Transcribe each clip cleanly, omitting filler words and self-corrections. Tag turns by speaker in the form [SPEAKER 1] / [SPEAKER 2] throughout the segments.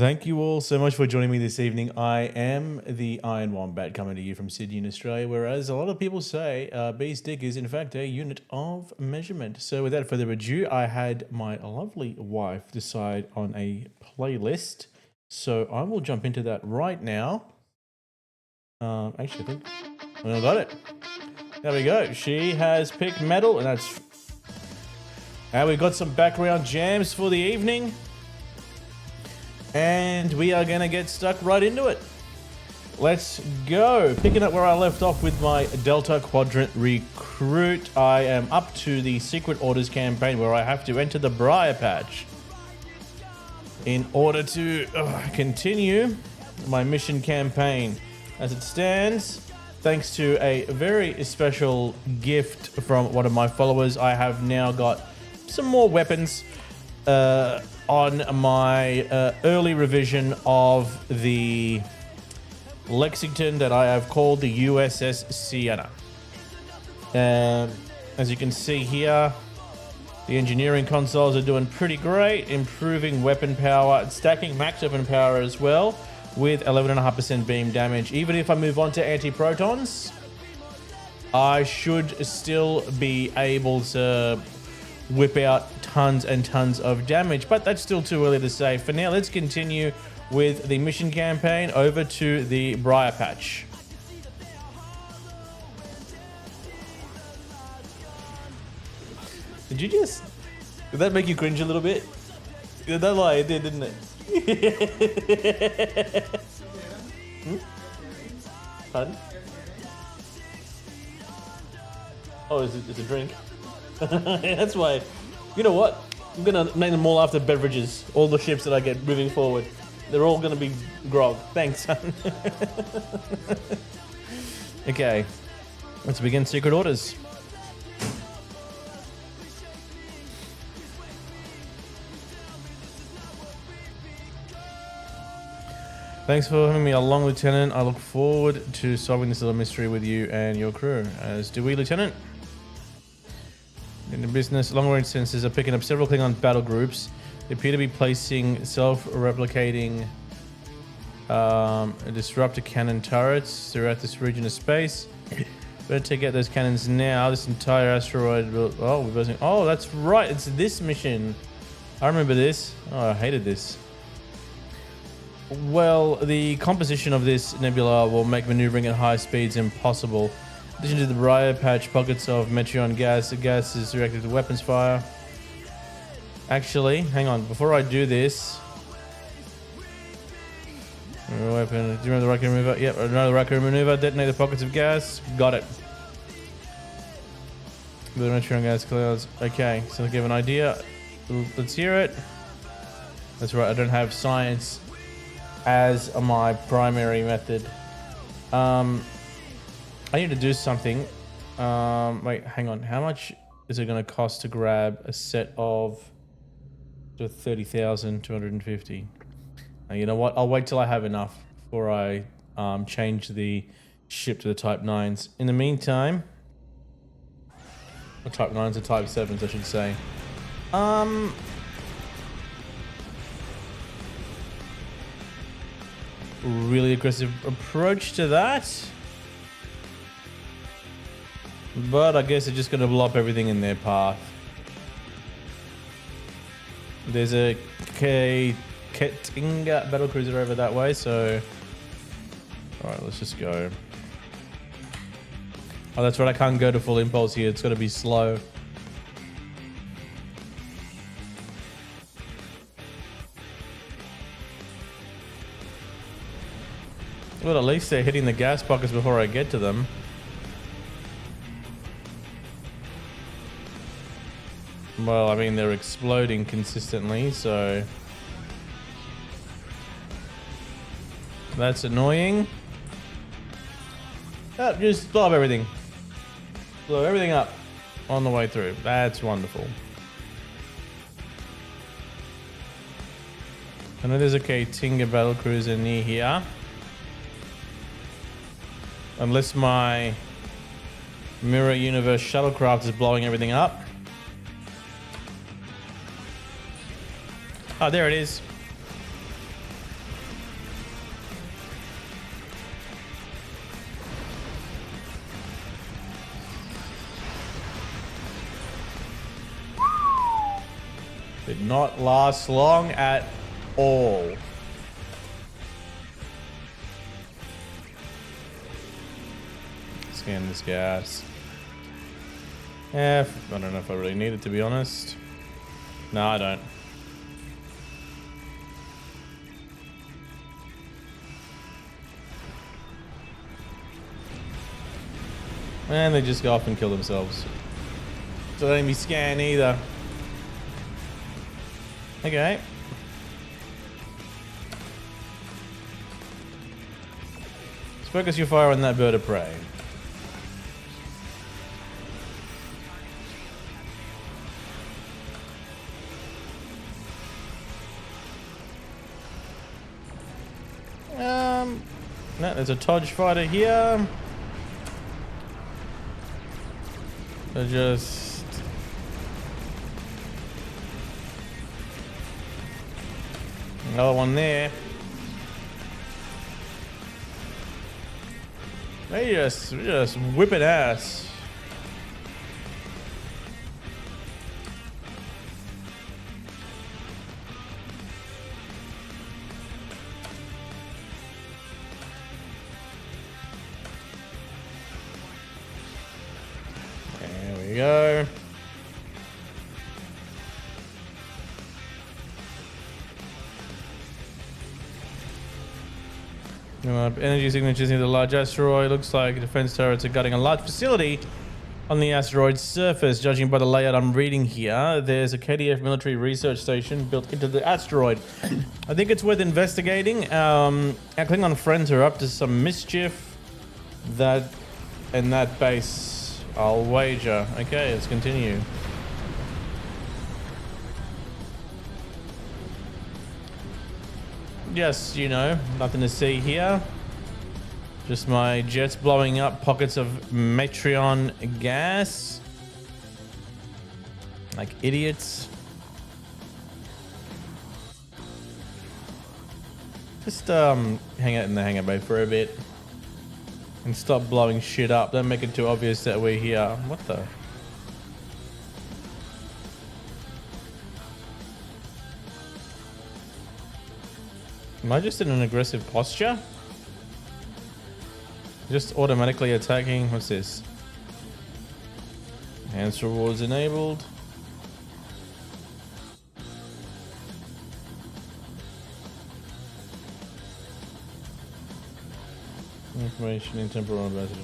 [SPEAKER 1] Thank you all so much for joining me this evening. I am the Iron Wombat coming to you from Sydney in Australia, whereas a lot of people say B's dick is in fact a unit of measurement. So without further ado, I had my lovely wife decide on a playlist. So I will jump into that right now. Actually, I think I got it. There we go. She has picked metal, and that's... Now we've got some background jams for the evening. And we are going to get stuck right into it. Let's go. Picking up where I left off with my Delta Quadrant Recruit. I am up to the Secret Orders campaign where I have to enter the Briar Patch in order to continue my mission campaign. As it stands, thanks to a very special gift from one of my followers, I have now got some more weapons on my early revision of the Lexington that I have called the USS Sienna. As you can see here, the engineering consoles are doing pretty great, improving weapon power, stacking max weapon power as well, with 11.5% beam damage. Even if I move on to anti-protons, I should still be able to whip out tons and tons of damage, but that's still too early to say. For now, let's continue with the mission campaign over to the Briar Patch. Did that make you cringe a little bit? That lie, it did, didn't it? Pardon? Oh, it's a drink. That's why. You know what? I'm gonna name them all after beverages. All the ships that I get moving forward, they're all gonna be grog. Thanks, son. Okay, let's begin Secret Orders. Thanks for having me along, Lieutenant. I look forward to solving this little mystery with you and your crew. As do we, Lieutenant. In the business, long-range sensors are picking up several Klingon battle groups. They appear to be placing self-replicating disruptor cannon turrets throughout this region of space. Better take out those cannons now. This entire asteroid will... Oh, that's right. It's this mission. I remember this. Oh, I hated this. Well, the composition of this nebula will make maneuvering at high speeds impossible. In addition to the Briar Patch, pockets of Metreon gas. The gas is directed to weapons fire. Actually, hang on. Before I do this... Weapon. Do you remember the rocket maneuver? Yep, another rocket maneuver. Detonate the pockets of gas. Got it. The Metreon gas clouds. Okay, so to give an idea. Let's hear it. That's right, I don't have science as my primary method. I need to do something. Wait, hang on. How much is it going to cost to grab a set of 30,250? You know what? I'll wait till I have enough before I change the ship to the Type 9s. In the meantime, or Type 9s or Type 7s, I should say. Really aggressive approach to that. But I guess they're just going to blow up everything in their path. There's a Ketinga battlecruiser over that way, so... Alright, let's just go. Oh, that's right, I can't go to full impulse here. It's got to be slow. Well, at least they're hitting the gas pockets before I get to them. Well, I mean, they're exploding consistently, so... That's annoying. Oh, just blow up everything. Blow everything up on the way through. That's wonderful. I know there's a Ketinga battlecruiser near here. Unless my Mirror Universe shuttlecraft is blowing everything up. Oh, there it is. Did not last long at all. Scan this gas. I don't know if I really need it, to be honest. No, I don't. And they just go off and kill themselves. So they didn't be scanned either. Okay. Let's focus your fire on that bird of prey. No, there's a Todge fighter here. So just... Another one there. They just whipping ass. There we go. Energy signatures near the large asteroid. Looks like defense turrets are gutting a large facility on the asteroid's surface. Judging by the layout I'm reading here, there's a KDF military research station built into the asteroid. I think it's worth investigating. Our Klingon friends are up to some mischief in that base, I'll wager. Okay, let's continue. Yes, you know, nothing to see here. Just my jets blowing up pockets of Metreon gas. Like idiots. Just hang out in the hangar bay for a bit. And stop blowing shit up. Don't make it too obvious that we're here. What the? Am I just in an aggressive posture? Just automatically attacking. What's this? Enhanced rewards enabled. Information in temporal ambassador.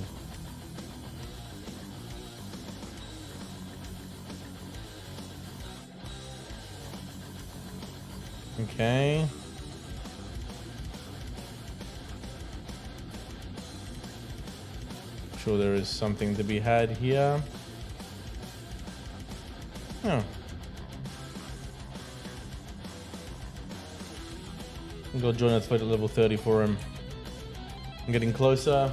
[SPEAKER 1] Okay. Sure, there is something to be had here. Oh. I'll go join that fleet at level 30 for him. I'm getting closer.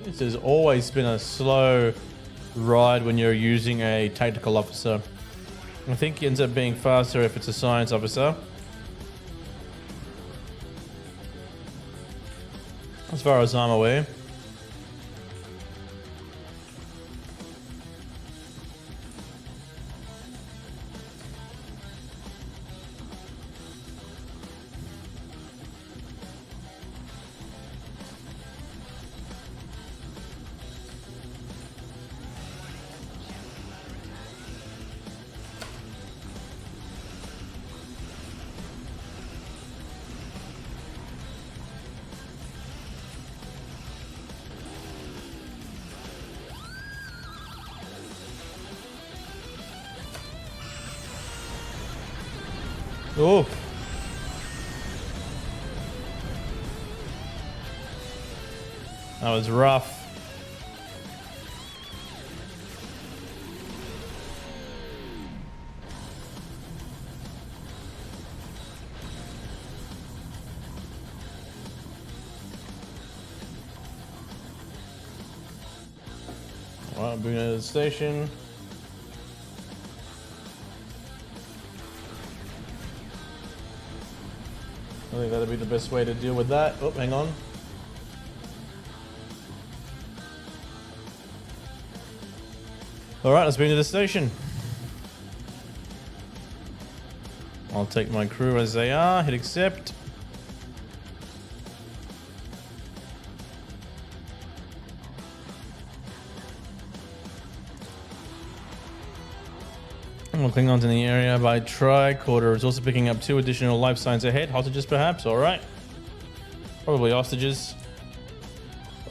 [SPEAKER 1] This has always been a slow ride when you're using a tactical officer. I think it ends up being faster if it's a science officer. As far as I'm aware. Oh. That was rough. Alright, bring it to the station. I think that'll be the best way to deal with that. Oh, hang on. Alright, let's bring it to the station. I'll take my crew as they are, hit accept. More Klingons in the area by Tricorder is also picking up 2 additional life signs ahead. Hostages perhaps, alright. Probably hostages.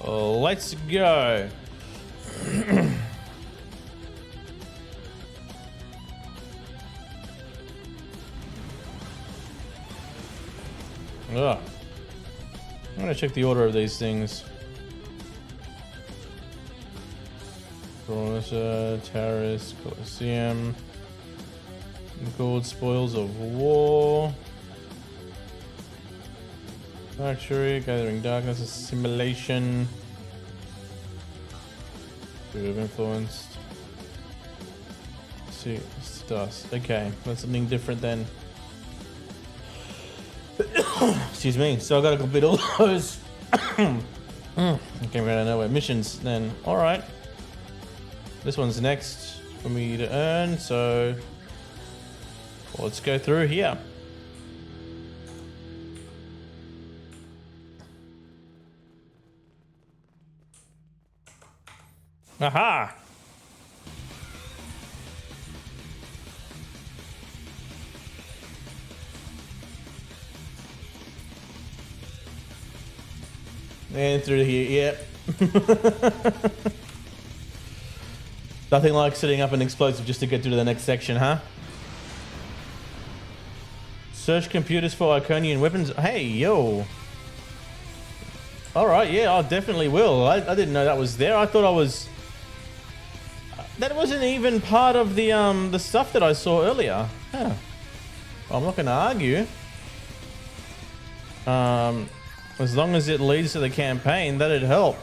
[SPEAKER 1] Let's go. Ugh. I'm gonna check the order of these things. Corona, Terrace, Colosseum. Gold spoils of war. Factory, gathering darkness, assimilation. Bit of influenced. See, it's dust. Okay, that's something different then. Excuse me. So I got to complete all those. Okay, we're out of nowhere. Missions then. All right. This one's next for me to earn. So let's go through here. Aha! And through here, yep. Nothing like setting up an explosive just to get through to the next section, huh? Search computers for Iconian weapons. Hey, yo. Alright, yeah, I definitely will. I didn't know that was there. I thought I was... That wasn't even part of the stuff that I saw earlier. Huh. I'm not going to argue. As long as it leads to the campaign, that'd help.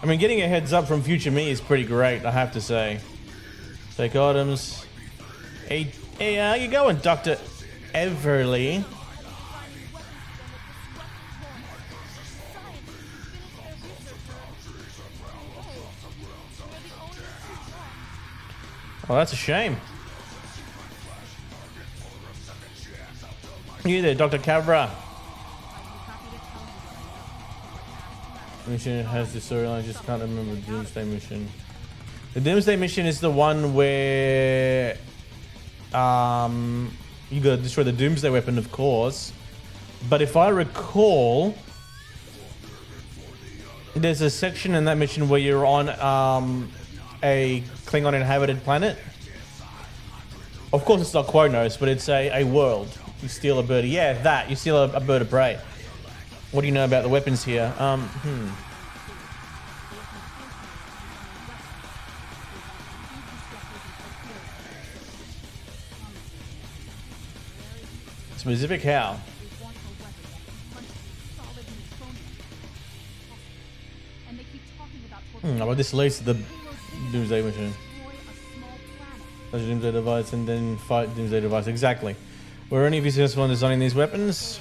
[SPEAKER 1] I mean, getting a heads up from future me is pretty great, I have to say. Take items. Hey, how you going, Dr. Everly? Oh, that's a shame. You there, Dr. Cavra. Mission has the storyline, I just can't remember the Doomsday mission. The Doomsday mission is the one where you gotta destroy the Doomsday weapon, of course. But if I recall, there's a section in that mission where you're on a Klingon inhabited planet. Of course it's not Quonos, but it's a world. You steal a bird. Yeah, that. You steal a bird of prey. What do you know about the weapons here? Specific how? Well, this leads to the Doomsday mission. Doomsday device and then fight Doomsday device. Exactly. Were any of you successful in designing these weapons?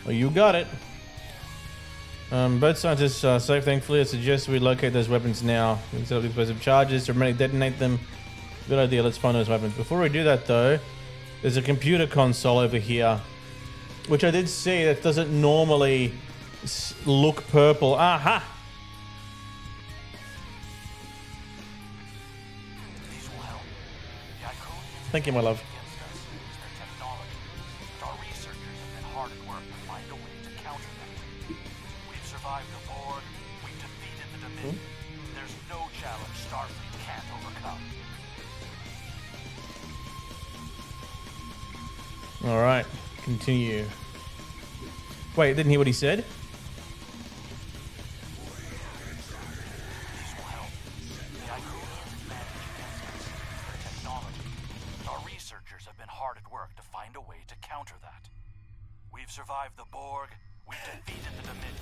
[SPEAKER 1] Well, you got it. Both scientists are safe, thankfully. I suggest we locate those weapons now. We can set up explosive charges to remotely detonate them. Good idea, let's find those weapons. Before we do that though, there's a computer console over here, which I did see that doesn't normally look purple. Aha! Thank you, my love. All right, continue. Wait, didn't hear what he said?
[SPEAKER 2] have been hard at work to find a way to counter that. We've survived the Borg, we've defeated the Dominion.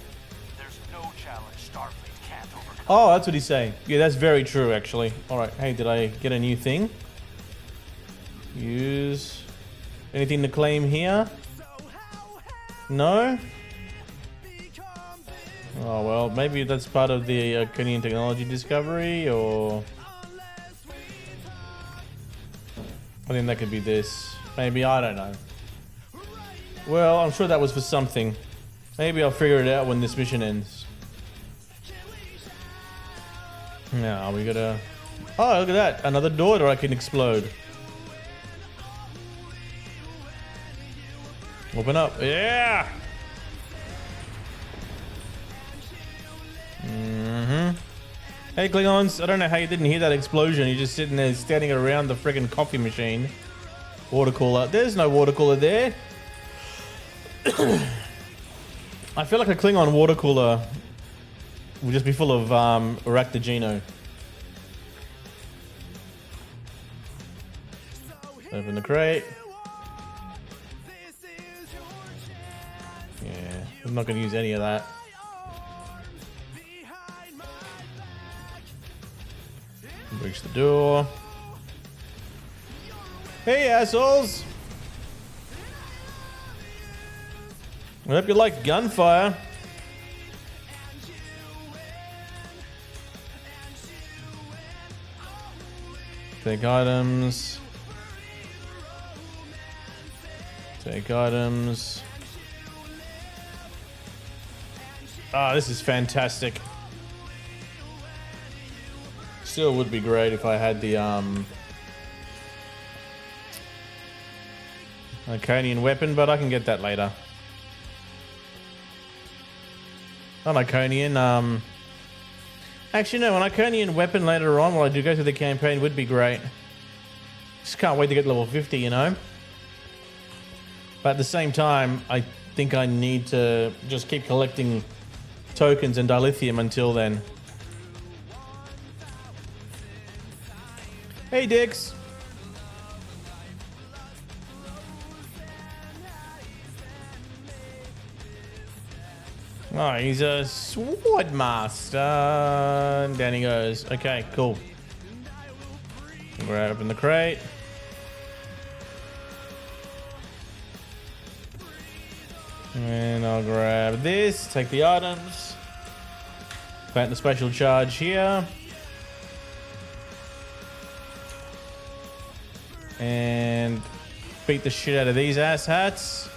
[SPEAKER 2] There's no challenge Starfleet can't overcome.
[SPEAKER 1] Oh, that's what he's saying. Yeah, that's very true, actually. Alright, hey, did I get a new thing? Use... anything to claim here? No? Oh, well, maybe that's part of the Iconian technology discovery, or... I think that could be this. Maybe, I don't know. Well, I'm sure that was for something. Maybe I'll figure it out when this mission ends. Now, we gotta... oh, look at that. Another door that I can explode. Open up. Yeah! Hey Klingons, I don't know how you didn't hear that explosion. You're just sitting there standing around the friggin' coffee machine. Water cooler. There's no water cooler there. I feel like a Klingon water cooler would just be full of Arachnogeno. Open the crate. Yeah, I'm not going to use any of that. Breach the door. Hey, assholes! I hope you like gunfire. Take items. Take items. Ah, this is fantastic. Still would be great if I had the Iconian weapon, but I can get that later. Not Iconian, actually no, an Iconian weapon later on while I do go through the campaign would be great. Just can't wait to get level 50, you know? But at the same time, I think I need to just keep collecting tokens and dilithium until then. Hey, Dix. Oh, he's a sword master. Down he goes. Okay, cool. Grab in the crate. And I'll grab this, take the items. Plant the special charge here. And beat the shit out of these asshats.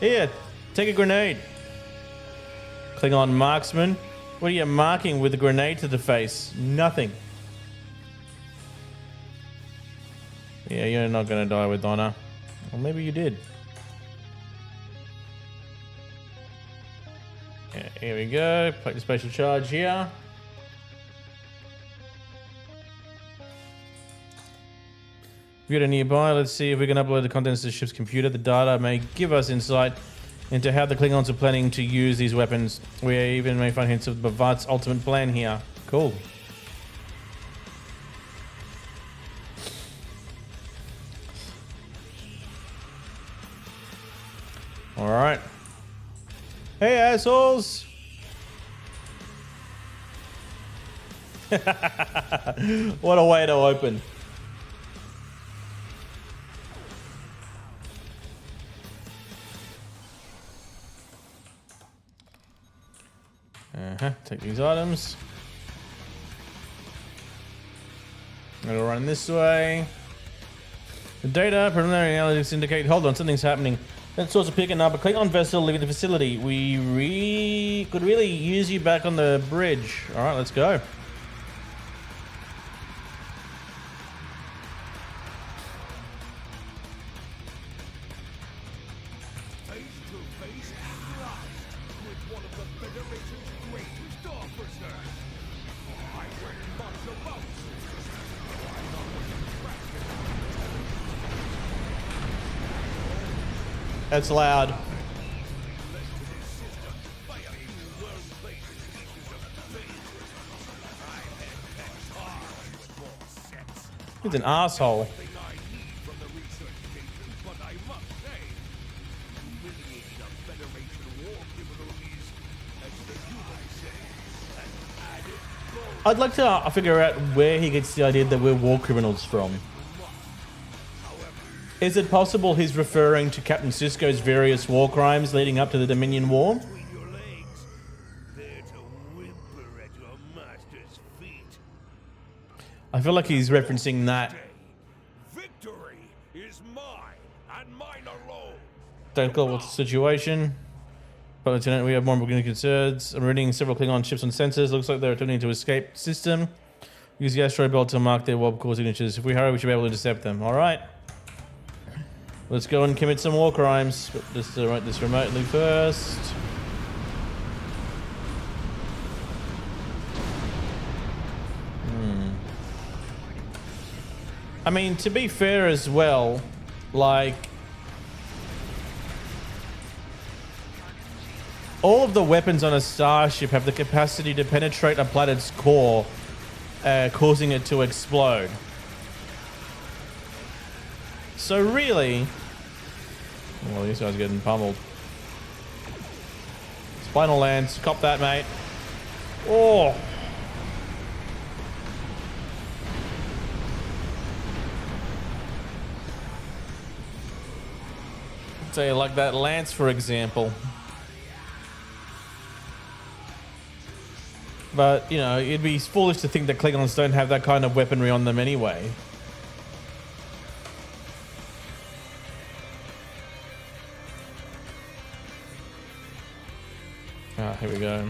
[SPEAKER 1] Here, take a grenade. Klingon marksman. What are you marking with a grenade to the face? Nothing. Yeah, you're not gonna die with honor. Or maybe you did. Yeah, here we go. Play the special charge here. If we go to nearby, let's see if we can upload the contents to the ship's computer. The data may give us insight into how the Klingons are planning to use these weapons. We even may find hints of Bavat's ultimate plan here. Cool. Alright. Hey, assholes! What a way to open. Take these items. It'll run this way. The data, preliminary analytics indicate... hold on, something's happening. That source of picking up a Klingon vessel leaving the facility. We could really use you back on the bridge. Alright, let's go. That's loud. He's an asshole. I'd like to figure out where he gets the idea that we're war criminals from. Is it possible he's referring to Captain Sisko's various war crimes leading up to the Dominion War? I feel like he's referencing that.
[SPEAKER 3] Victory is mine and mine alone.
[SPEAKER 1] Don't call what's the situation. But Lieutenant, we have more beginning concerns. I'm reading several Klingon ships on sensors. Looks like they're attempting to escape system. Use the asteroid belt to mark their warp core signatures. If we hurry, we should be able to intercept them. All right. Let's go and commit some war crimes. But just to write this remotely first. I mean, to be fair as well, like, all of the weapons on a starship have the capacity to penetrate a planet's core, causing it to explode. So really, well, this guy's getting pummeled. Spinal lance, cop that, mate. Oh. Say like that lance, for example. But, you know, it'd be foolish to think that Klingons don't have that kind of weaponry on them anyway. Ah, here we go.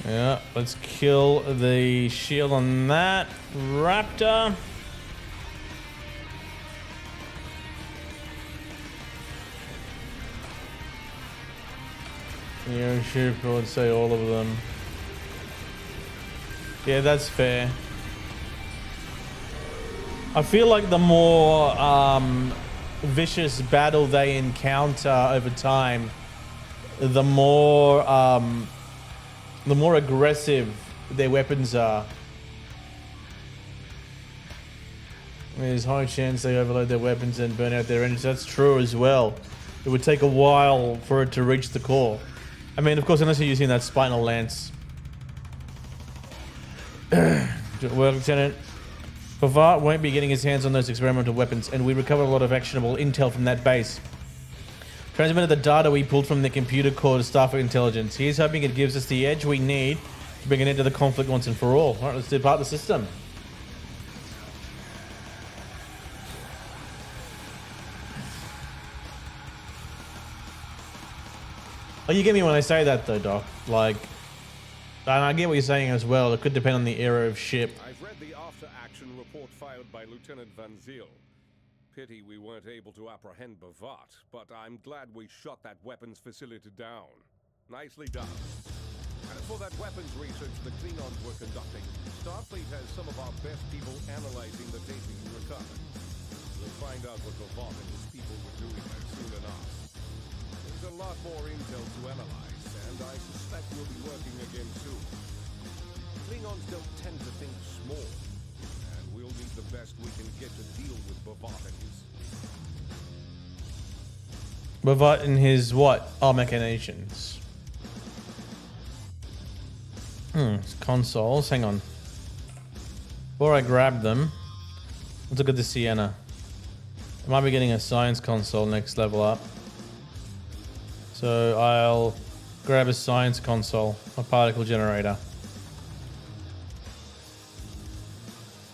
[SPEAKER 1] Yeah, let's kill the shield on that raptor. Yeah, ship, I would say all of them. Yeah, that's fair. I feel like the more vicious battle they encounter over time, the more aggressive their weapons are. There's high chance they overload their weapons and burn out their engines. That's true as well. It would take a while for it to reach the core. I mean, of course, unless you're using that spinal lance. Well, Lieutenant, Bavart won't be getting his hands on those experimental weapons, and we recovered a lot of actionable intel from that base. Transmitted the data we pulled from the computer core to Starfleet Intelligence. He's hoping it gives us the edge we need to bring an end to the conflict once and for all. Alright, let's depart the system. Oh, you get me when I say that though, Doc. Like, and I get what you're saying as well. It could depend on the era of ship.
[SPEAKER 3] I've read the after-action report filed by Lieutenant Van Zyl. Pity we weren't able to apprehend Bavart, but I'm glad we shot that weapons facility down. Nicely done. As for that weapons research the Klingons were conducting, Starfleet has some of our best people analyzing the data you recovered. We'll find out what Bavart and his people were doing there soon enough. There's a lot more intel to analyze, and I suspect we'll be working again soon. Klingons don't tend to think small. We'll need the best we can get to deal with Bavart and his...
[SPEAKER 1] Bavart and his what? Oh, machinations. Consoles. Hang on. Before I grab them, let's look at the Sienna. I might be getting a science console next level up. So I'll grab a science console, a particle generator.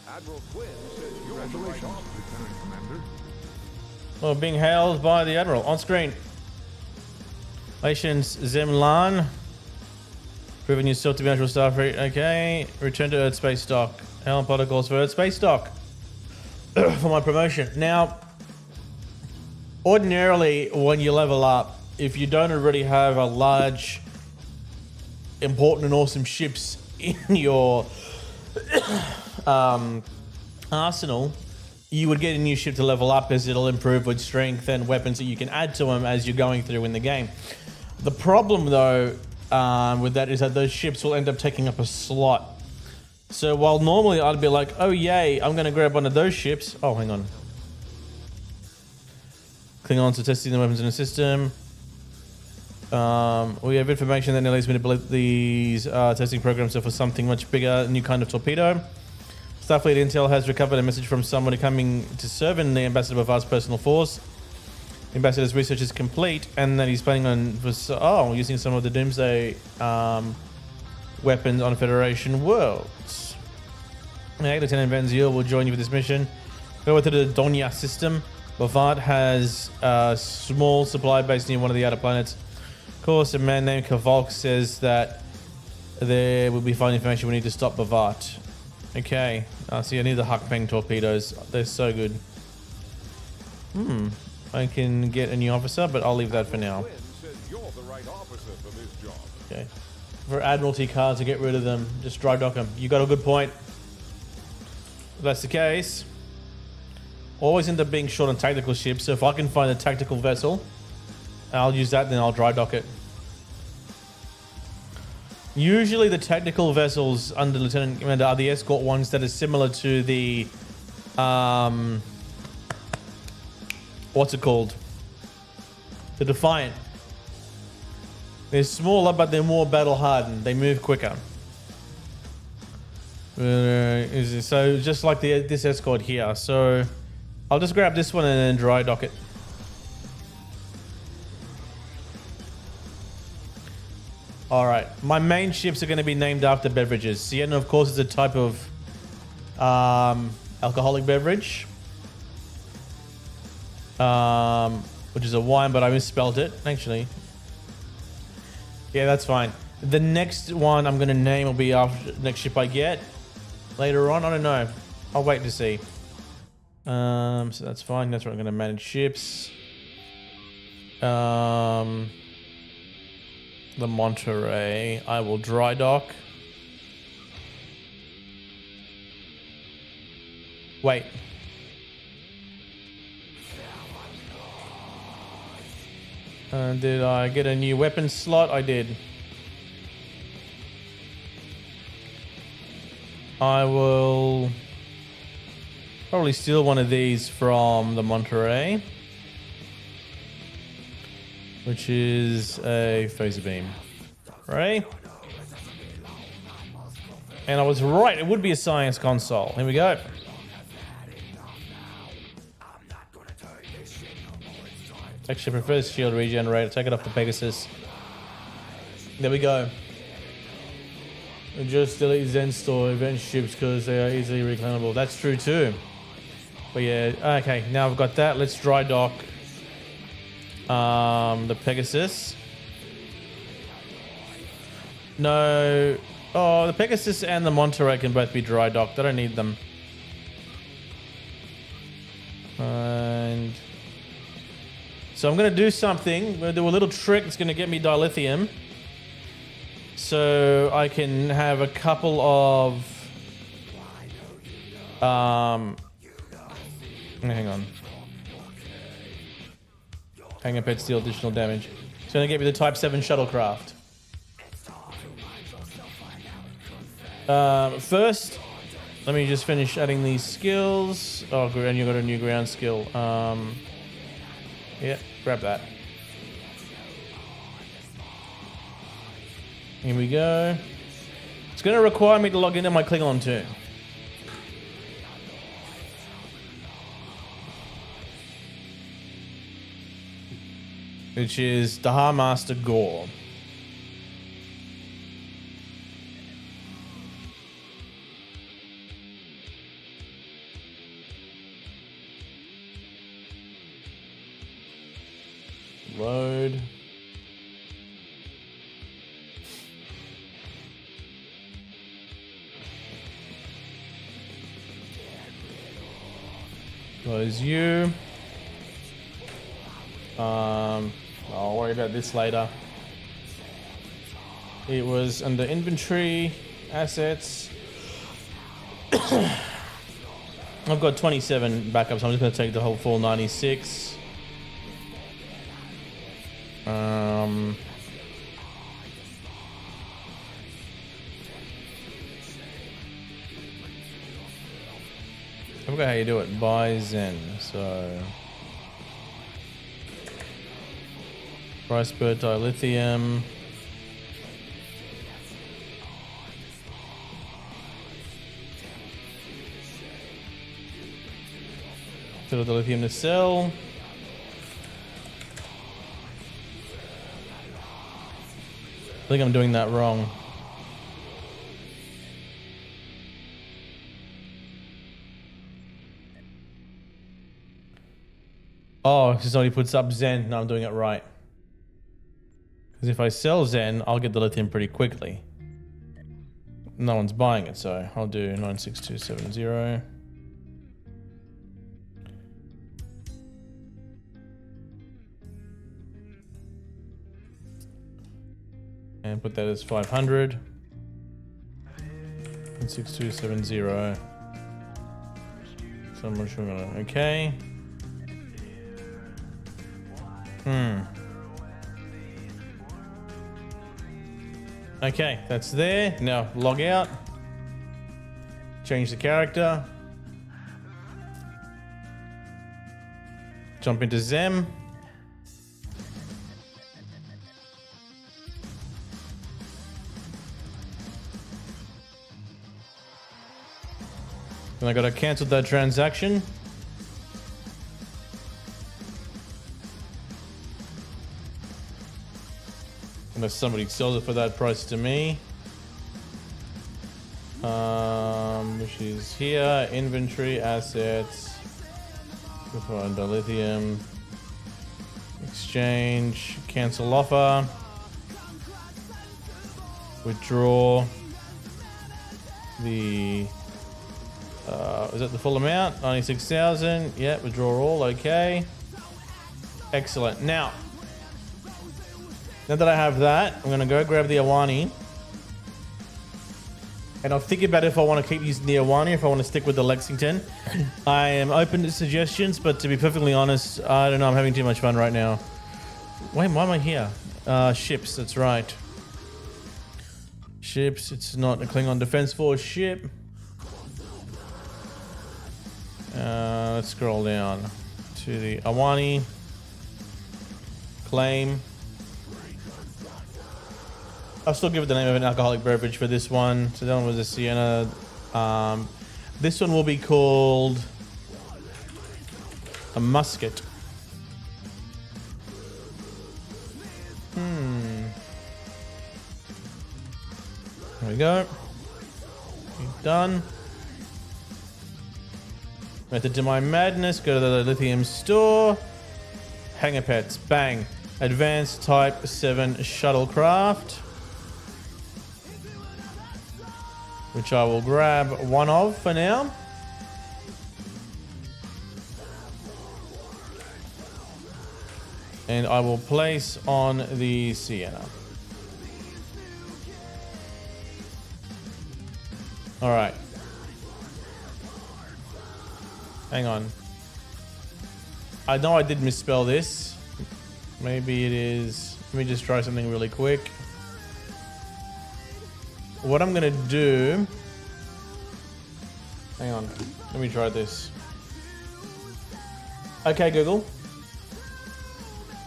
[SPEAKER 3] Admiral Quinn says you're right on.
[SPEAKER 4] Lieutenant Commander.
[SPEAKER 1] Well, being hailed by the Admiral. On screen. Nations Zemlan. Proving yourself to be actual Starfleet. Okay. Return to Earth space dock. Helm protocols for Earth space dock. For my promotion. Now, ordinarily, when you level up, if you don't already have a large, important and awesome ships in your arsenal, you would get a new ship to level up, as it'll improve with strength and weapons that you can add to them as you're going through in the game. The problem though with that is that those ships will end up taking up a slot. So while normally I'd be like, oh yay, I'm gonna grab one of those ships. Oh, hang on. Klingons are testing the weapons in the system. We have information that leads me to believe these testing programs are for something much bigger, a new kind of torpedo. Starfleet Intel has recovered a message from someone coming to serve in the Ambassador Bavard's personal force. The Ambassador's research is complete, and that he's planning on using some of the Doomsday weapons on Federation worlds. Okay, Lieutenant Van Ziel will join you for this mission. Go to the Donya system. Bavard has a small supply base near one of the outer planets. Of course, a man named Kavalk says that there will be fine information we need to stop Bavard. Okay, see, I need the Huckbang torpedoes. They're so good. I can get a new officer, but I'll leave that for now. Okay. For Admiralty cars to get rid of them, just dry dock them. You got a good point. If that's the case, always end up being short on tactical ships, so if I can find a tactical vessel, I'll use that, then I'll dry dock it. Usually the tactical vessels under Lieutenant Commander are the escort ones that are similar to the what's it called? The Defiant. They're smaller, but they're more battle hardened. They move quicker. So just like this escort here. So I'll just grab this one and then dry dock it. Alright, my main ships are going to be named after beverages. Sienna, of course, is a type of alcoholic beverage. Which is a wine, but I misspelled it, actually. Yeah, that's fine. The next one I'm going to name will be after the next ship I get. Later on, I don't know. I'll wait to see. So that's fine. That's where I'm going to manage ships. The Monterey, I will dry dock. Wait. Did I get a new weapon slot? I did. I will probably steal one of these from the Monterey, which is a phaser beam, right? And I was right, it would be a science console. Here we go. Actually, I prefer shield regenerator. Take it off the Pegasus. There we go. Just delete Zen Store event ships because they are easily reclaimable. That's true too. But yeah, okay, now I've got that. Let's dry dock the Pegasus. No. Oh, the Pegasus and the Monterey can both be dry docked. I don't need them. And so I'm going to do something. I'm going to do a little trick that's going to get me dilithium. So I can have a couple of... hang on. Hang on, pet steal additional damage. It's going to get me the Type 7 shuttlecraft. First, let me just finish adding these skills. Oh, and you got a new ground skill. Yeah, grab that. Here we go. It's going to require me to log into my Klingon too. Which is Dahar Master Gore. Load. Close you. I'll worry about this later. It was under inventory, assets. I've got 27 backups. So I'm just going to take the whole full 96. I forgot how you do it. Buy Zen. So price per dilithium. Fill the lithium to sell. I think I'm doing that wrong. Oh, this only puts up Zen. No, I'm doing it right. Because if I sell Zen, I'll get the lithium pretty quickly. No one's buying it, so I'll do 96270. And put that as 500. And 6270. So much we're gonna, okay. Okay, that's there. Now log out. Change the character. Jump into Zem. And I gotta cancel that transaction. Unless somebody sells it for that price to me. Which is here. Inventory, assets. Find lithium. Exchange. Cancel offer. Withdraw. The... is that the full amount? 96,000. Yeah, withdraw all. Okay. Excellent. Now that I have that, I'm going to go grab the Awani. And I'll think about if I want to keep using the Awani, if I want to stick with the Lexington. I am open to suggestions, but to be perfectly honest, I don't know. I'm having too much fun right now. Wait, why am I here? Ships, that's right. Ships, it's not a Klingon Defense Force ship. Let's scroll down to the Awani. Claim. I'll still give it the name of an alcoholic beverage for this one. So that one was a Sienna. This one will be called a musket. There we go. Done. Method to my madness. Go to the lithium store. Hangar pets. Bang. Advanced Type 7 shuttlecraft. Which I will grab one of for now. And I will place on the Sienna. All right. Hang on. I know I did misspell this. Maybe it is... Let me just try something really quick. What I'm gonna do... Hang on. Let me try this. Okay, Google.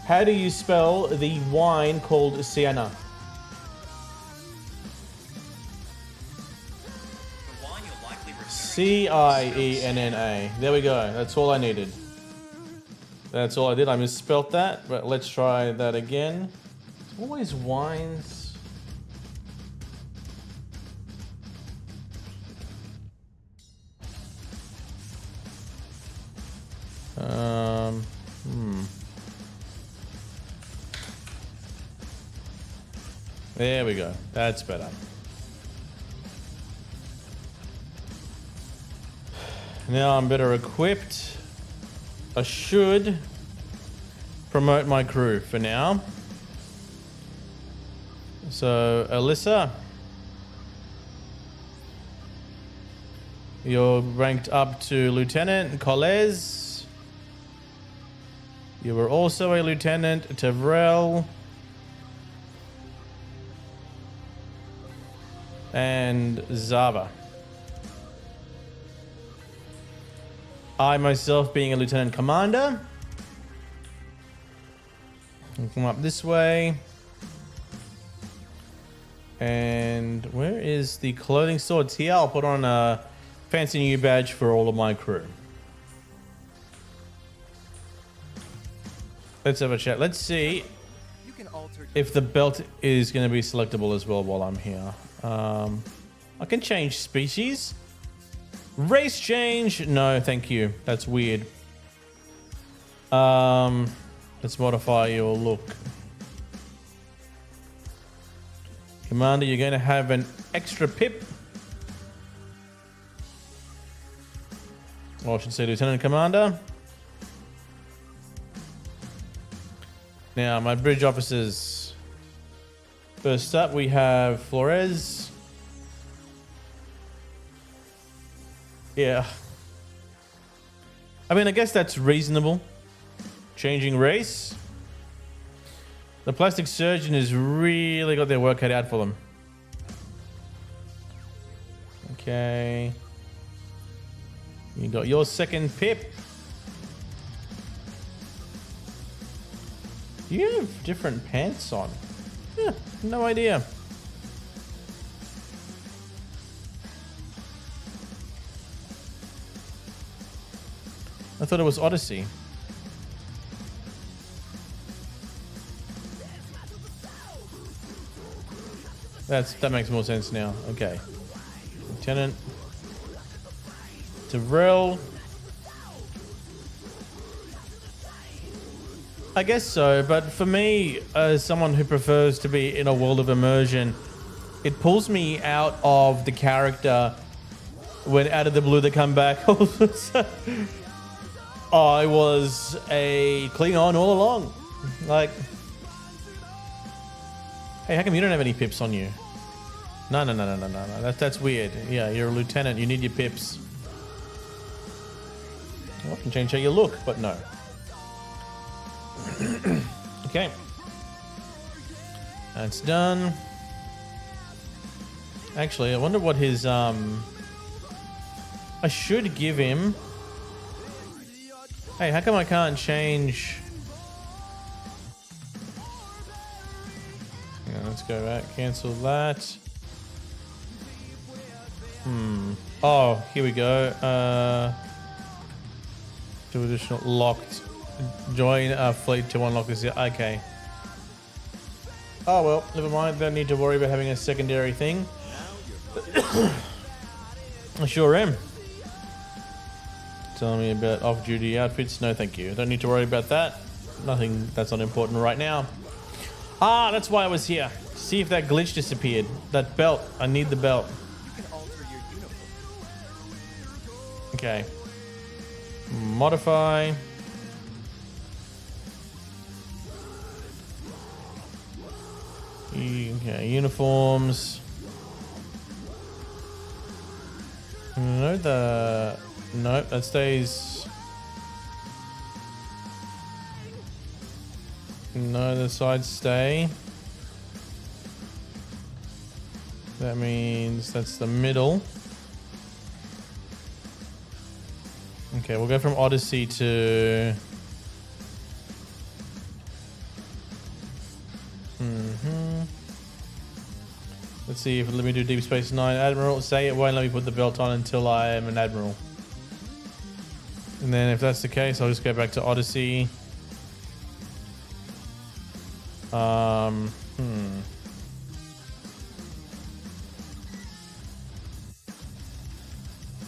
[SPEAKER 1] How do you spell the wine called Sienna? C-I-E-N-N-A. There we go. That's all I needed. That's all I did. I misspelt that, but let's try that again. It's always wines. There we go. That's better. Now I'm better equipped. I should promote my crew for now. So, Alyssa. You're ranked up to Lieutenant Coles. You were also a Lieutenant Tavrel. And Zava. I myself being a Lieutenant Commander. I'll come up this way. And where is the clothing store? It's here. I'll put on a fancy new badge for all of my crew. Let's have a chat. Let's see if the belt is going to be selectable as well while I'm here. I can change species. Race change. No, thank you. That's weird. Let's modify your look. Commander, you're going to have an extra pip. Or I should say Lieutenant Commander. Now, my bridge officers. First up, we have Flores. Yeah. I mean, I guess that's reasonable. Changing race. The plastic surgeon has really got their work cut out for them. Okay. You got your second pip. You have different pants on. Yeah, no idea. I thought it was Odyssey. That makes more sense now. Okay. Lieutenant Tavrel. I guess so, but for me, as someone who prefers to be in a world of immersion, it pulls me out of the character when out of the blue they come back. I was a Klingon all along. Like, hey, how come you don't have any pips on you? No. That's weird. Yeah, you're a lieutenant. You need your pips. Well, I can change how you look, but no. Okay. That's done. Actually, I wonder what his I should give him. Hey, how come I can't change? Yeah, let's go back. Cancel that. Oh, here we go. 2 additional locked. Join a fleet to unlock this. Okay. Oh well, never mind. Don't need to worry about having a secondary thing. I sure am. Tell me about off-duty outfits. No, thank you. Don't need to worry about that. Nothing. That's not important right now. Ah, that's why I was here. See if that glitch disappeared. That belt. I need the belt.
[SPEAKER 4] You can alter your uniform.
[SPEAKER 1] Okay. Modify. Okay, uniforms. No, that stays. No, the sides stay. That means that's the middle. Okay, we'll go from Odyssey to... Let's see if it'll let me do Deep Space Nine. Admiral, say it won't let me put the belt on until I am an Admiral. And then if that's the case, I'll just go back to Odyssey.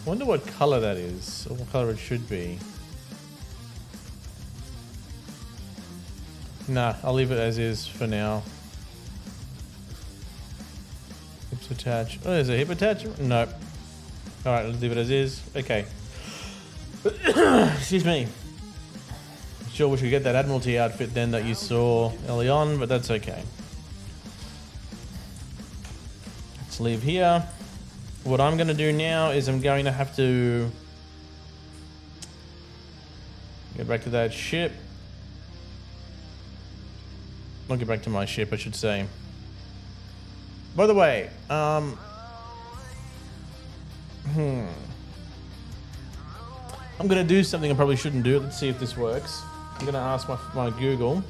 [SPEAKER 1] Wonder what color that is, or what color it should be. Nah, I'll leave it as is for now. Hips attach. Oh, there's a hip attachment? Nope. Alright, let's leave it as is. Okay. Excuse me. Sure we should get that Admiralty outfit then that you saw early on, but that's okay. Let's leave here. What I'm going to do now is I'm going to have to get back to that ship. I'll get back to my ship, I should say. By the way, I'm gonna do something I probably shouldn't do. Let's see if this works. I'm gonna ask my Google.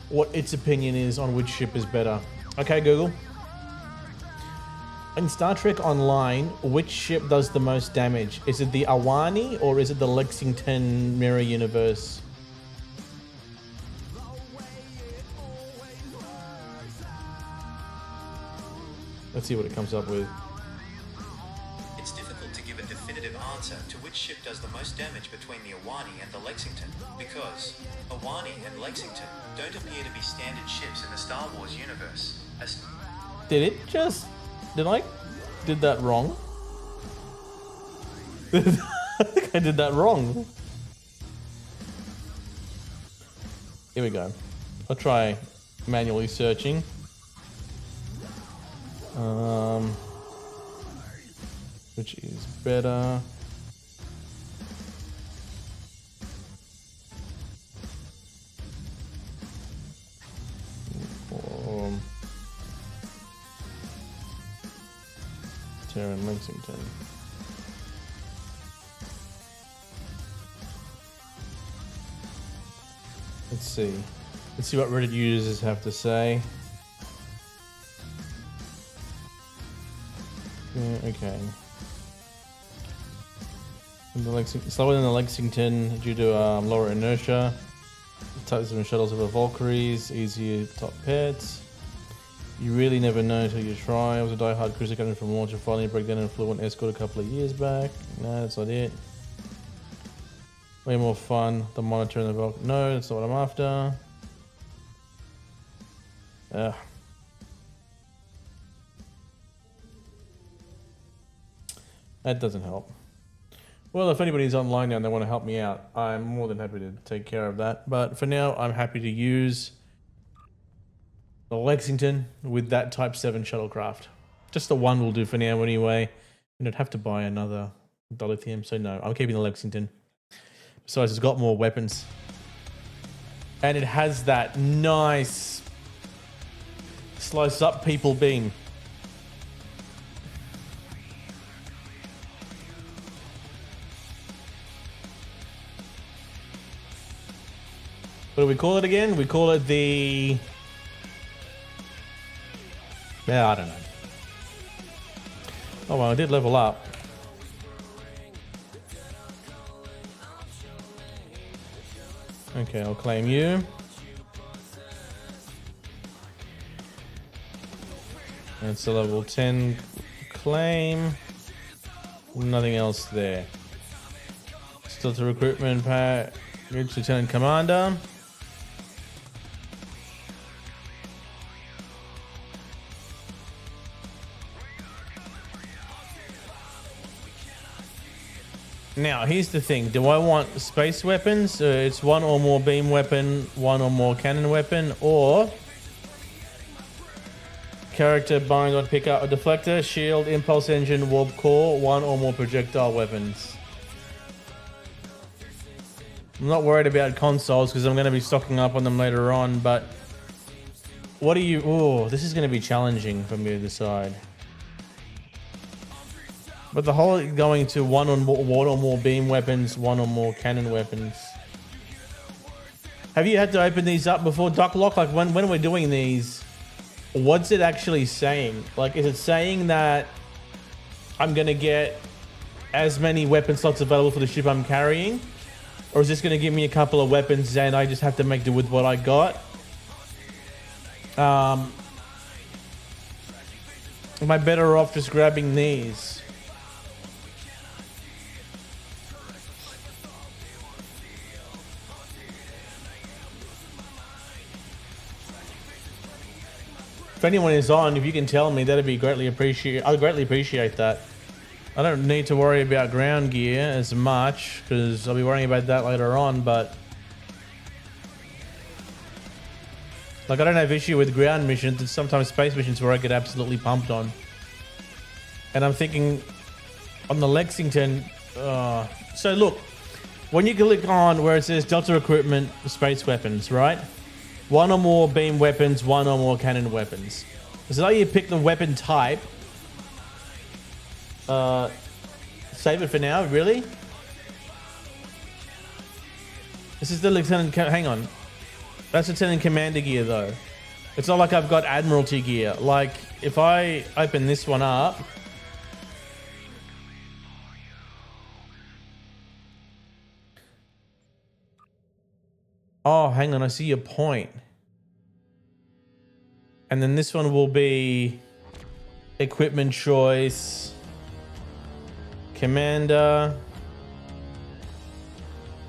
[SPEAKER 1] What its opinion is on which ship is better. Okay, Google. In Star Trek Online, which ship does the most damage? Is it the Awani or is it the Lexington Mirror Universe? Let's see what it comes up with.
[SPEAKER 5] It's difficult to give a definitive answer to which ship does the most damage between the Awani and the Lexington, because Awani and Lexington don't appear to be standard ships in the Star Wars universe.
[SPEAKER 1] Did I did that wrong? I think I did that wrong. Here we go. I'll try manually searching. Which is better? Terra and Lexington. Let's see. Let's see what Reddit users have to say. Yeah, okay. Slower than the Lexington due to lower inertia. Types of shuttles over Valkyries, easier top pets. You really never know until you try. I was a die-hard cruiser captain from launch and finally break down and flew an escort a couple of years back. No, that's not it. Way more fun. The monitor and the Valkyrie. No, that's not what I'm after. Ugh. That doesn't help. Well, if anybody's online now and they want to help me out, I'm more than happy to take care of that. But for now, I'm happy to use the Lexington with that Type 7 shuttlecraft. Just the one will do for now anyway. And I'd have to buy another dilithium, so no, I'm keeping the Lexington. Besides, it's got more weapons. And it has that nice slice up people beam. What do we call it again? We call it the... Yeah, I don't know. Oh well, I did level up. Okay, I'll claim you. That's a level 10 claim. Nothing else there. Still to recruitment pack. Reach Lieutenant Commander. Now, here's the thing. Do I want space weapons? It's one or more beam weapon, one or more cannon weapon, or character bind on pick up a deflector, shield, impulse engine, warp core, one or more projectile weapons. I'm not worried about consoles because I'm going to be stocking up on them later on, but what do you... Oh, this is going to be challenging for me to decide. But the whole going to one or more beam weapons, one or more cannon weapons. Have you had to open these up before, Doc Lock? Like when we're doing these, what's it actually saying? Like, is it saying that I'm going to get as many weapon slots available for the ship I'm carrying? Or is this going to give me a couple of weapons and I just have to make do with what I got? Am I better off just grabbing these? If anyone is on, if you can tell me, that'd be greatly appreciated. I'd greatly appreciate that. I don't need to worry about ground gear as much because I'll be worrying about that later on, but Like, I don't have issue with ground missions. It's sometimes space missions where I get absolutely pumped on. And I'm thinking on the Lexington. So look, when you click on where it says Delta Recruitment Space Weapons, right? One or more beam weapons, one or more cannon weapons. So now you pick the weapon type. Save it for now, really? This is the Lieutenant... Hang on. That's Lieutenant Commander gear, though. It's not like I've got Admiralty gear. Like, if I open this one up... Oh, hang on. I see your point. And then this one will be... Equipment choice... Commander...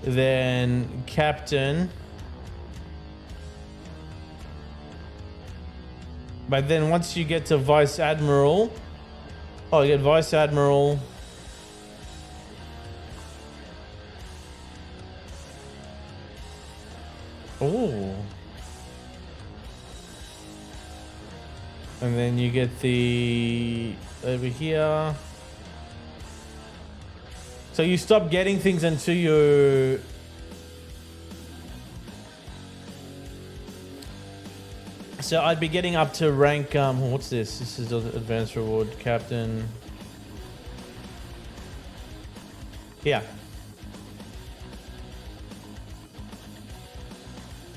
[SPEAKER 1] Then Captain... But then once you get to Vice Admiral, oh, you get Vice Admiral. Oh. And then you get the over here. So you stop getting things until you... So I'd be getting up to rank, what's this? This is advanced reward, captain. Yeah.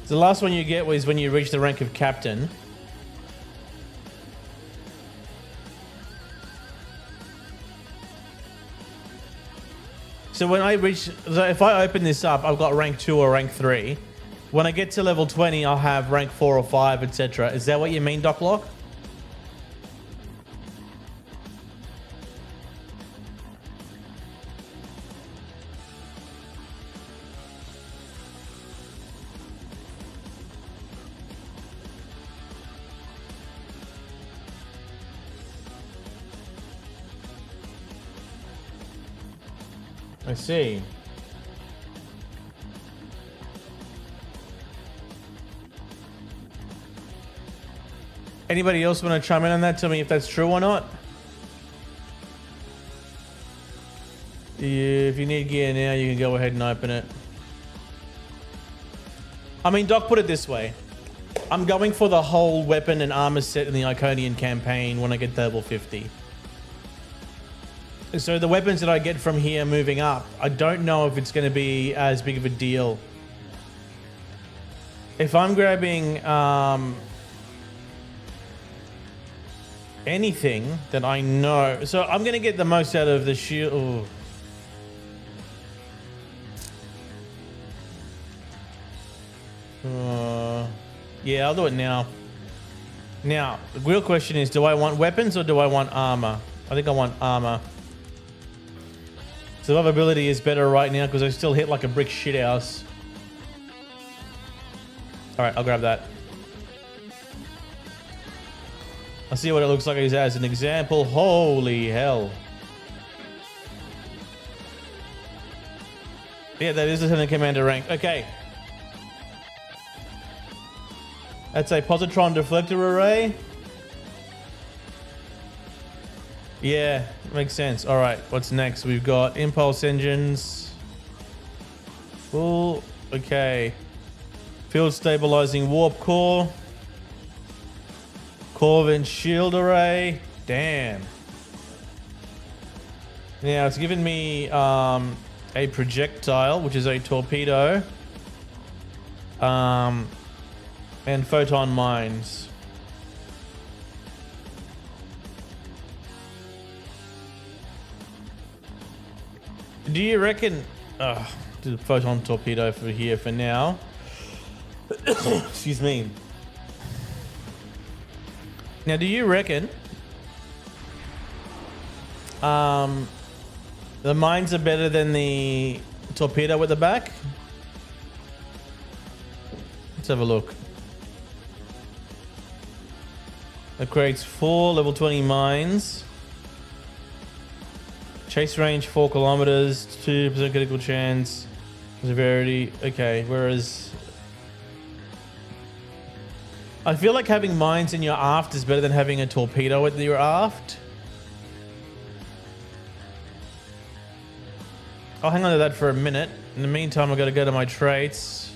[SPEAKER 1] So the last one you get is when you reach the rank of captain. So when I reach, so if I open this up, I've got rank 2 or rank 3. When I get to level 20, I'll have rank 4 or 5, etc. Is that what you mean, Doc Lock? I see. Anybody else want to chime in on that? Tell me if that's true or not. If you need gear now, you can go ahead and open it. I mean, Doc, put it this way. I'm going for the whole weapon and armor set in the Iconian campaign when I get to level 50. So the weapons that I get from here moving up, I don't know if it's going to be as big of a deal. If I'm grabbing... anything that I know. So I'm going to get the most out of the shield. Ooh. Yeah, I'll do it now. Now, the real question is, do I want weapons or do I want armor? I think I want armor. Survivability is better right now because I still hit like a brick shithouse. Alright, I'll grab that. I'll see what it looks like as an example. Holy hell. Yeah, that is Lieutenant Commander rank. Okay. That's a positron deflector array. Yeah, makes sense. All right, what's next? We've got impulse engines. Full. Okay. Field stabilizing warp core. Corvin shield array. Damn. Now it's given me a projectile, which is a torpedo. And photon mines. Do you reckon... do the photon torpedo for here for now. Excuse me. Now, do you reckon the mines are better than the torpedo at the back? Let's have a look. It creates 4 level 20 mines. Chase range 4 kilometers, 2% critical chance, severity. Okay, whereas I feel like having mines in your aft is better than having a torpedo at your aft. I'll hang on to that for a minute. In the meantime, I've got to go to my traits.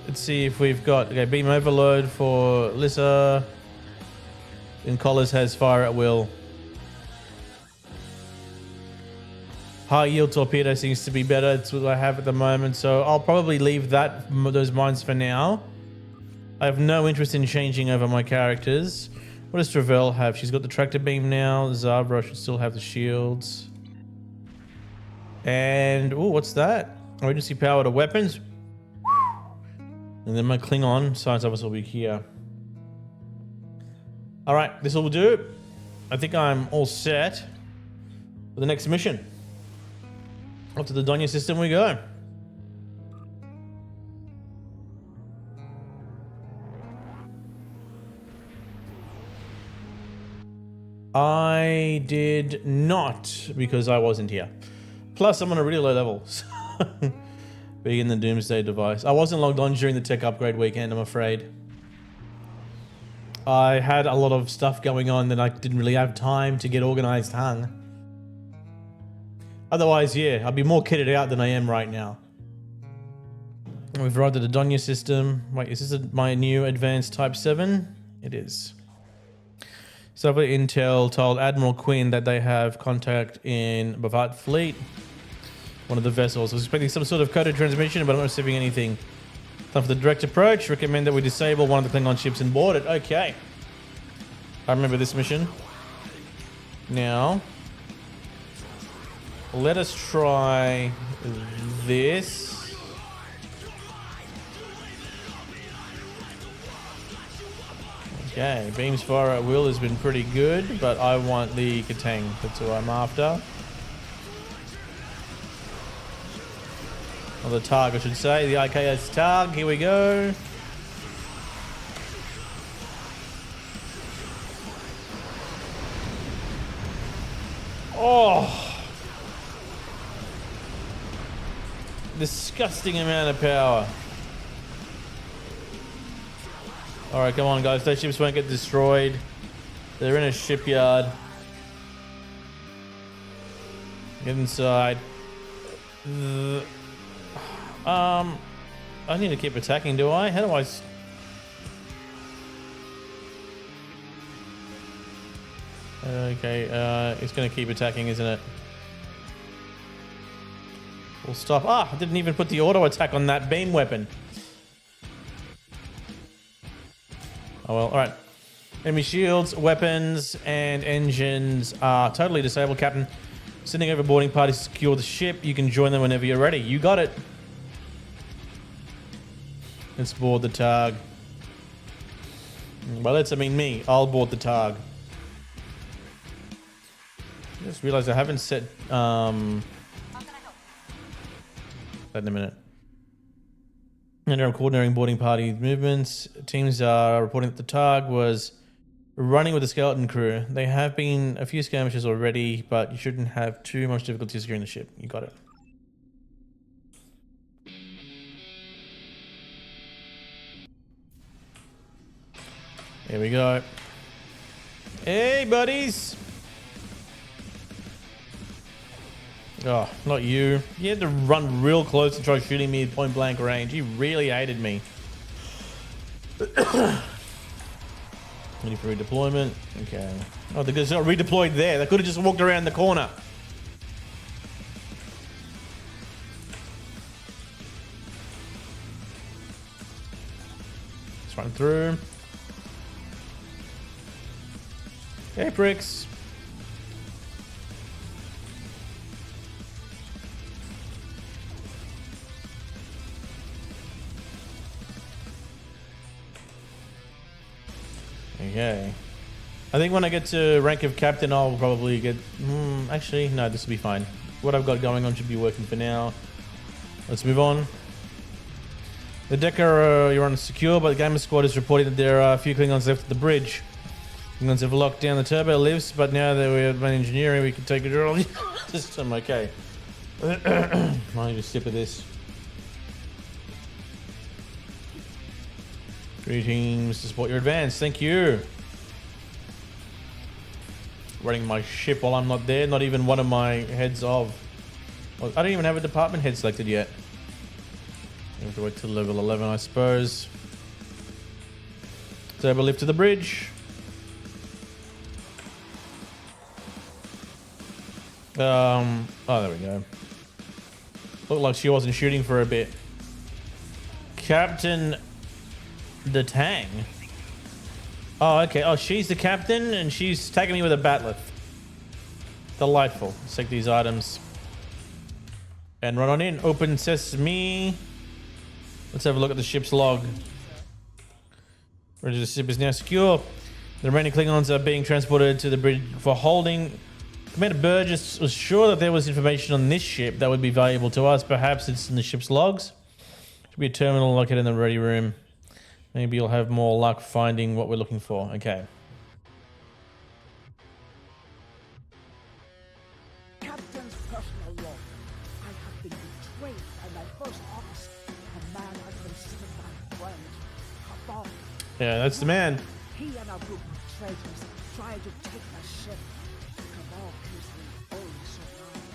[SPEAKER 1] Let's see if we've got... Okay, beam overload for Lissa. And Collars has fire at will. High yield torpedo seems to be better. It's what I have at the moment. So I'll probably leave those mines for now. I have no interest in changing over my characters. What does Travell have? She's got the tractor beam now. Zabra should still have the shields. And, oh, what's that? Emergency power to weapons. And then my Klingon science officer will be here. All right, this will do. I think I'm all set for the next mission. Up to the Donya system we go. I did not, because I wasn't here. Plus, I'm on a really low level. Being in the Doomsday device. I wasn't logged on during the tech upgrade weekend, I'm afraid. I had a lot of stuff going on that I didn't really have time to get organized hung. Otherwise, yeah, I'd be more kitted out than I am right now. We've arrived at the Donya system. Wait, is this my new advanced Type 7? It is. Soviet Intel told Admiral Quinn that they have contact in Bhavat Fleet, one of the vessels. I was expecting some sort of coded transmission, but I'm not receiving anything. Time for the direct approach. Recommend that we disable one of the Klingon ships and board it. Okay. I remember this mission. Now, let us try this. Okay, beams fire at will has been pretty good, but I want the Katang. That's what I'm after. Or the Targ, I should say. The IKS Targ. Here we go. Oh! Disgusting amount of power. Alright, come on guys, those ships won't get destroyed. They're in a shipyard. Get inside. I need to keep attacking, do I? How do I... Okay, it's gonna keep attacking, isn't it? We'll stop. Ah, I didn't even put the auto attack on that beam weapon. Oh well, alright. Enemy shields, weapons, and engines are totally disabled, Captain. Sending over boarding parties to secure the ship. You can join them whenever you're ready. You got it. Let's board the Targ. Well, I mean me. I'll board the Targ. Just realized I haven't set that in a minute. And I'm coordinating boarding party movements. Teams are reporting that the Targ was running with the skeleton crew. They have been a few skirmishes already, but you shouldn't have too much difficulty securing the ship. You got it. Here we go. Hey, buddies. Oh, not you. You had to run real close and try shooting me at point blank range. You really hated me. Ready for redeployment. Okay. Oh, they're not redeployed there. They could have just walked around the corner. Let's run through. Hey, pricks. Okay. I think when I get to rank of captain, I'll probably get... actually, no, this will be fine. What I've got going on should be working for now. Let's move on. The Decker, you're unsecure, but the Gamer Squad is reporting that there are a few Klingons left at the bridge. Klingons have locked down the turbo lifts, but now that we have engineering, we can take control of the system. Okay. I need a sip of this. Greetings to support your advance. Thank you. Running my ship while I'm not there. Not even one of my heads of. Well, I don't even have a department head selected yet. I have to wait till level 11, I suppose. Turbo lift to the bridge. Oh, there we go. Looked like she wasn't shooting for a bit. Captain the Tang. Oh, okay. Oh, she's the captain and she's tagging me with a batleth. Delightful. Let's take these items. And run on in. Open sesame. Let's have a look at the ship's log. The ship is now secure. The remaining Klingons are being transported to the bridge for holding. Commander Burgess was sure that there was information on this ship that would be valuable to us. Perhaps it's in the ship's logs. Should be a terminal located in the ready room. Maybe you'll have more luck finding what we're looking for. Okay.
[SPEAKER 6] Captain's personal log. I have been betrayed by my first officer, a man I considered my friend, Cabal.
[SPEAKER 1] Yeah, that's the man.
[SPEAKER 6] He and a group of traitors tried to take the ship. Cabal is the only survivor.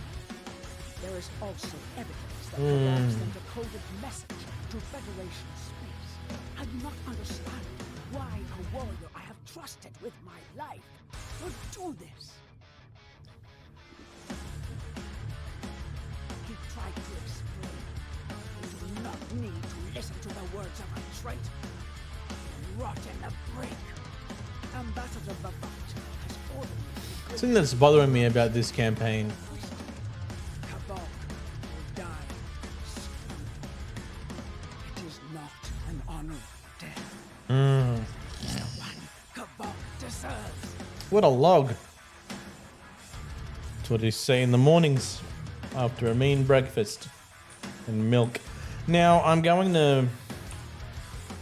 [SPEAKER 6] There is also evidence that Cabal sent a coded message to Federation space. I do not understand why a warrior I have trusted with my life would do this. He tried to explain. You do not need to listen to the words of a traitor. Rot in the brig. Ambassador Wombat has ordered me to go.
[SPEAKER 1] Something that's bothering me about this campaign.
[SPEAKER 6] Cabal will die soon. It is not an honorable death. The one Cabal deserves.
[SPEAKER 1] What a log. That's what they say in the mornings after a mean breakfast and milk. Now I'm going to.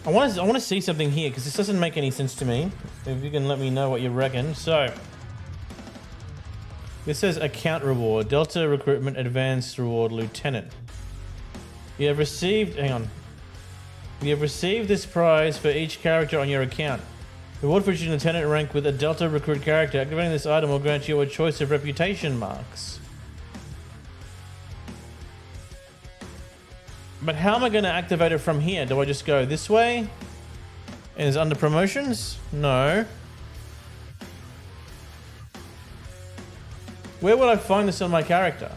[SPEAKER 1] I want to see something here because this doesn't make any sense to me. If you can let me know what you reckon. So this says account reward, Delta recruitment advanced reward lieutenant. You have received. Hang on. You have received this prize for each character on your account. Reward for each lieutenant rank with a Delta recruit character. Activating this item will grant you a choice of reputation marks. But how am I going to activate it from here? Do I just go this way? And it's under promotions? No. Where would I find this on my character?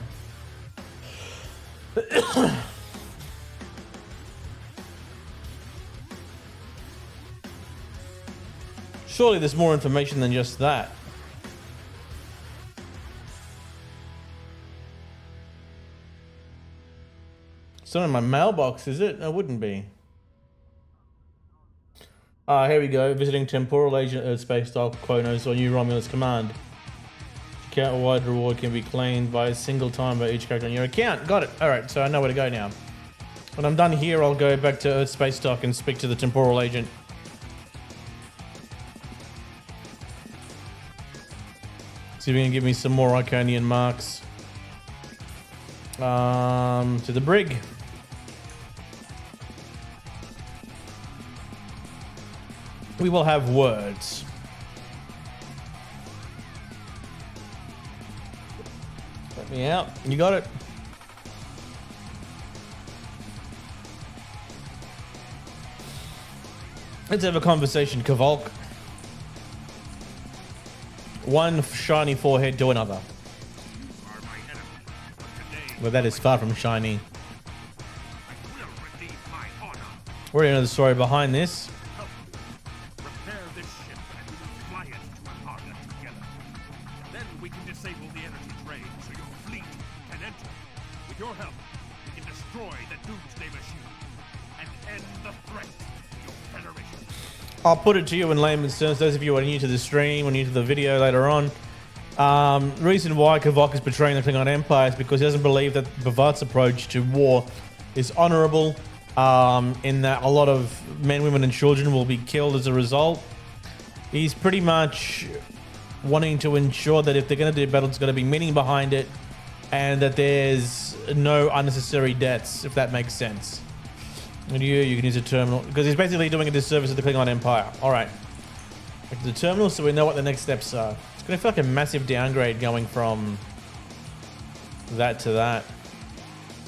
[SPEAKER 1] Surely there's more information than just that. It's not in my mailbox, is it? It wouldn't be. Here we go. Visiting Temporal Agent Earth Space Dock Quonos on New Romulus Command. Account-wide reward can be claimed by a single time by each character on your account. Got it. Alright, so I know where to go now. When I'm done here, I'll go back to Earth Space Dock and speak to the Temporal Agent. See if he can give me some more Iconian marks. To the brig. We will have words. Let me out. You got it. Let's have a conversation, Kavolk. One shiny forehead to another. But that is far from shiny. We already know the story behind this.
[SPEAKER 7] Repair this ship and we will fly it to Argonne together. Then we can disable the energy drain so your fleet can enter. With your help, we can destroy the Doomsday Machine and end the threat to your Federation.
[SPEAKER 1] I'll put it to you in layman's terms, those of you who are new to the stream or new to the video later on. Reason why Kavok is betraying the Klingon Empire is because he doesn't believe that Bavat's approach to war is honorable, in that a lot of men, women, and children will be killed as a result. He's pretty much wanting to ensure that if they're going to do battle, it's going to be meaning behind it, and that there's no unnecessary deaths, if that makes sense. And you can use a terminal because he's basically doing a disservice to the Klingon Empire. All right, back to the terminal so we know what the next steps are. It's gonna feel like a massive downgrade going from that to that.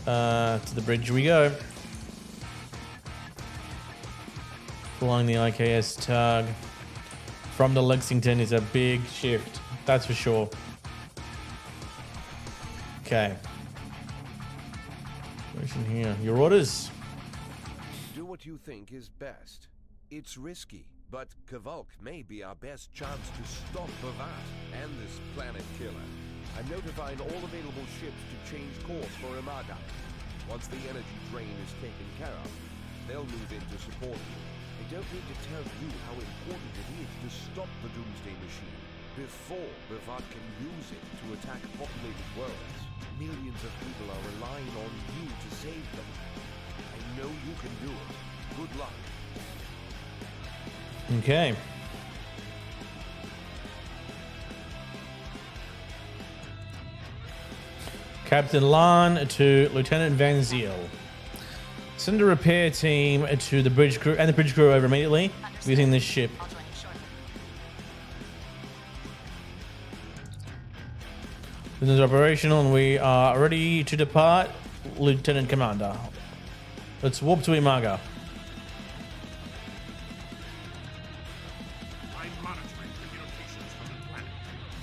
[SPEAKER 1] To the bridge we go. Flying the IKS Tug from the Lexington is a big shift, that's for sure. Okay. What's in here? Your orders.
[SPEAKER 8] Do what you think is best. It's risky, but Kvolk may be our best chance to stop Bovat and this planet killer. I'm notifying all available ships to change course for Imaga. Once the energy drain is taken care of, they'll move in to support you. I don't need to tell you how important it is to stop the Doomsday Machine before Bovat can use it to attack populated worlds. Millions of people are relying on you to save them. I know you can do it. Good luck.
[SPEAKER 1] Okay. Captain Lan to Lieutenant Van Ziel. Send a repair team to the bridge crew and the bridge crew over immediately using this ship. This is operational and we are ready to depart, Lieutenant Commander. Let's warp to Imaga.
[SPEAKER 7] I'm monitoring communications from the planet.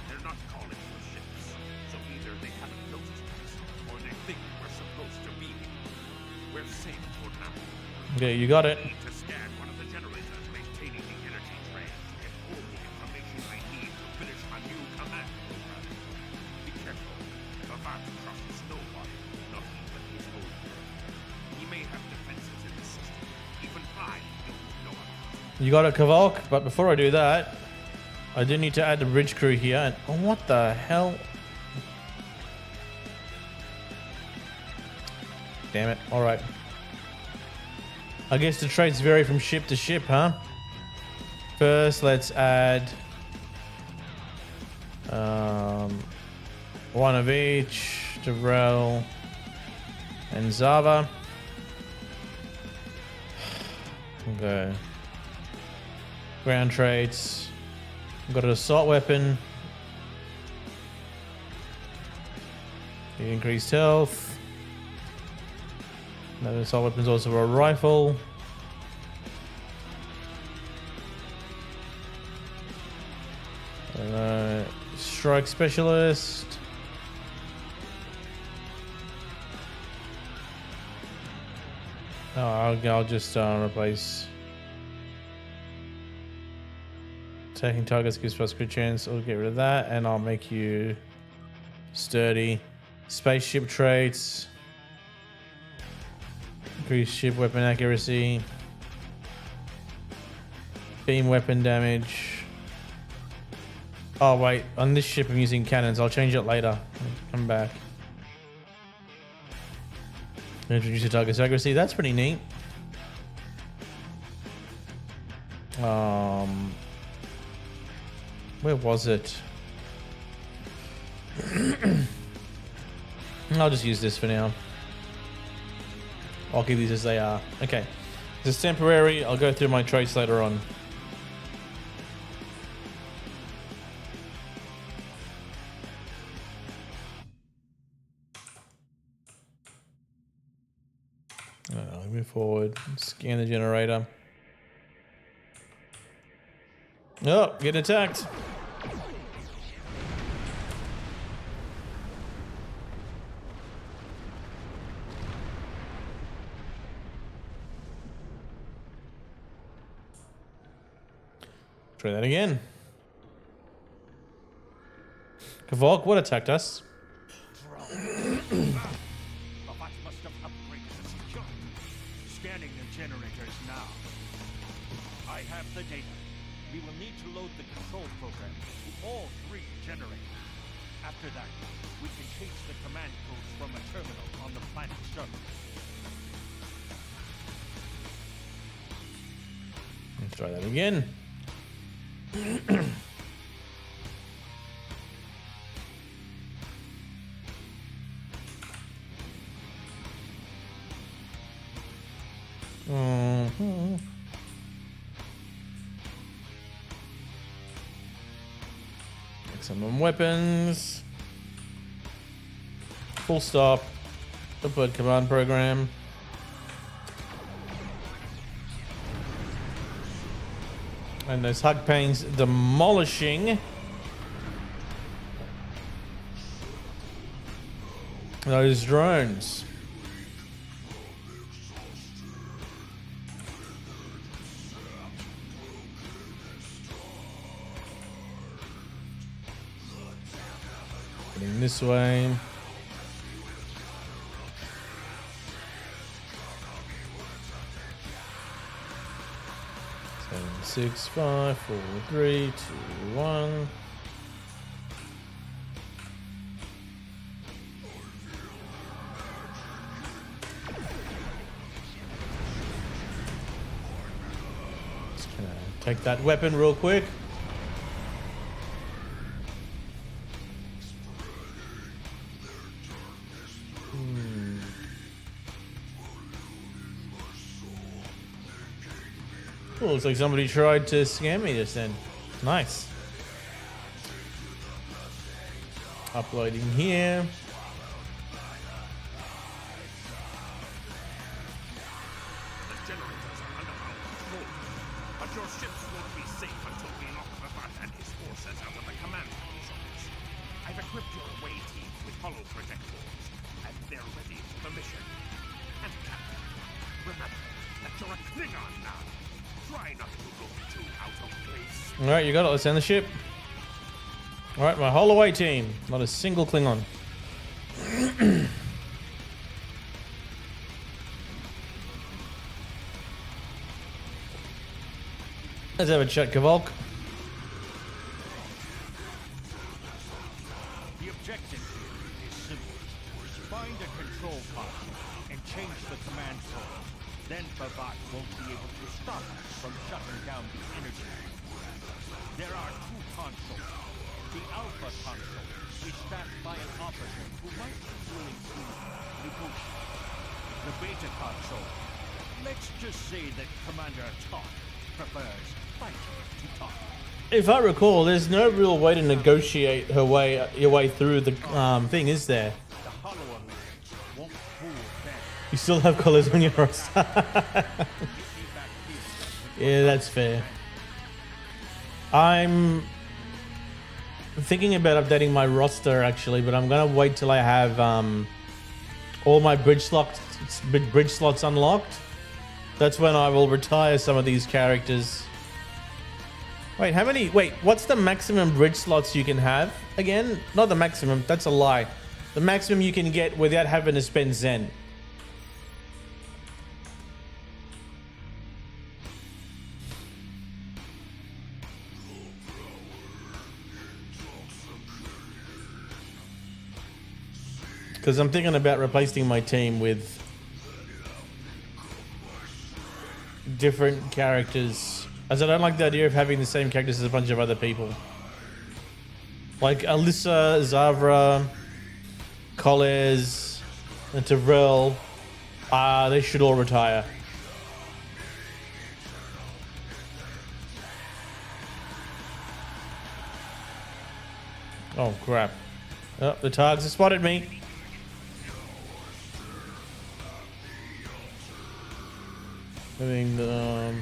[SPEAKER 7] They're not calling for ships, so either they haven't noticed us, or they think we're supposed to be here. We're safe for now.
[SPEAKER 1] Okay, you got it.
[SPEAKER 7] I need to scan one of the generators maintaining the energy train to get all the information I need to finish my new command program. Be careful. Bovat trusts nobody, not even his own world. He may have defenses in the system. Even I don't know about.
[SPEAKER 1] You got it, Kvolk, but before I do that, I do need to add the bridge crew here. And oh, what the hell? Damn it. All right. I guess the traits vary from ship to ship, huh? First, let's add one of each, Devrel and Zava. Okay. Ground traits. Got an assault weapon. Increased health. That assault weapon is also a rifle. Strike specialist. Oh, I'll just replace. Attacking targets gives plus good chance. I'll get rid of that, and I'll make you sturdy. Spaceship traits. Increased ship weapon accuracy. Beam weapon damage. Oh wait, on this ship I'm using cannons. I'll change it later. Come back. Introduce the target's accuracy. That's pretty neat. Where was it? I'll just use this for now. I'll keep these as they are. Okay. This is temporary. I'll go through my traits later on. Move forward. Scan the generator. Oh, get attacked. Try that again. Kvolk, what attacked us?
[SPEAKER 7] Bovat must have upgraded the security. Scanning the generators now. I have the data. We will need to load the control program to all 3 generators. After that, we can chase the command codes from a terminal on the planet's surface.
[SPEAKER 1] Let's try that again. Mhm. Maximum weapons. Full stop. Upload command program. And those hug pains demolishing those drones. Getting this way. Seven, 6, 5, 4, 3, 2, 1. Just gonna take that weapon real quick. Oh, looks like somebody tried to scam me just then. Nice. Uploading here.
[SPEAKER 7] The generators are under our control, but your ships won't be safe until we knock Wombat and his forces out of the command zones. I've equipped your away team with hollow projectors, and they're ready for the mission. And Captain, remember that you're a Klingon now. Try not to look too out of place.
[SPEAKER 1] Alright, you got it. Let's end the ship. Alright, my whole away team. Not a single Klingon. Let's have a chat, Kavolk.
[SPEAKER 9] The objective here is simple. Find a control pod and change the command code. Then Bhavat won't be able to stop us from shutting down the energy. There are two consoles. The Alpha console is staffed by an officer who might be willing to negotiate. The Beta console, let's just say that Commander Todd prefers fighting to talk.
[SPEAKER 1] If I recall, there's no real way to negotiate your way through the thing, is there?
[SPEAKER 9] The Hollow Alliance won't fool them.
[SPEAKER 1] You still have colors on your roster. Yeah, that's fair. I'm thinking about updating my roster actually, but I'm gonna wait till I have all my bridge slots unlocked. That's when I will retire some of these characters. Wait, how many? Wait, what's the maximum bridge slots you can have again? Not the maximum. That's a lie. The maximum you can get without having to spend Zen. Because I'm thinking about replacing my team with different characters. As I don't like the idea of having the same characters as a bunch of other people. Like Alyssa, Zavra, Koles, and Tyrell. They should all retire. Oh crap. Oh, the Targs have spotted me. Moving the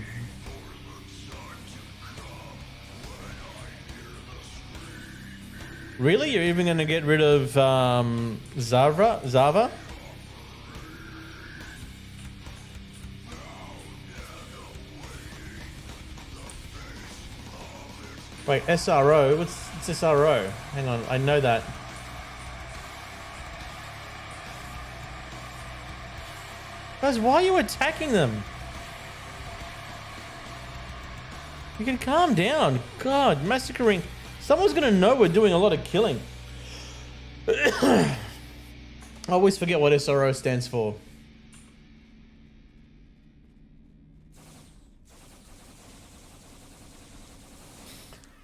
[SPEAKER 1] Really? You're even gonna get rid of Zava? Wait, SRO? What's SRO? Hang on, I know that. Guys, why are you attacking them? You can calm down. God, massacring. Someone's gonna know we're doing a lot of killing. I always forget what SRO stands for.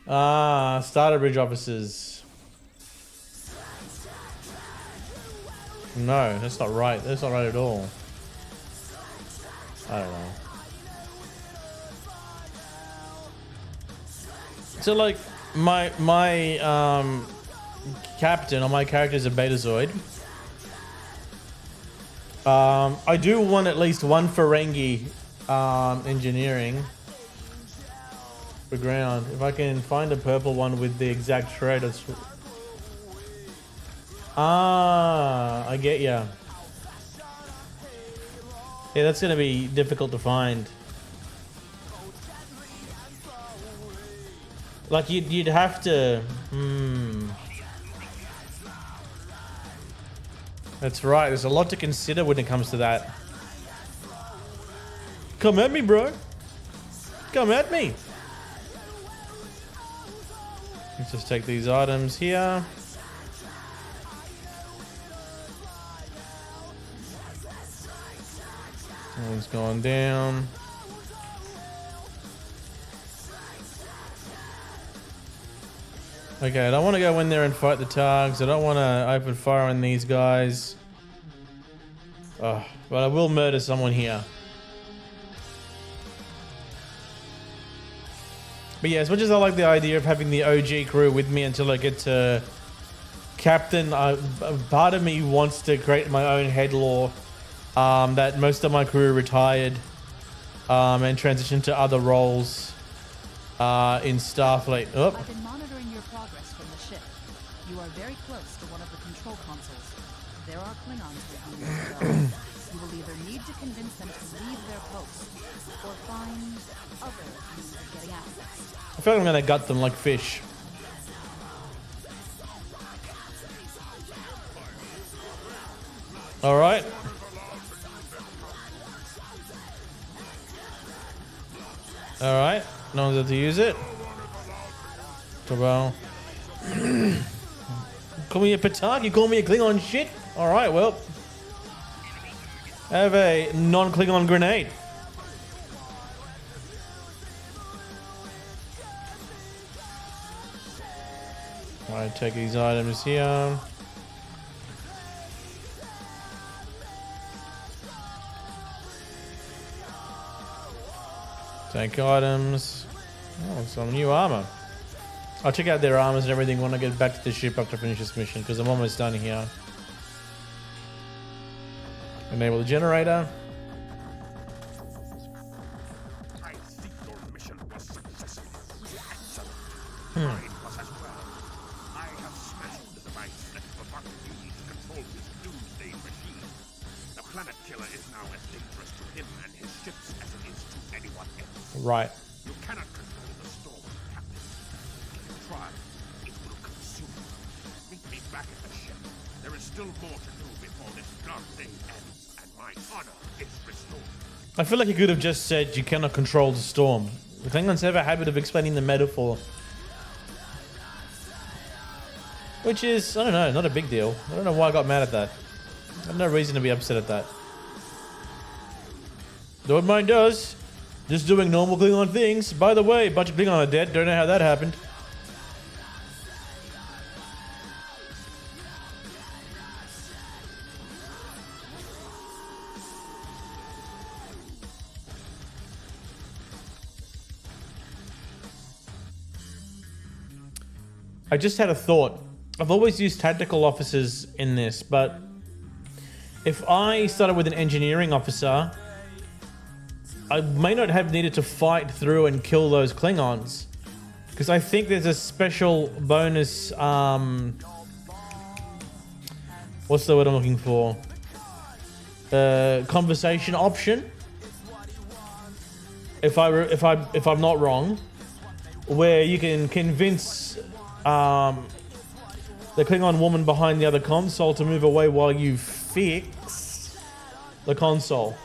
[SPEAKER 1] Ah, starter bridge officers. No, that's not right. That's not right at all. I don't know. So like my captain or my character is a Betazoid. I do want at least one Ferengi engineering for ground. If I can find a purple one with the exact trait. I get ya. Yeah, that's gonna be difficult to find. Like you'd have to. That's right. There's a lot to consider when it comes to that. Come at me, bro. Come at me. Let's just take these items here. One's gone down. Okay, I don't want to go in there and fight the Targs. I don't want to open fire on these guys. Oh, but I will murder someone here. But yeah, as much as I like the idea of having the OG crew with me until I get to Captain, part of me wants to create my own head lore. That most of my crew retired and transitioned to other roles in Starfleet. Oh.
[SPEAKER 10] I've been monitoring your progress from the ship. You are very close to one of the control consoles. There are Klingons with you as well. You will either need to convince them to leave their post or find other means of getting access.
[SPEAKER 1] I feel like I'm gonna gut them like fish. All right. All right. No one's able to use it. Well. Call me a petard, you call me a Klingon shit? All right, well. I have a non-Klingon grenade. All right, take these items here. Take items. Oh, some new armor. I'll check out their armors and everything when I get back to the ship after I finish this mission, because I'm almost done here. Enable the generator.
[SPEAKER 7] I think your mission was successful. Excellent. Mine was as well. I have smashed the device that Bavak used to control his doomsday machine. The planet killer is now as dangerous to him and his ships as it is to anyone else.
[SPEAKER 1] Right.
[SPEAKER 7] You cannot control the storm, Captain. If you try, it will consume you. Meet me back at the ship. There is still more to do before this dark day ends, and my honor is restored.
[SPEAKER 1] I feel like you could have just said you cannot control the storm. The Klingons have a habit of explaining the metaphor. Which is, I don't know, not a big deal. I don't know why I got mad at that. I have no reason to be upset at that. Know what mine does? Just doing normal Klingon things. By the way, a bunch of Klingon are dead. Don't know how that happened. I just had a thought. I've always used tactical officers in this, but if I started with an engineering officer, I may not have needed to fight through and kill those Klingons, because I think there's a special bonus. What's the word I'm looking for? Conversation option. If I'm not wrong, where you can convince the Klingon woman behind the other console to move away while you fix the console.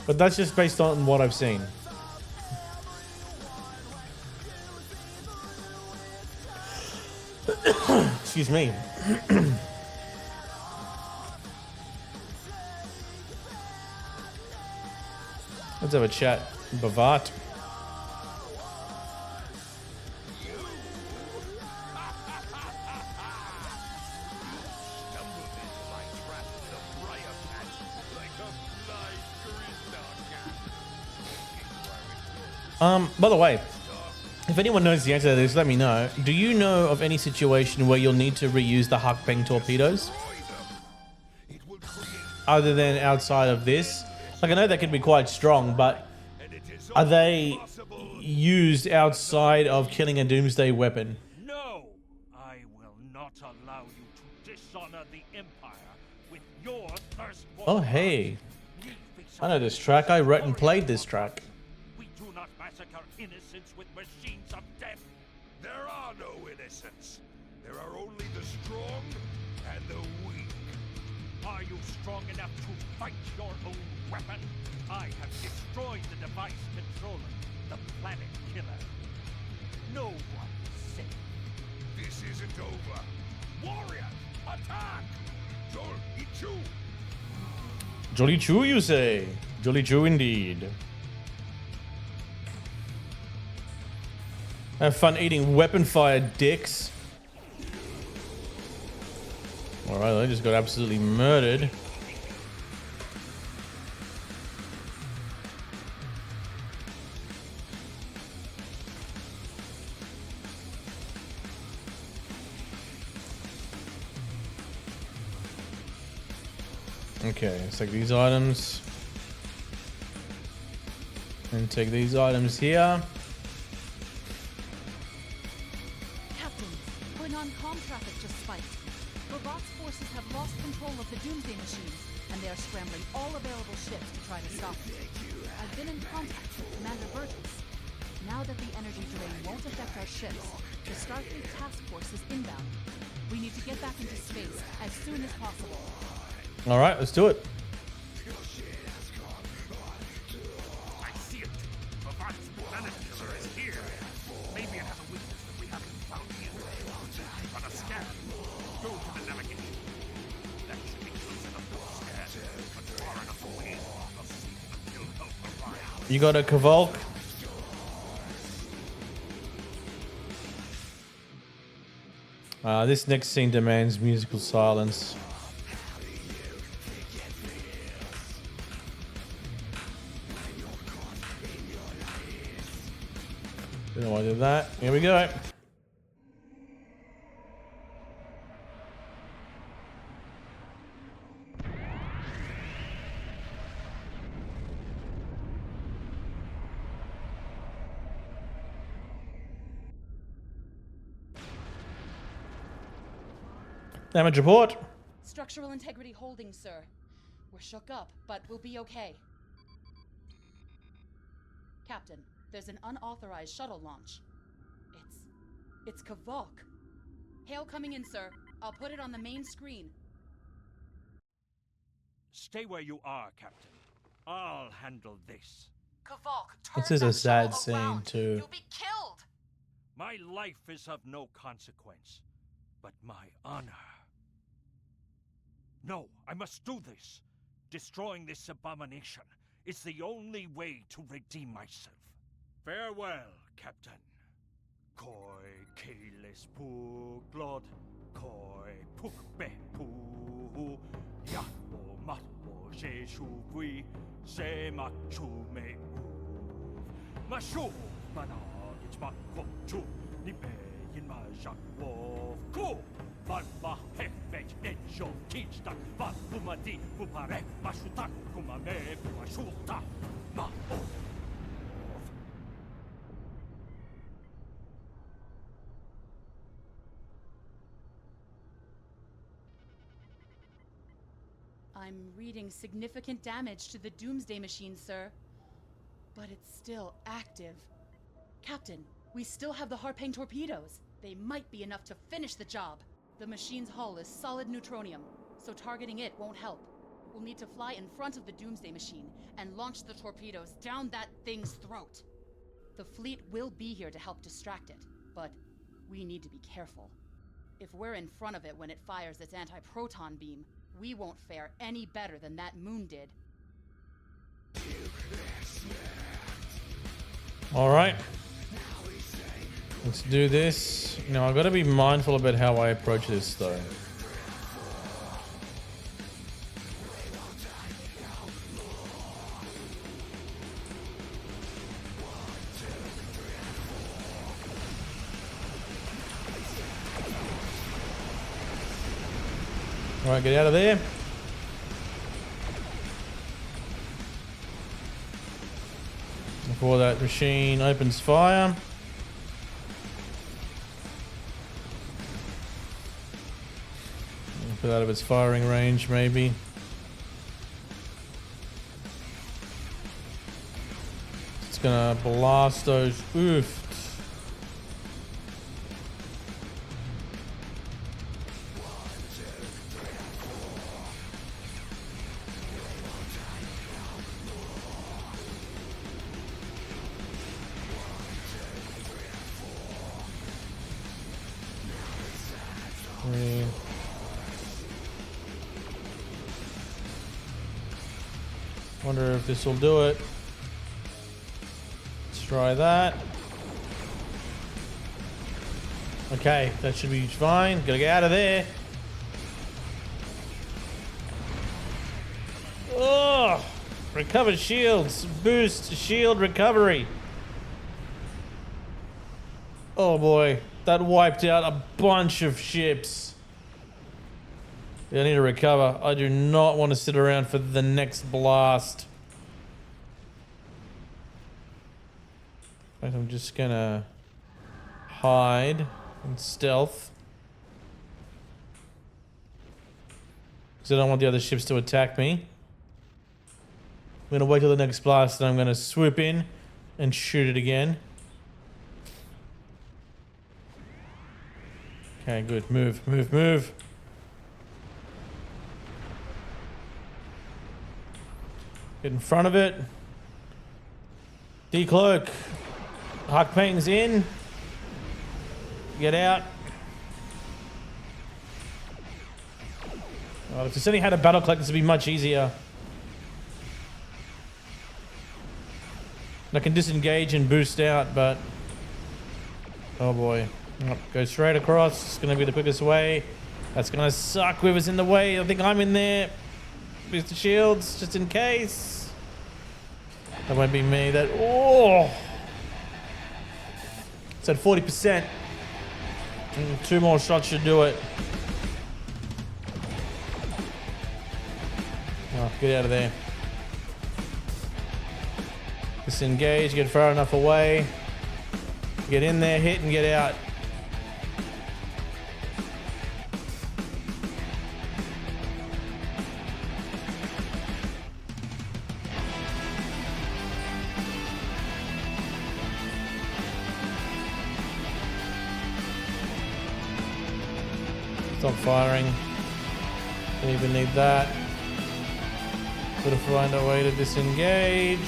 [SPEAKER 1] But that's just based on what I've seen. Excuse me. Let's have a chat. Bavat. By the way, if anyone knows the answer to this, let me know. Do you know of any situation where you'll need to reuse the Hakbang torpedoes? Other than outside of this? Like, I know they can be quite strong, but are they used outside of killing a doomsday weapon?
[SPEAKER 9] No! I will not allow you to dishonor the Empire with your thirst for
[SPEAKER 1] Oh, hey. I know this track. I wrote and played this track.
[SPEAKER 9] We do not massacre innocents with machines of death.
[SPEAKER 7] There are no innocents. There are only the strong and the weak.
[SPEAKER 9] Are you strong enough to fight your own weapon? I have destroyed the device controlling the planet killer. No one is safe.
[SPEAKER 7] This isn't over. Warriors, attack! Zol Ichu!
[SPEAKER 1] Jolly Chu, you say? Jolly Chu indeed. Have fun eating weapon fire, dicks. Alright, they just got absolutely murdered. Okay, let's take these items. And take these items here.
[SPEAKER 10] Captain, Klingon traffic just spiked. Robot's forces have lost control of the Doomsday machines, and they are scrambling all available ships to try to stop it. I've been in contact with Commander Burgess. Now that the energy drain won't affect our ships, the Starfleet task force is inbound. We need to get back into space as soon as possible.
[SPEAKER 1] Alright, let's do it.
[SPEAKER 7] I see it. Bavat's planet killer is here. Maybe it has a weakness that we haven't found yet. On a scan, go to the navigation. That should be close enough to scan, but far enough away to see until help arrives.
[SPEAKER 1] You got a Kavolk? This next scene demands musical silence. Didn't want to do that. Here we go. Damage report.
[SPEAKER 10] Structural integrity holding, sir. We're shook up, but we'll be okay. Captain, there's an unauthorized shuttle launch. It's Kavolk. Hail coming in, sir. I'll put it on the main screen.
[SPEAKER 9] Stay where you are, Captain. I'll handle this.
[SPEAKER 10] Kavolk, turn
[SPEAKER 1] This is a
[SPEAKER 10] that
[SPEAKER 1] sad
[SPEAKER 10] shuttle
[SPEAKER 1] scene,
[SPEAKER 10] around.
[SPEAKER 1] too.
[SPEAKER 10] You'll be killed!
[SPEAKER 9] My life is of no consequence, but my honor. No, I must do this. Destroying this abomination is the only way to redeem myself. Farewell, Captain. Koi keles pu glod, koi puk be pu, ya o mat o je shu vui, se mak chu me u. Ma shu mana gich mak ko chu, ni pe yin ma jak wo ku. Van ma he vech et jo teach tak, van pumadi pupare, ma shutak kuma me puma shuta, ma o.
[SPEAKER 10] I'm reading significant damage to the Doomsday machine, sir. But it's still active. Captain, we still have the Harpang torpedoes. They might be enough to finish the job. The machine's hull is solid neutronium, so targeting it won't help. We'll need to fly in front of the Doomsday machine and launch the torpedoes down that thing's throat. The fleet will be here to help distract it, but we need to be careful. If we're in front of it when it fires its anti-proton beam, we won't fare any better than that moon did.
[SPEAKER 1] Alright. Let's do this. Now, I've got to be mindful about how I approach this, though. Alright, get out of there. Before that machine opens fire. Put out of its firing range, maybe. It's gonna blast those oofs. Wonder if this will do it. Let's try that. Okay, that should be fine. Gotta get out of there. Oh, recover shields. Boost shield recovery. Oh boy, that wiped out a bunch of ships. I need to recover. I do not want to sit around for the next blast. I'm just gonna hide and stealth. Because I don't want the other ships to attack me. I'm gonna wait till the next blast and I'm gonna swoop in and shoot it again. Okay, good. Move, move, move. Get in front of it. Decloak. Huck Peng's in. Get out. Oh, if this only had a battle collect, this would be much easier. I can disengage and boost out, but... Oh boy. Go straight across. It's going to be the quickest way. That's going to suck. Whoever's in the way. I think I'm in there. Boost the shields, just in case. That won't be me. That... Oh! It's at 40%. 2 more shots should do it. Oh, get out of there. Disengage, get far enough away. Get in there, hit, and get out. Stop firing. Don't even need that. Gotta find a way to disengage.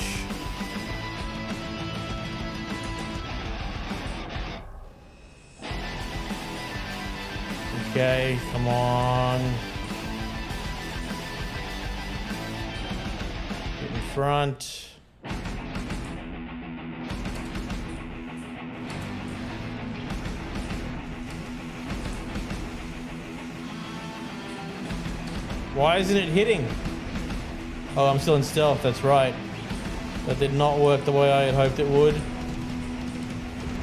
[SPEAKER 1] Okay, come on. Get in front. Why isn't it hitting? Oh, I'm still in stealth, that's right. That did not work the way I had hoped it would.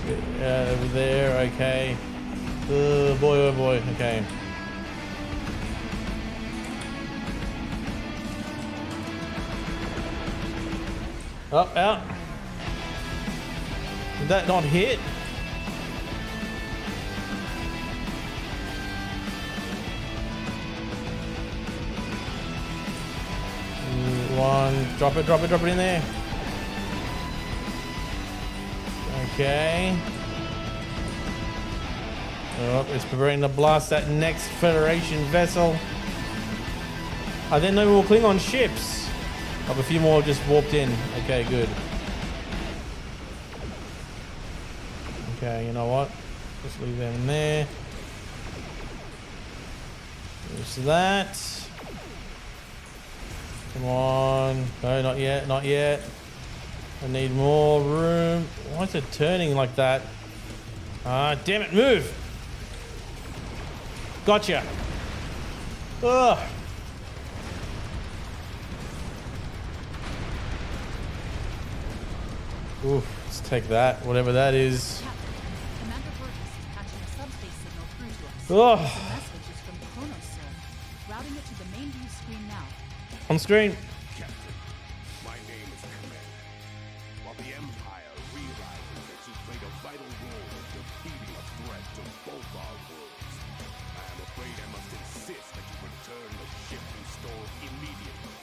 [SPEAKER 1] Get over there, okay. Oh boy, okay. Up, out. Did that not hit? One, drop it in there. Okay. Oh, it's preparing to blast that next Federation vessel. I didn't know we were Klingon ships. Oh, a few more just warped in. Okay, good. Okay, you know what? Just leave them in there. There's that. Come on. No, not yet, not yet. I need more room. Why is it turning like that? Ah, damn it, move! Gotcha. Ugh. Ooh, let's take that, whatever that is.
[SPEAKER 10] Commander Burgess is patching a subspace signal through to us.
[SPEAKER 1] Ugh.
[SPEAKER 10] The message is from Chronosil, routed it to the main view screen now.
[SPEAKER 1] On screen.
[SPEAKER 7] Captain, my name is Command. While the Empire realizes that you played a vital role in defeating a threat to both our worlds, I am afraid I must insist that you return the ship restored immediately.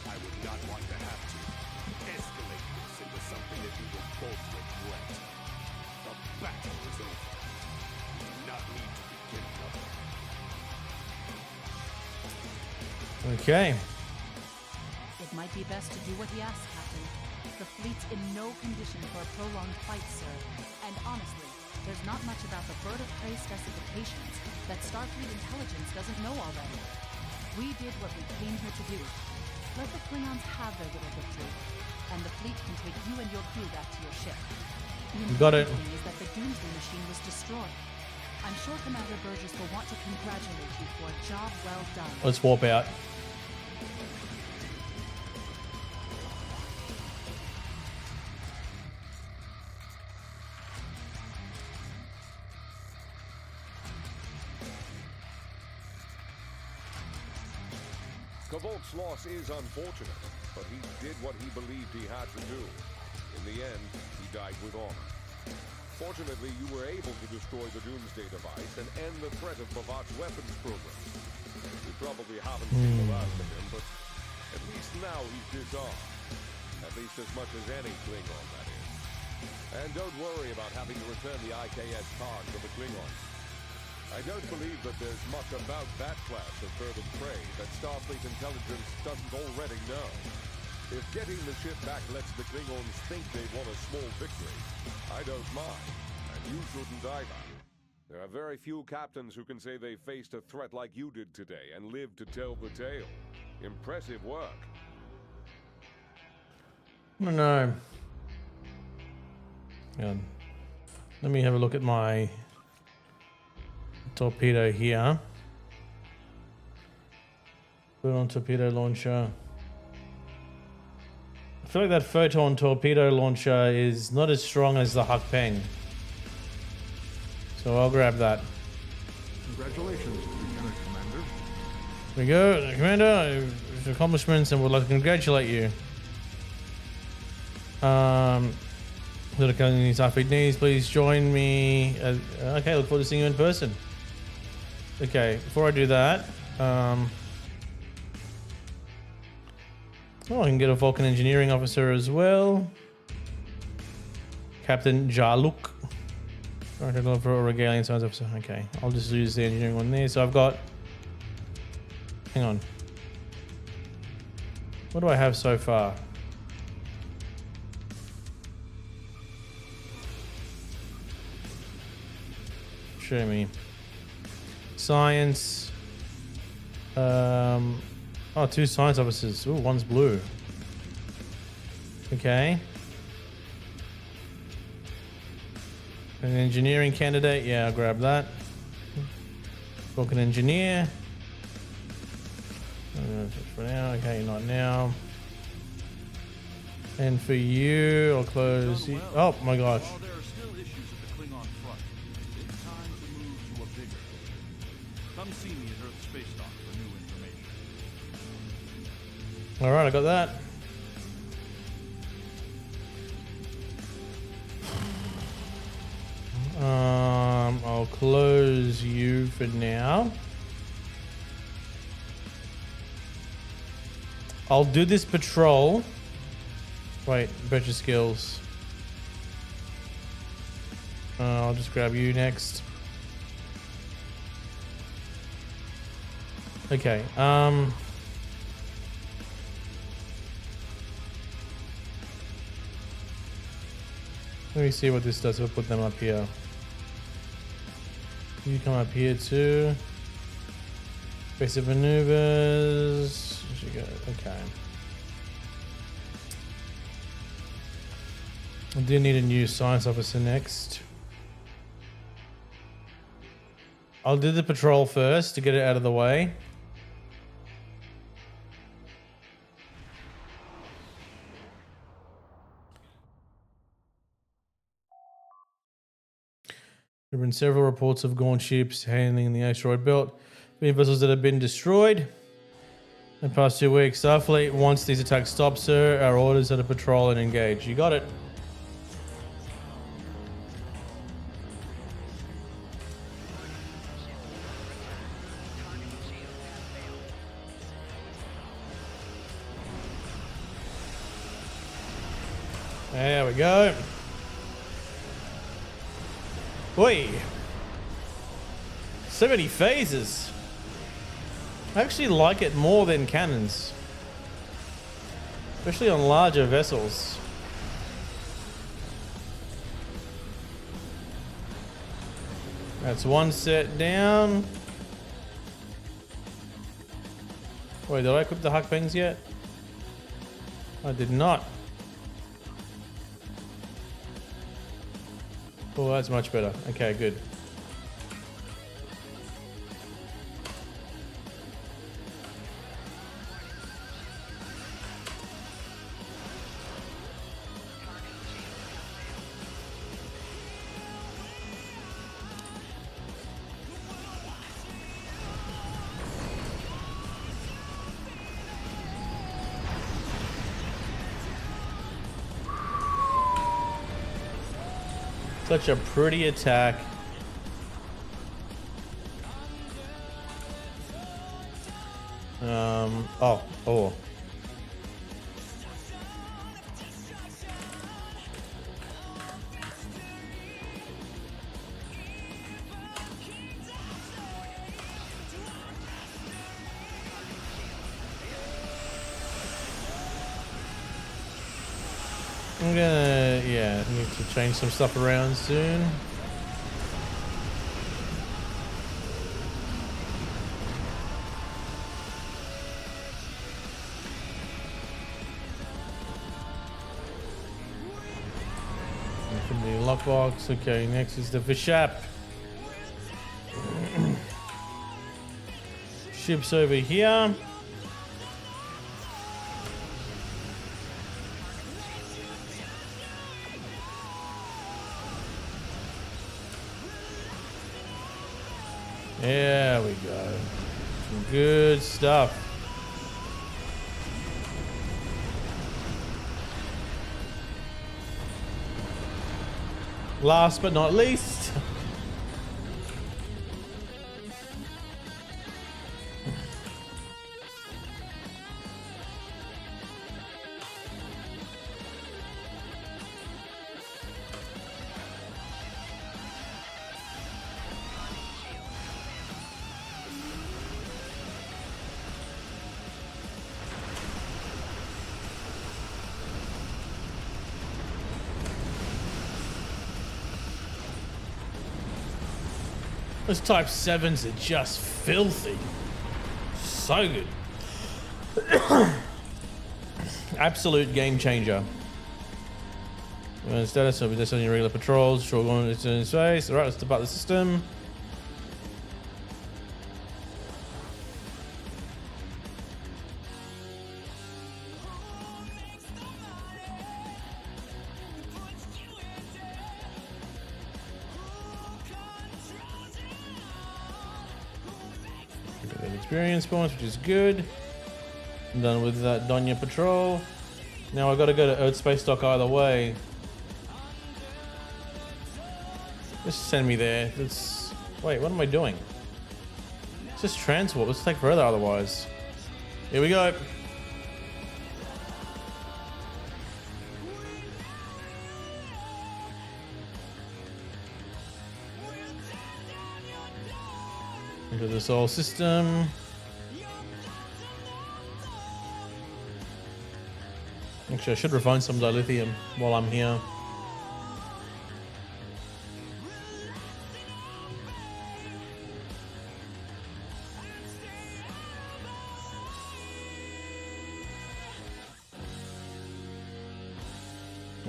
[SPEAKER 7] I would not want to have to escalate this into something that you will both regret. The battle is over. You do not need to begin another.
[SPEAKER 1] Okay.
[SPEAKER 10] It might be best to do what he asks, Captain. The fleet's in no condition for a prolonged fight, sir. And honestly, there's not much about the bird of prey specifications that Starfleet intelligence doesn't know already. We did what we came here to do. Let the Klingons have their little victory, and the fleet can take you and your crew back to your ship. The
[SPEAKER 1] Got it.
[SPEAKER 10] important thing is that the Doomsday machine was destroyed. I'm sure Commander Burgess will want to congratulate you for a job well done.
[SPEAKER 1] Let's warp out.
[SPEAKER 3] Kavolk's loss is unfortunate, but he did what he believed he had to do. In the end, he died with honor. Fortunately, you were able to destroy the Doomsday device and end the threat of Bavat's weapons program. We probably haven't seen the last of him, but at least now he's disarmed. At least as much as any Klingon, that is. And don't worry about having to return the IKS card to the Klingons. I don't believe that there's much about that class of bird of prey that Starfleet intelligence doesn't already know. If getting the ship back lets the Klingons think they won a small victory, I don't mind, and you shouldn't either. There are very few captains who can say they faced a threat like you did today and lived to tell the tale. Impressive work.
[SPEAKER 1] I don't know. Hang on. Let me have a look at my torpedo here. Put on torpedo launcher. I feel like that photon torpedo launcher is not as strong as the Huck Peng. So I'll grab that.
[SPEAKER 7] Congratulations, Lieutenant Commander.
[SPEAKER 1] There we go, Commander. Accomplishments, and would like to congratulate you. Little Company Starfleet needs, please join me. Okay, look forward to seeing you in person. Okay, before I do that, oh, I can get a Vulcan engineering officer as well. Captain Jaluk. Alright, I'm for a Regalian science officer. Okay, I'll just use the engineering one there. So I've got. Hang on. What do I have so far? Show me. Science. Oh, 2 science officers. Ooh, one's blue. Okay. An engineering candidate. Yeah, I'll grab that. Vulcan engineer. For now. Okay, not now. And for you, I'll close. Oh my gosh.
[SPEAKER 7] While there are still issues at the Klingon front, it's time to move to a bigger picture. Come see me at Earth Space Dock for new information.
[SPEAKER 1] All right, I got that. I'll close you for now. I'll do this patrol. Wait, better skills. I'll just grab you next. Okay. Let me see what this does if I put them up here. You come up here too. Basic maneuvers. Okay. I do need a new science officer next. I'll do the patrol first to get it out of the way. There have been several reports of gaunt ships handling the asteroid belt. vessels that have been destroyed. In the past 2 weeks, Starfleet, once these attacks stop, sir, our orders are to patrol and engage. You got it. There we go. Oi! So many phases. I actually like it more than cannons. Especially on larger vessels. That's one set down. Wait, did I equip the Huck Pings yet? I did not. Oh, that's much better. Okay, good. Such a pretty attack. Oh. I'm gonna, need to change some stuff around soon. From the lockbox. Okay, next is the Vishap. Ship's over here. There we go. Some good stuff. Last but not least, those Type 7s are just filthy. So good. Absolute game changer. Status will be this on your regular patrols. Short going into space. Alright, let's depart the system. Experience points, which is good. I'm done with that Donya patrol. Now I've got to go to Earth Space Dock either way. Just send me there. Wait, what am I doing? It's just transport. Let's take further otherwise. Here we go. Into the solar system. Actually, I should refine some dilithium while I'm here.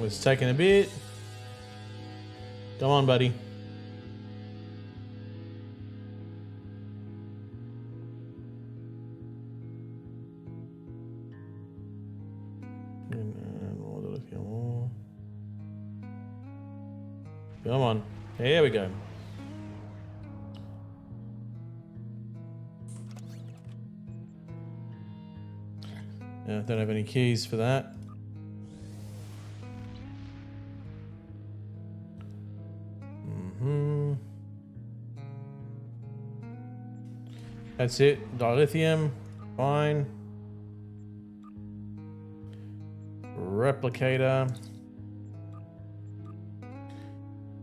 [SPEAKER 1] It's taking a bit. Come on, buddy. Come on. Here we go. Yeah, don't have any keys for that. That's it. Dilithium. Fine. Replicator.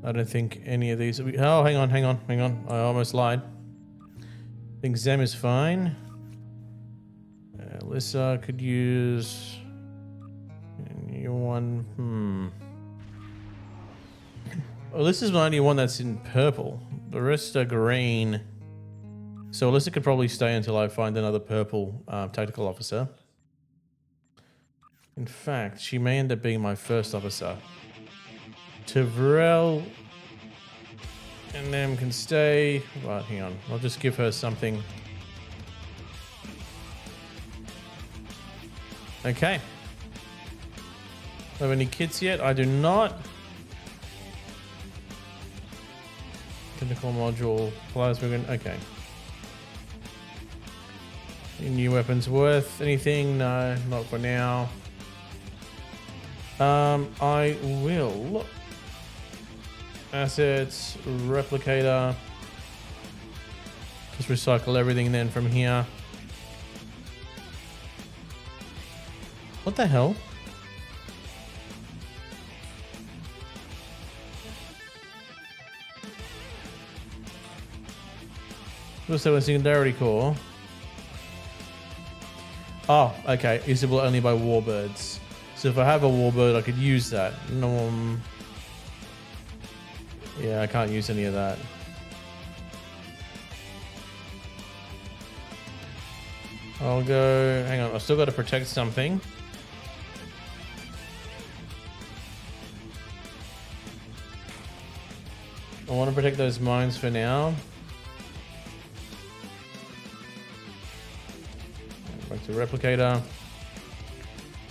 [SPEAKER 1] I don't think any of these... Oh, hang on. I almost lied. I think Zem is fine. Alyssa could use... a new one. Well, this is the only one that's in purple. The rest are green. So Alyssa could probably stay until I find another purple tactical officer. In fact, she may end up being my first officer. Tavrel and them can stay. Right, hang on. I'll just give her something. Okay. Have any kits yet? I do not. Technical module, plasma gun. Okay. Any new weapons worth anything? No, not for now. I will. Assets, replicator. Just recycle everything then from here. What the hell? What's that one? Singularity core. Oh, okay. Usable only by warbirds. So if I have a warbird, I could use that. No, yeah, I can't use any of that. I'll go... Hang on, I've still got to protect something. I want to protect those mines for now. Back to replicator.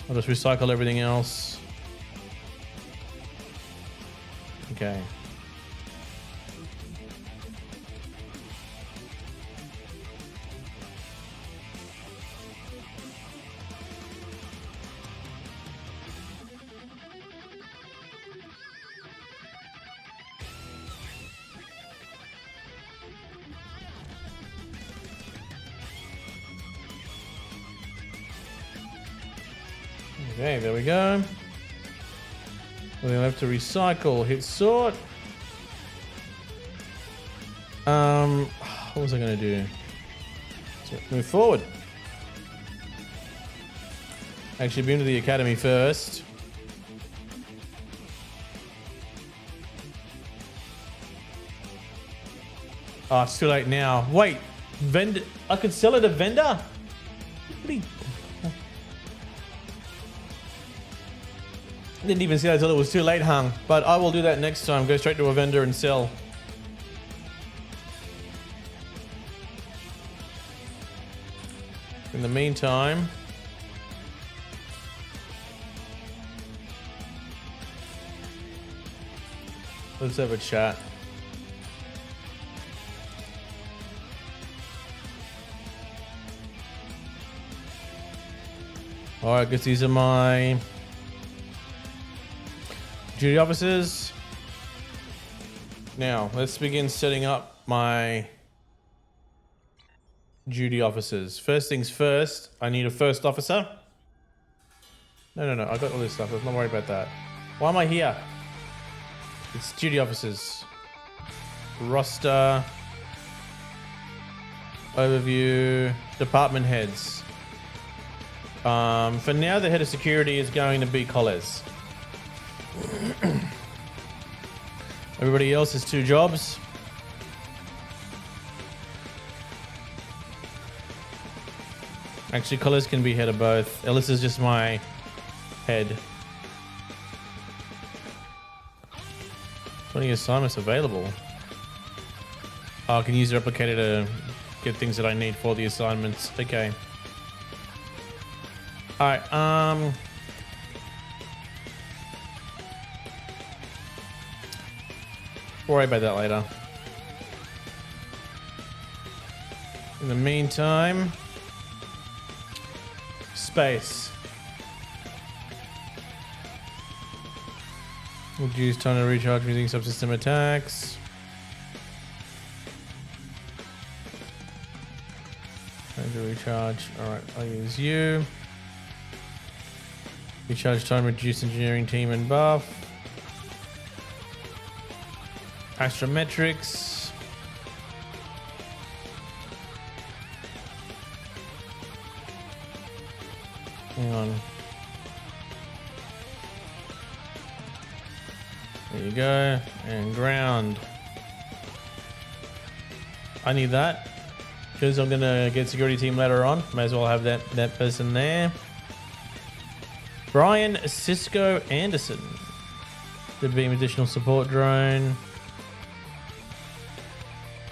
[SPEAKER 1] I'll just recycle everything else. Okay. Okay, there we go. We're gonna have to recycle, hit sort. What was I gonna do? So move forward. Actually, been to the academy first. Oh, it's too late now. Wait, vendor. I could sell it a vendor? What do you... Didn't even see that until it was too late, hung. But I will do that next time. Go straight to a vendor and sell. In the meantime, let's have a chat. All right, guess these are my duty officers. Now, let's begin setting up my duty officers. First things first, I need a first officer. No, I got all this stuff. I'm not worried about that. Why am I here? It's duty officers. Roster. Overview. Department heads. For now, the head of security is going to be Coles. Everybody else has 2 jobs. Actually, Coles can be head of both. Ellis is just my head. 20 assignments available. Oh, I can use the replicator to get things that I need for the assignments. Okay. Alright, worry about that later. In the meantime, space. Would use time to recharge using subsystem attacks. Time to recharge. Alright, I'll use you. Recharge time, reduce engineering team and buff. Astrometrics. Hang on. There you go. And ground. I need that. Because I'm gonna get security team later on. May as well have that person there. Brian Cisco Anderson. The beam additional support drone.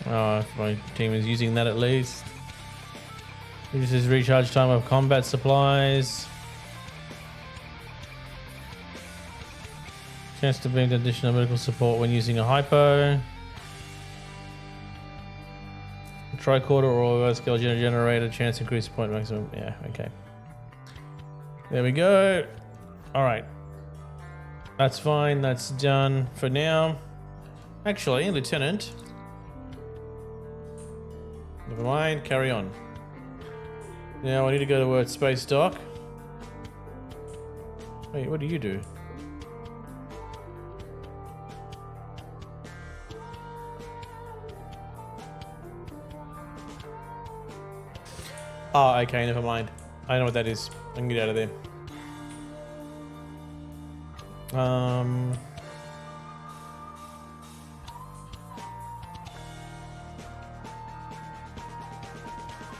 [SPEAKER 1] Oh, if my team is using that at least. This is recharge time of combat supplies. Chance to bring additional medical support when using a hypo. A tricorder or scale generator. Chance increase point maximum. Yeah, okay. There we go. Alright. That's fine. That's done for now. Actually, Lieutenant. Never mind. Carry on. Now I need to go to Earth Space Dock. Wait, what do you do? Oh, okay, never mind. I know what that is. I can get out of there.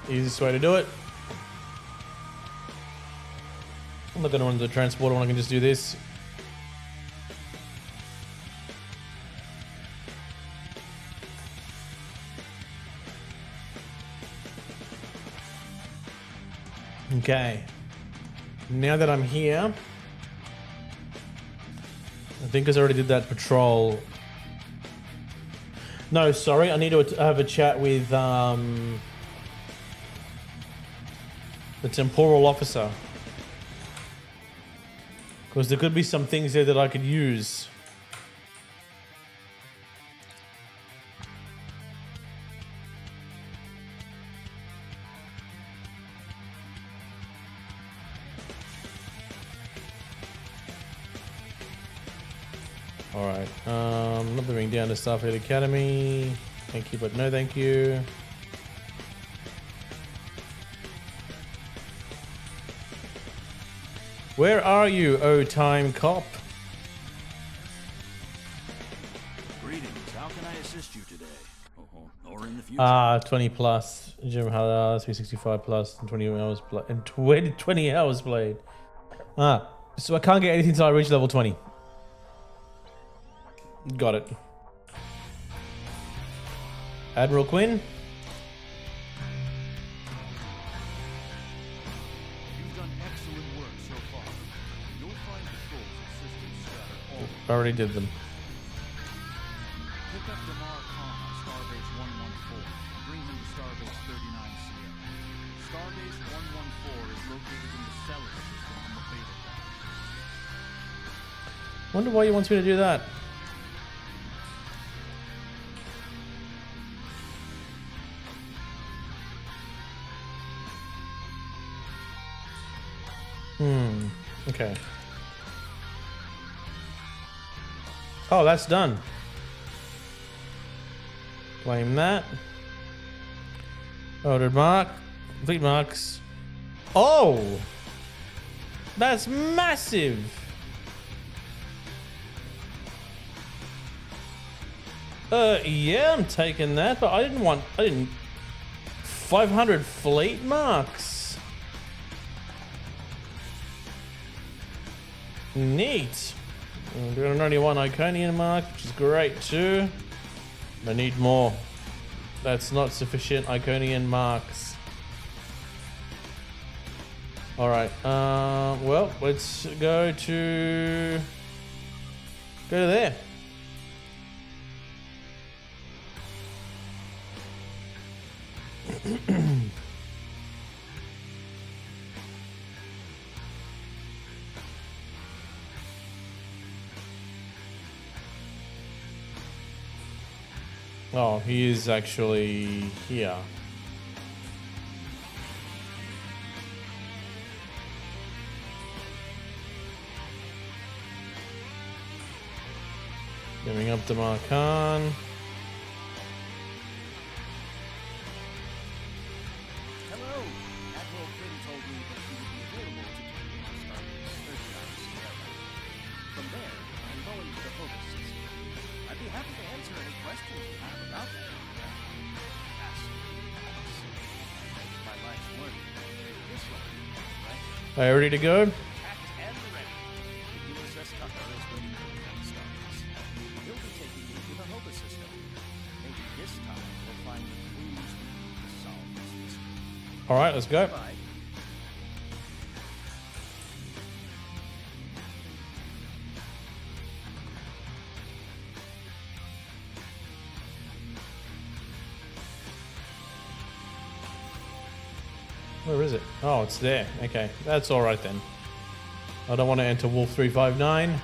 [SPEAKER 1] Easiest way to do it. I'm not going to run the transporter when I can just do this. Okay. Now that I'm here, I think I already did that patrol. No, sorry. I need to have a chat with the temporal officer. Because there could be some things there that I could use. Alright, not moving down to Starfleet Academy. Thank you, but no thank you. Where are you, oh time cop?
[SPEAKER 2] Greetings. How can I assist you today? Or in the future?
[SPEAKER 1] 20 plus. Jim Hallas, 365 plus, and 20 hours and 20 hours played. So I can't get anything until I reach level 20. Got it. Admiral Quinn.
[SPEAKER 9] You've done excellent work so far. You'll find controls and systems scattered all over.
[SPEAKER 1] Already did them.
[SPEAKER 9] Pick up Damar Khan on Starbase 114 and bring him to Starbase 39 Sierra. Starbase 114 is located in the cellar system on the Beta Planet.
[SPEAKER 1] Wonder why he wants me to do that. Okay. Oh, that's done. Claim that. Ordered mark. Complete marks. Oh! That's massive! Yeah, I'm taking that, but I didn't 500 fleet marks. Neat. 391 Iconian mark, which is great too. I need more. That's not sufficient Iconian marks. Alright, well, let's go to there. Oh, he is actually here. Giving up to Markan.
[SPEAKER 9] Hello. Admiral Quinn told me that you would be available to take me to Stargate's search on Sierra. From there, I'm going to the focus system. I'd be happy to answer any questions you have about that. My life's work. This way, right?
[SPEAKER 1] Are you ready to go?
[SPEAKER 9] Packed and ready. The USS Tucker is waiting for me on Stargate. He'll be taking me to the Hoba system. Maybe this time we'll find the clues to solve this mystery.
[SPEAKER 1] All right, let's go.
[SPEAKER 9] Bye.
[SPEAKER 1] Where is it? Oh, it's there. Okay, that's all right then. I don't want to enter Wolf 359.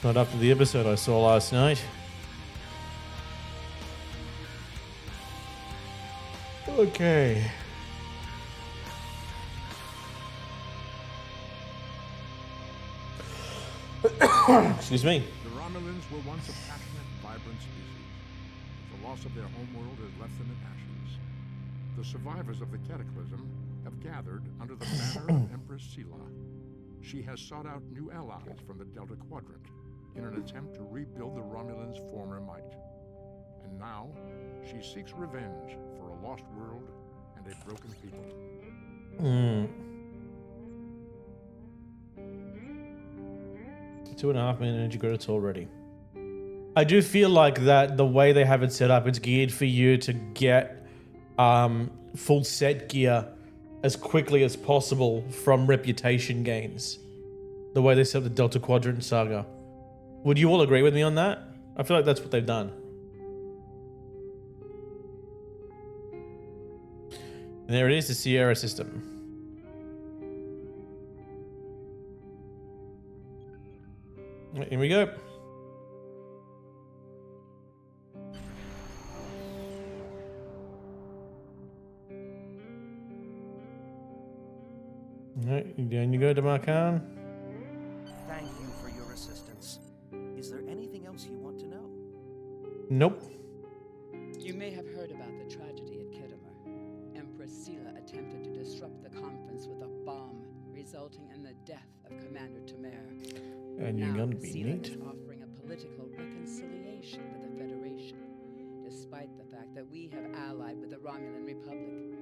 [SPEAKER 1] Not after the episode I saw last night. Okay. Excuse me.
[SPEAKER 7] The Romulans were once a passionate, vibrant species. The loss of their homeworld has left them in ashes. The survivors of the cataclysm have gathered under the banner of Empress Sela. She has sought out new allies from the Delta Quadrant in an attempt to rebuild the Romulans' former might. And now, she seeks revenge for a lost world and a broken people.
[SPEAKER 1] Hmm. 2.5 million energy credits already. I do feel like that the way they have it set up, it's geared for you to get full set gear as quickly as possible from reputation gains. The way they set up the Delta Quadrant saga. Would you all agree with me on that? I feel like that's what they've done. And there it is, the Sierra system. Here we go. Alright, down you go to Markan.
[SPEAKER 4] Thank you for your assistance. Is there anything else you want to know?
[SPEAKER 1] Nope.
[SPEAKER 6] You may have heard about the tragedy at Khitomer. Empress Sela attempted to disrupt the conference with a bomb, resulting in the death of Commander Tamer.
[SPEAKER 1] And you're gonna be
[SPEAKER 6] Sela
[SPEAKER 1] neat.
[SPEAKER 6] is offering a political reconciliation with the Federation, despite the fact that we have allied with the Romulan Republic.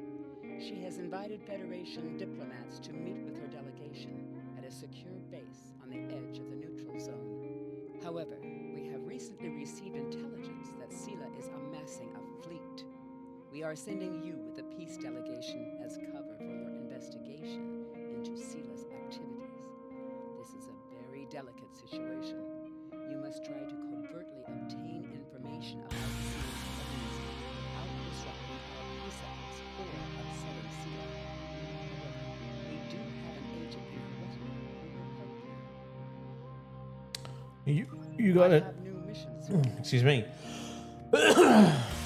[SPEAKER 6] She has invited Federation diplomats to meet with her delegation at a secure base on the edge of the neutral zone. However, we have recently received intelligence that Sela is amassing a fleet. We are sending you with the peace delegation as cover for your investigation into Sela's activities. This is a very delicate situation. You must try to covertly obtain information about Sela's plans without disrupting our peace efforts or upsetting Sela. However, we do have an agent in our retinue who will help you.
[SPEAKER 1] You got
[SPEAKER 6] I
[SPEAKER 1] it.
[SPEAKER 6] have new missions.
[SPEAKER 1] Excuse me.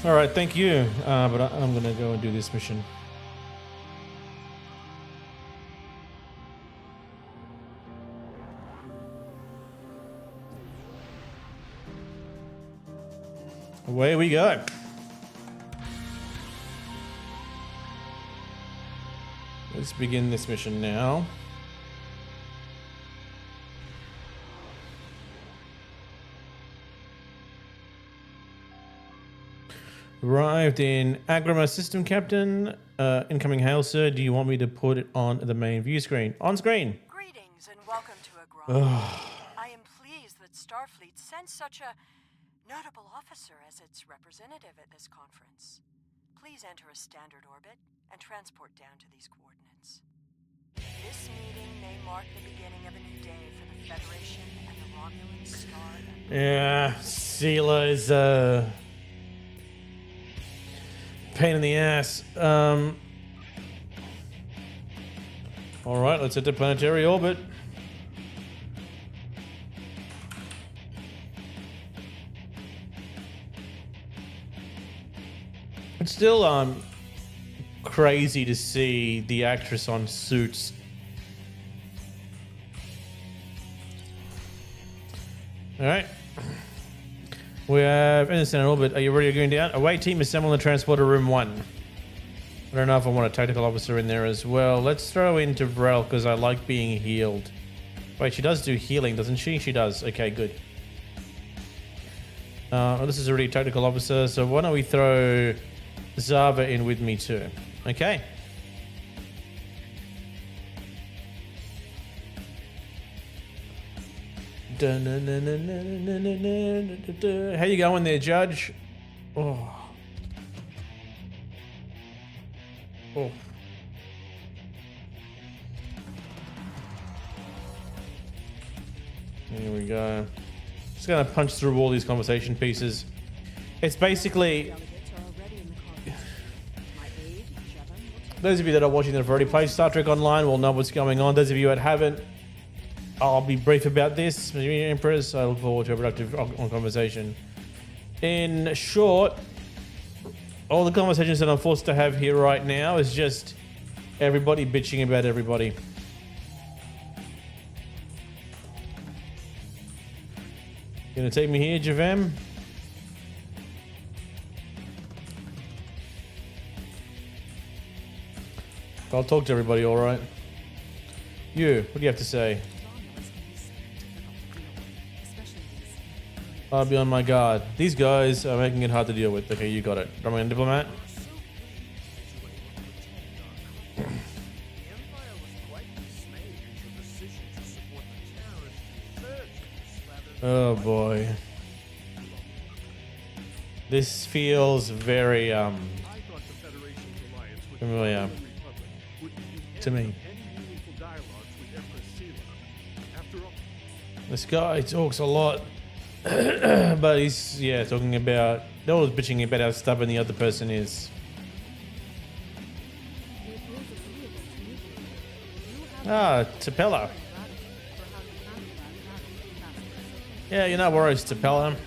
[SPEAKER 1] All right, thank you. But I'm gonna go and do this mission. Away we go. Let's begin this mission now. Arrived in Agrima System Captain. Incoming hail, sir. Do you want me to put it on the main view screen? On screen.
[SPEAKER 11] Greetings and welcome to Agrima. I am pleased that Starfleet sent such a notable officer as its representative at this conference. Please enter a standard orbit and transport down to these coordinates. This meeting may mark the beginning of a new day for the Federation and the Romulan Star Empire.
[SPEAKER 1] Yeah, Sela is pain in the ass. All right, let's enter planetary orbit. It's still crazy to see the actress on Suits. All right. We have Innocent in orbit. Are you ready to go down? Away team, assemble in the transporter room 1. I don't know if I want a tactical officer in there as well. Let's throw in Vrel because I like being healed. Wait, she does do healing, doesn't she? She does. Okay, good. This is already a tactical officer, so why don't we throw Zava in with me too? Okay. How you going there, Judge? Oh. Oh. Here we go. Just gonna punch through all these conversation pieces. It's basically... Those of you that are watching that have already played Star Trek Online will know what's going on. Those of you that haven't, I'll be brief about this. Empress, I look forward to a productive conversation. In short, all the conversations that I'm forced to have here right now is just everybody bitching about everybody. Gonna take me here, Javem? I'll talk to everybody, alright? You, what do you have to say? I'll be on my guard. These guys are making it hard to deal with. Okay, you got it. Roman diplomat. Oh boy. This feels very familiar to me. This guy talks a lot. But he's, yeah, talking about... They're always bitching about how stubborn the other person is. Ah, Tapella. Yeah, you're not worried, Tapella.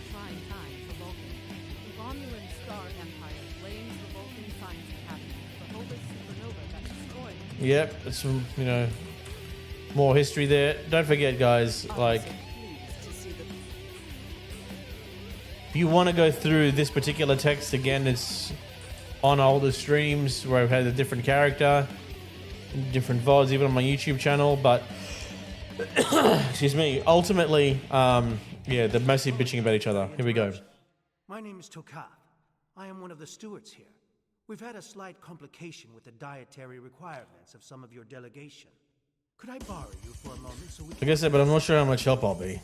[SPEAKER 1] Yep, it's, you know, more history there. Don't forget, guys, like... If you want to go through this particular text again, it's on older streams where I've had a different character, different VODs, even on my YouTube channel. But excuse me, ultimately, yeah, they're mostly bitching about each other. Here we go.
[SPEAKER 12] My name is Tokath. I am one of the stewards here. We've had a slight complication with the dietary requirements of some of your delegation. Could I borrow you for a moment so we can...
[SPEAKER 1] Like I said, but I'm not sure how much help I'll be.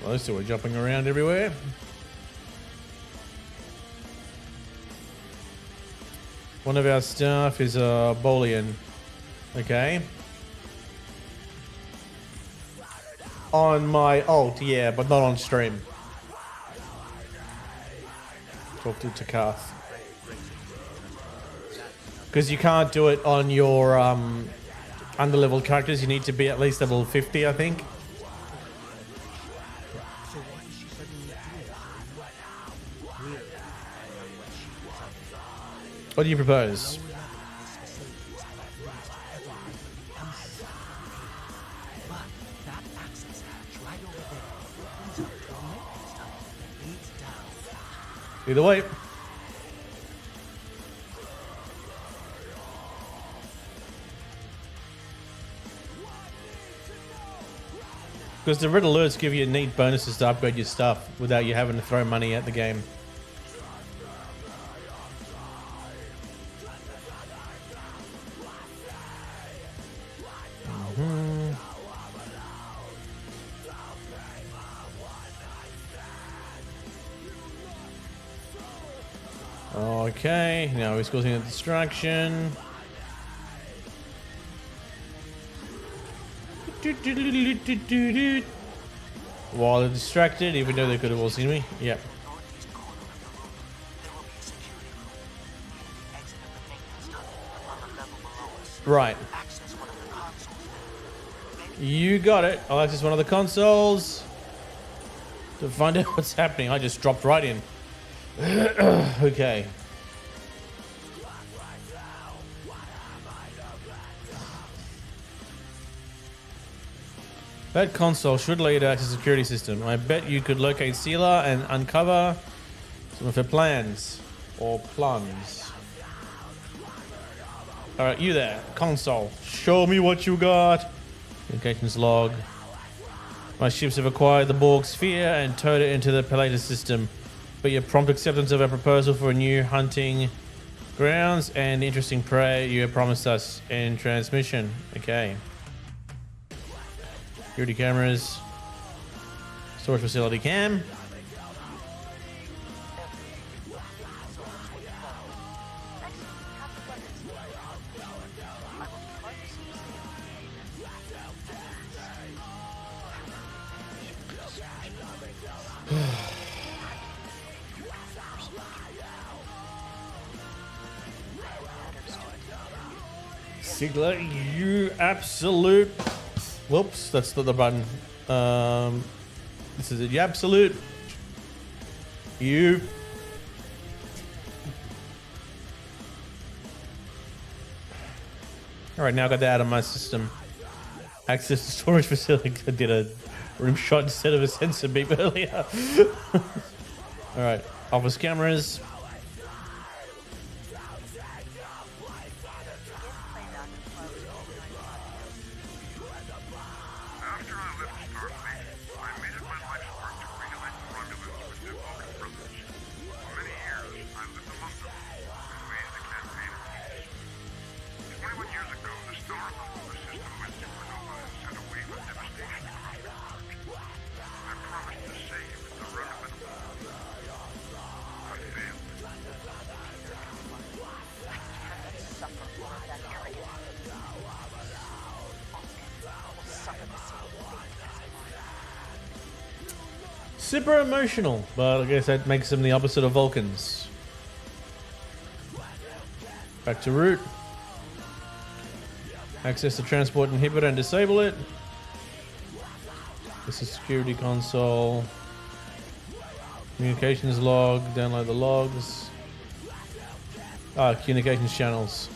[SPEAKER 1] Those two are jumping around everywhere. One of our staff is a Bolian. Okay. On my alt, yeah, but not on stream. Talk to Tokath. Because you can't do it on your underleveled characters. You need to be at least level 50, I think. What do you propose? Either way. Because the red alerts give you neat bonuses to upgrade your stuff without you having to throw money at the game. Okay, now he's causing a distraction. While they're distracted, even though they could have all seen me. Yep. Right.
[SPEAKER 4] Access one of the consoles.
[SPEAKER 1] You got it. I'll access one of the consoles to find out what's happening. I just dropped right in. Okay. That console should lead to access security system. I bet you could locate Sealer and uncover some of her plans. Or plans. Alright, you there. Console. Show me what you got. Communications log. My ships have acquired the Borg sphere and towed it into the Pilatus system. But your prompt acceptance of our proposal for new hunting grounds and interesting prey you have promised us in transmission. Okay. Security cameras. Storage facility cam. Sigler, you absolute... Whoops, that's not the button. This is it. You absolute... You... Alright, now I got that out of my system. Access to storage facility. I did a room shot instead of a sensor beep earlier. Alright, office cameras. Super emotional, but I guess that makes them the opposite of Vulcans. Back to route. Access the transport inhibitor and disable it. This is security console. Communications log. Download the logs. Communications channels.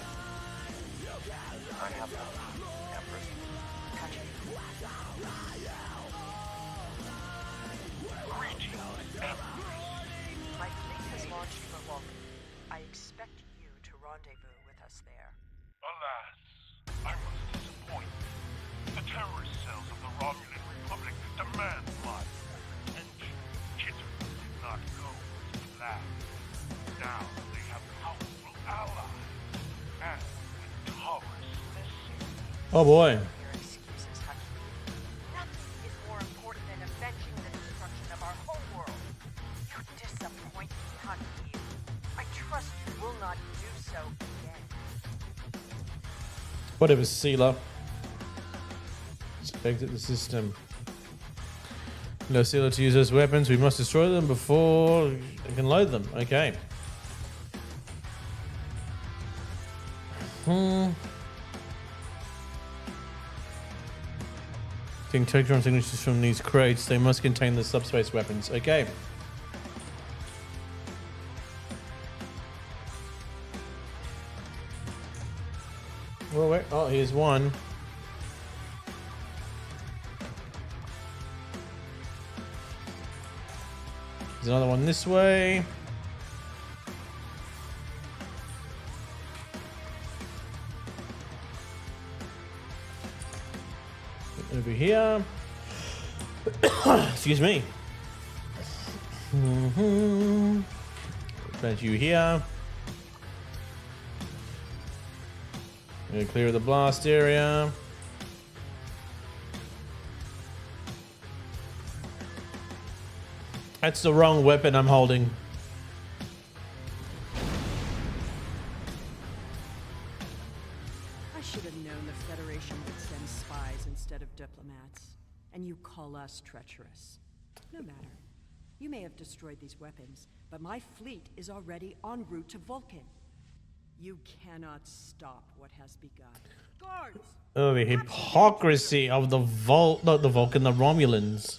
[SPEAKER 1] Oh boy. Whatever, Sealer. Let's exit the system. No Sealer to use those weapons. We must destroy them before we can load them. Okay. Taking Tokron signatures from these crates. They must contain the subspace weapons. Okay. Well, wait. Oh, here's one. There's another one this way. Over here. Excuse me. Plant you here. Gonna clear the blast area. That's the wrong weapon I'm holding.
[SPEAKER 6] I should have known the Federation would send spies instead of diplomats. And you call us treacherous. No matter. You may have destroyed these weapons, but my fleet is already en route to Vulcan.
[SPEAKER 11] You cannot stop what has begun. Guards!
[SPEAKER 1] Oh, the hypocrisy of the not the Vulcan, the Romulans.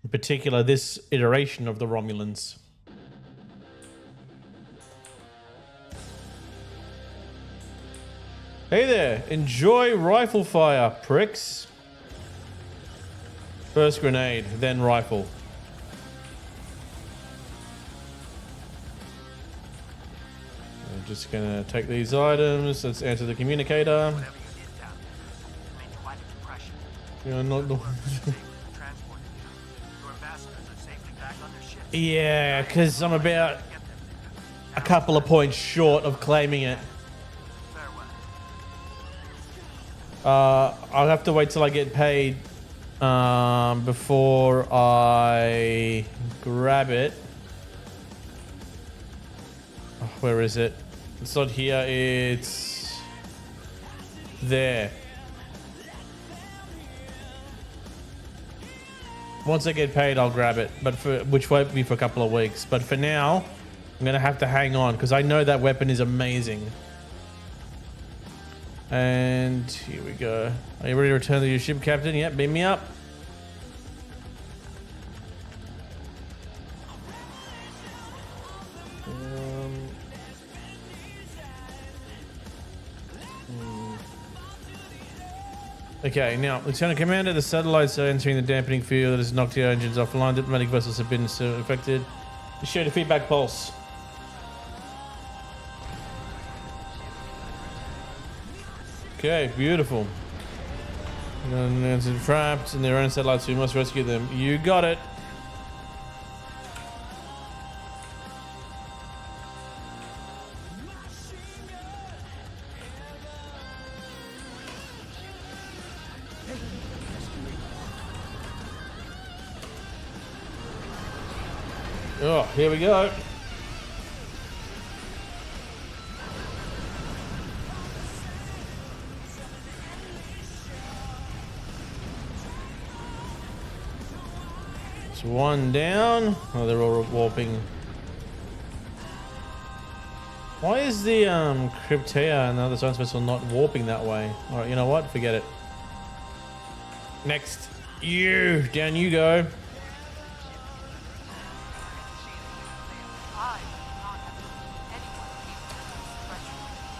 [SPEAKER 1] In particular, this iteration of the Romulans. Hey there, enjoy rifle fire, pricks. First grenade, then rifle. I'm just gonna take these items. Let's enter the communicator. You're not the yeah, because I'm about a couple of points short of claiming it. I'll have to wait till I get paid before I grab it. Oh, where is it? It's not here, it's there. Once I get paid, I'll grab it, but which won't be for a couple of weeks. But for now, I'm gonna have to hang on because I know that weapon is amazing. And here we go. Are you ready to return to your ship, Captain? Yep, beam me up. Okay, now, Lieutenant Commander, the satellites are entering the dampening field that has knocked your engines offline. Diplomatic vessels have been affected. Share the feedback pulse. Okay, beautiful. They're trapped in their own satellites, so you must rescue them. You got it. Oh, here we go. It's one down. Oh, they're all warping. Why is the Cryptea and the other science vessel not warping that way? All right, you know what? Forget it. Next, you down you go.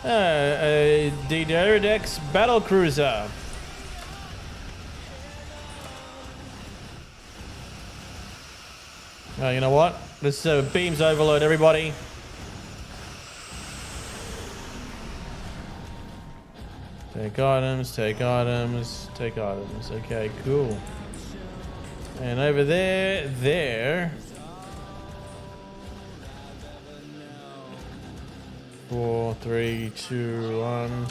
[SPEAKER 1] A D-Deridex battle cruiser. Oh, you know what? Let's beams overload everybody. Take items, take items, take items. Okay, cool. And over there. 4, 3, 2, 1.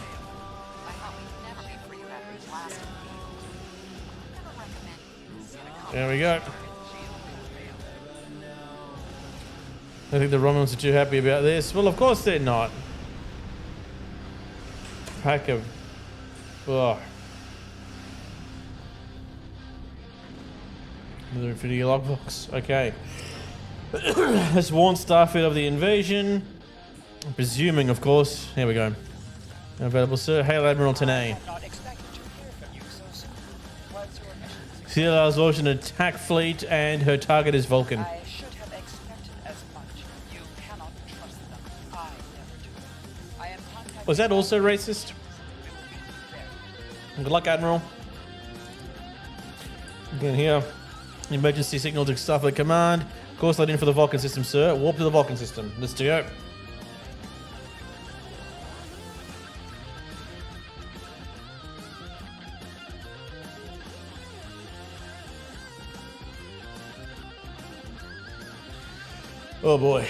[SPEAKER 1] There we go. I think the Romulans are too happy about this. Well, of course they're not. Pack of... Ugh. Another Infinity logbox. Okay. Let's warn Starfleet of the invasion. I'm presuming, of course. Here we go. Available, sir. Hail Admiral Tenay. CLR's launched an attack fleet, and her target is Vulcan.
[SPEAKER 6] I should have expected as much. You cannot trust them. I never do. I am contacting...
[SPEAKER 1] Was that also racist? Good luck, Admiral. Again here. Emergency signal to Starfleet Command. Course let in for the Vulcan system, sir. Warp to the Vulcan system. Let's go. Oh boy.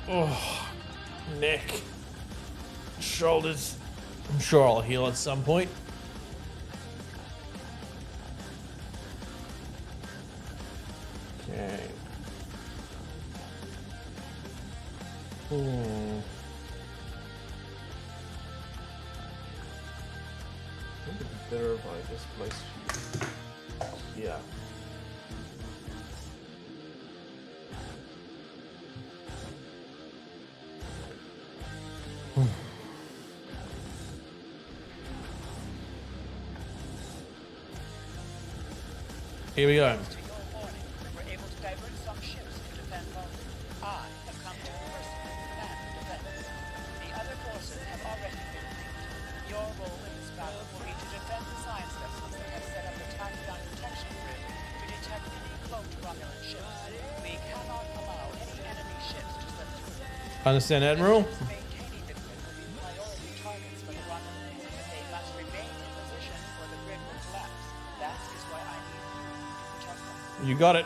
[SPEAKER 1] Oh, neck, shoulders. I'm sure I'll heal at some point. Okay. I think it'd be better if I just place. Yeah. Here we go.
[SPEAKER 13] To your warning, we're able to divert some ships to defend Vulcan. I have come to personally command the defense. The other forces have already been linked. Your role in this battle will be to defend the science vessels that have set up a tachyon detection grid to detect any cloaked Romulan ships. We cannot allow any enemy ships to slip through.
[SPEAKER 1] Understand, Admiral?
[SPEAKER 13] Maintaining the grid will be priority targets for the Romulans. They must remain in position or the grid will collapse. That is why I need you to protect them.
[SPEAKER 1] You got it.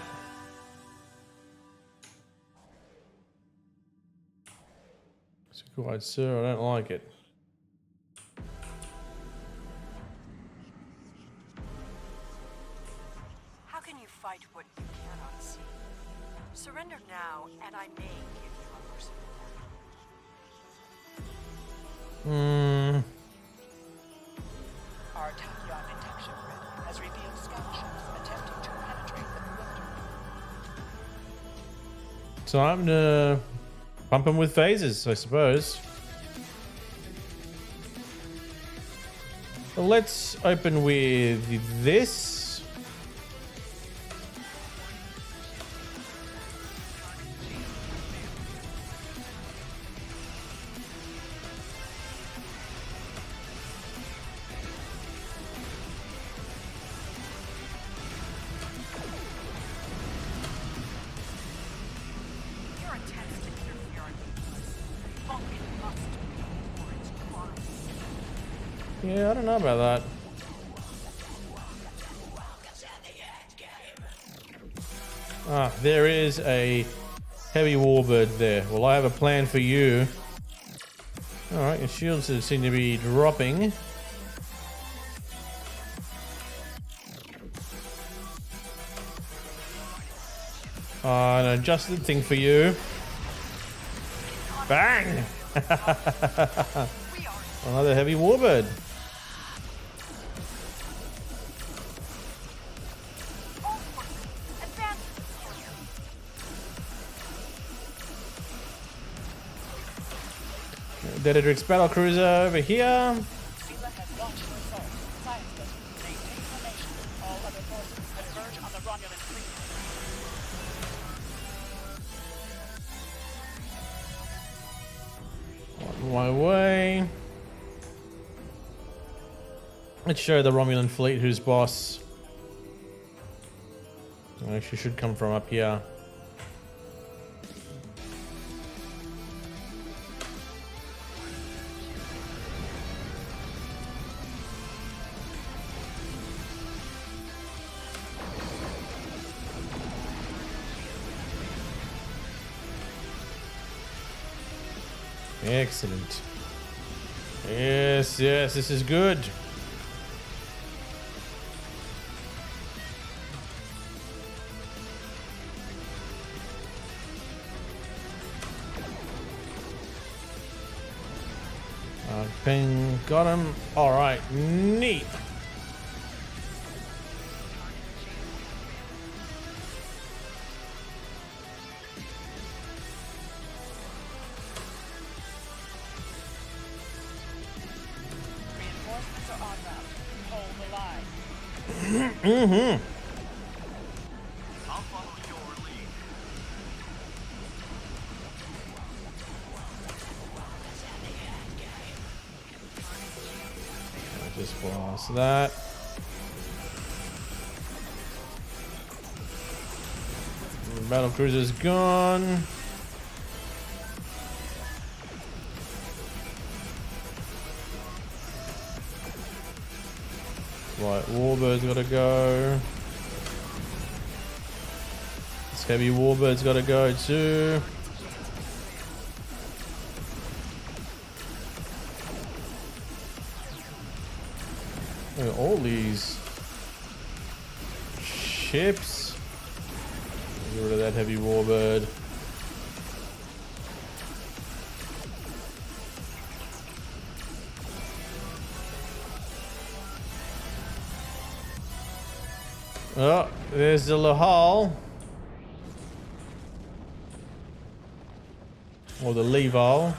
[SPEAKER 1] It's quite, sir. I don't like it.
[SPEAKER 11] How can you fight what you cannot see? Surrender now, and I may give you a merciful death.
[SPEAKER 13] Our tachyon detection grid has revealed scout ships attempting to penetrate the perimeter.
[SPEAKER 1] Time to pump him with phasers, I suppose. Well, let's open with this.
[SPEAKER 11] Your attempts to interfere in Vulcan must be for its crimes.
[SPEAKER 1] Yeah, I don't know about that. Ah, there is a heavy warbird there. Well, I have a plan for you. Alright, your shields seem to be dropping. An adjusted thing for you. Bang! Another heavy warbird. Dededrix battlecruiser over here.
[SPEAKER 13] Sela has launched an assault. Science vessels maintain formation. All other forces converge on the Romulan fleet.
[SPEAKER 1] On my way. Let's show the Romulan fleet who's boss. Actually, should come from up here. Excellent. Yes, this is good. Ping, got him. All right, neat.
[SPEAKER 13] Reinforcements are en route. Hold the line.
[SPEAKER 7] I'll follow your lead.
[SPEAKER 1] Just blast that. Battle cruiser's gone. Right, warbird's gotta go. This heavy warbird's gotta go too. Look at all these ships. Get rid of that heavy warbird. Oh, there's the Lahal. Or the Leval.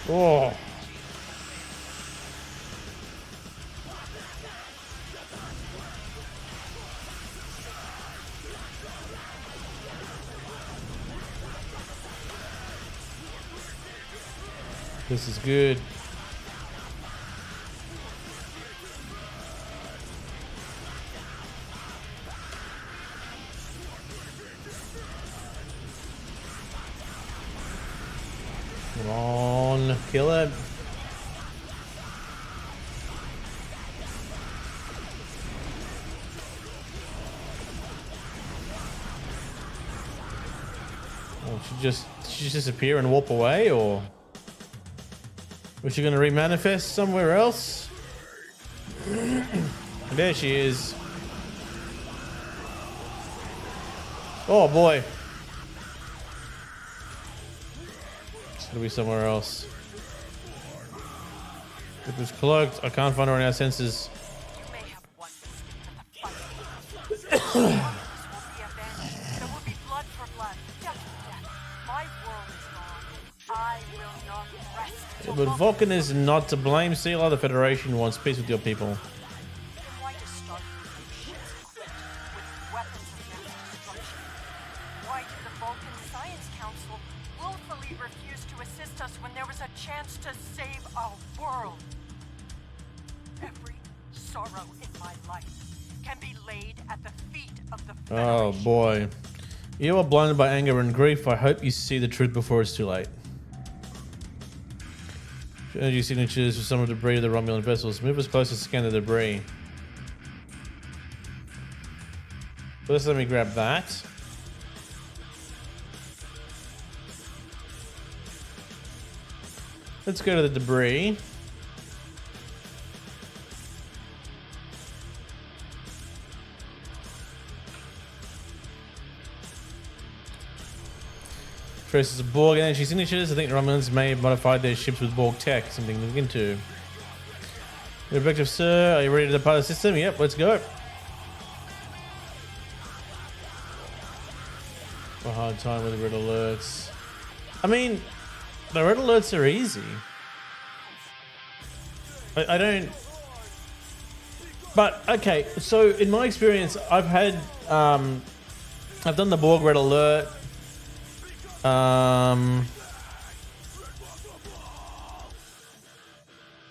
[SPEAKER 1] Oh. This is good. Come on, kill it. Oh, she just disappear and warp away, or was she gonna remanifest somewhere else? There she is. Oh boy. It's gonna be somewhere else. It was cloaked. I can't find her in our senses.
[SPEAKER 11] You may have wondered, but the fight this won't be avenged. There will be blood for blood, death for death. My world is gone. I will not rest till
[SPEAKER 1] But Vulcan is not to blame. Sealer, the Federation wants peace with your people.
[SPEAKER 11] Then why does Starfleet use ships equipped with weapons of mass destruction? Why did the Vulcan Science Council willfully refuse to assist us when there was a chance to save our world? Every sorrow in my life can be laid at the feet of the
[SPEAKER 1] Oh boy. You are blinded by anger and grief. I hope you see the truth before it's too late. Energy signatures for some of the debris of the Romulan vessels. Move us closer to scan the debris. First, let me grab that. Let's go to the debris. Traces of Borg energy signatures. I think the Romulans may have modified their ships with Borg tech. Something to look into. Your objective, sir. Are you ready to depart the system? Yep, let's go. A hard time with the red alerts. I mean, the red alerts are easy. I don't. But okay, so in my experience, I've had I've done the Borg red alert.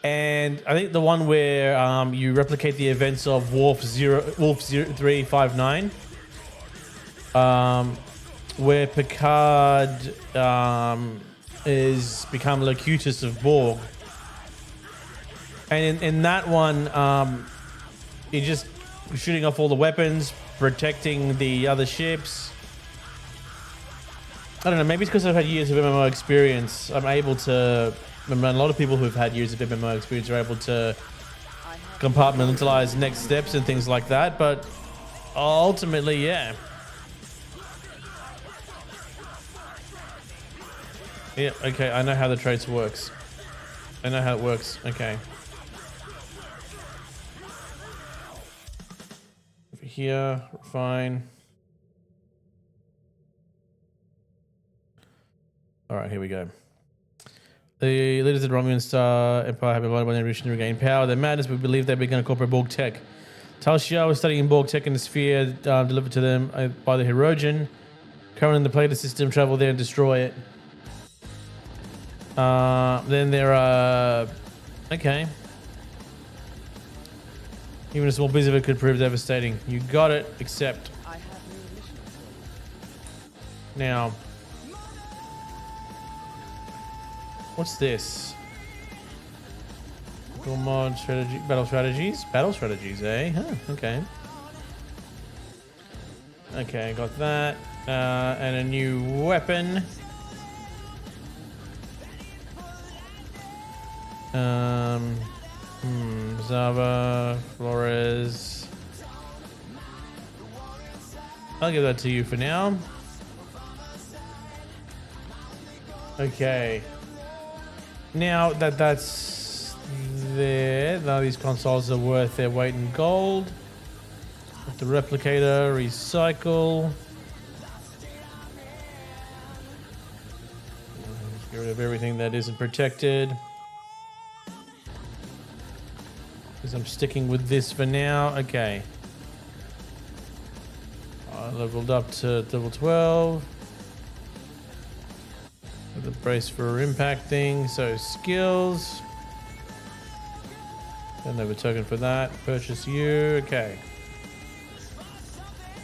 [SPEAKER 1] And I think the one where you replicate the events of Wolf 0359, where Picard is become Locutus of Borg, and in that one, you're just shooting off all the weapons, protecting the other ships. I don't know, maybe it's because I've had years of MMO experience. I'm able to... a lot of people who've had years of MMO experience are able to compartmentalize next steps and things like that, but ultimately, yeah. Yeah, okay, I know how the trace works. I know how it works, okay. Over here, fine. Alright, here we go. The leaders of the Romulan Star Empire have invited by their mission to regain power. Their madness, we believe they're going to incorporate Borg tech. Tal Shiar was studying Borg tech in the sphere delivered to them by the Hirogen. Current in the Plato system, travel there and destroy it. Then there are... okay. Even a small piece of it could prove devastating. You got it, except... now... what's this? Dual mod strategy, battle strategies? Battle strategies, eh? Huh, okay. Okay, got that. And a new weapon. Zava, Flores. I'll give that to you for now. Okay. Now that that's there, now these consoles are worth their weight in gold. The replicator, recycle. Get rid of everything that isn't protected. Because I'm sticking with this for now. Okay. I leveled up to level 12. With the brace for impact thing. So skills. Don't have a token for that. Purchase you. Okay.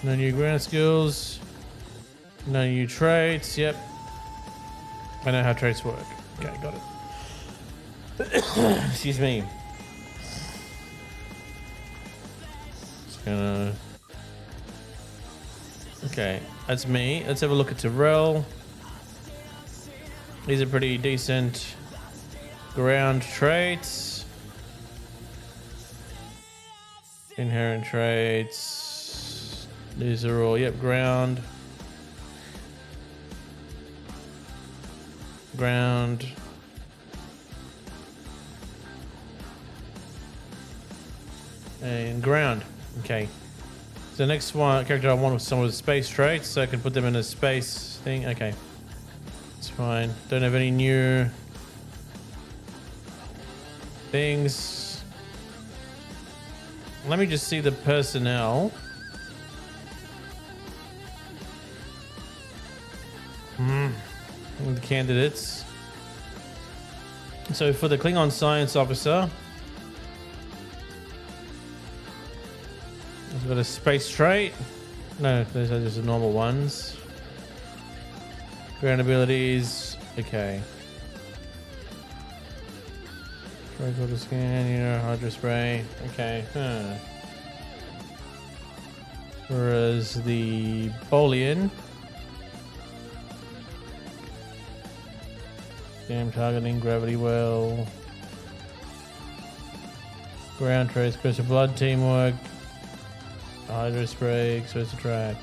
[SPEAKER 1] No new ground skills. No new traits. Yep. I know how traits work. Okay, got it. Excuse me. Just gonna... Okay, that's me. Let's have a look at Terrell. These are pretty decent ground traits. Inherent traits. These are all, yep, ground. Ground. And ground. Okay. So the next one character I want was someone with space traits, so I can put them in a space thing. Okay. It's fine. Don't have any new things. Let me just see the personnel. The candidates. So for the Klingon science officer, I've got a space trait. No, those are just the normal ones. Ground abilities. Okay. Tricorder scan, hydro spray. Okay. Whereas the Bolian. Scam targeting, gravity well. Ground trace, expressive blood, teamwork. Hydro spray, expressive track.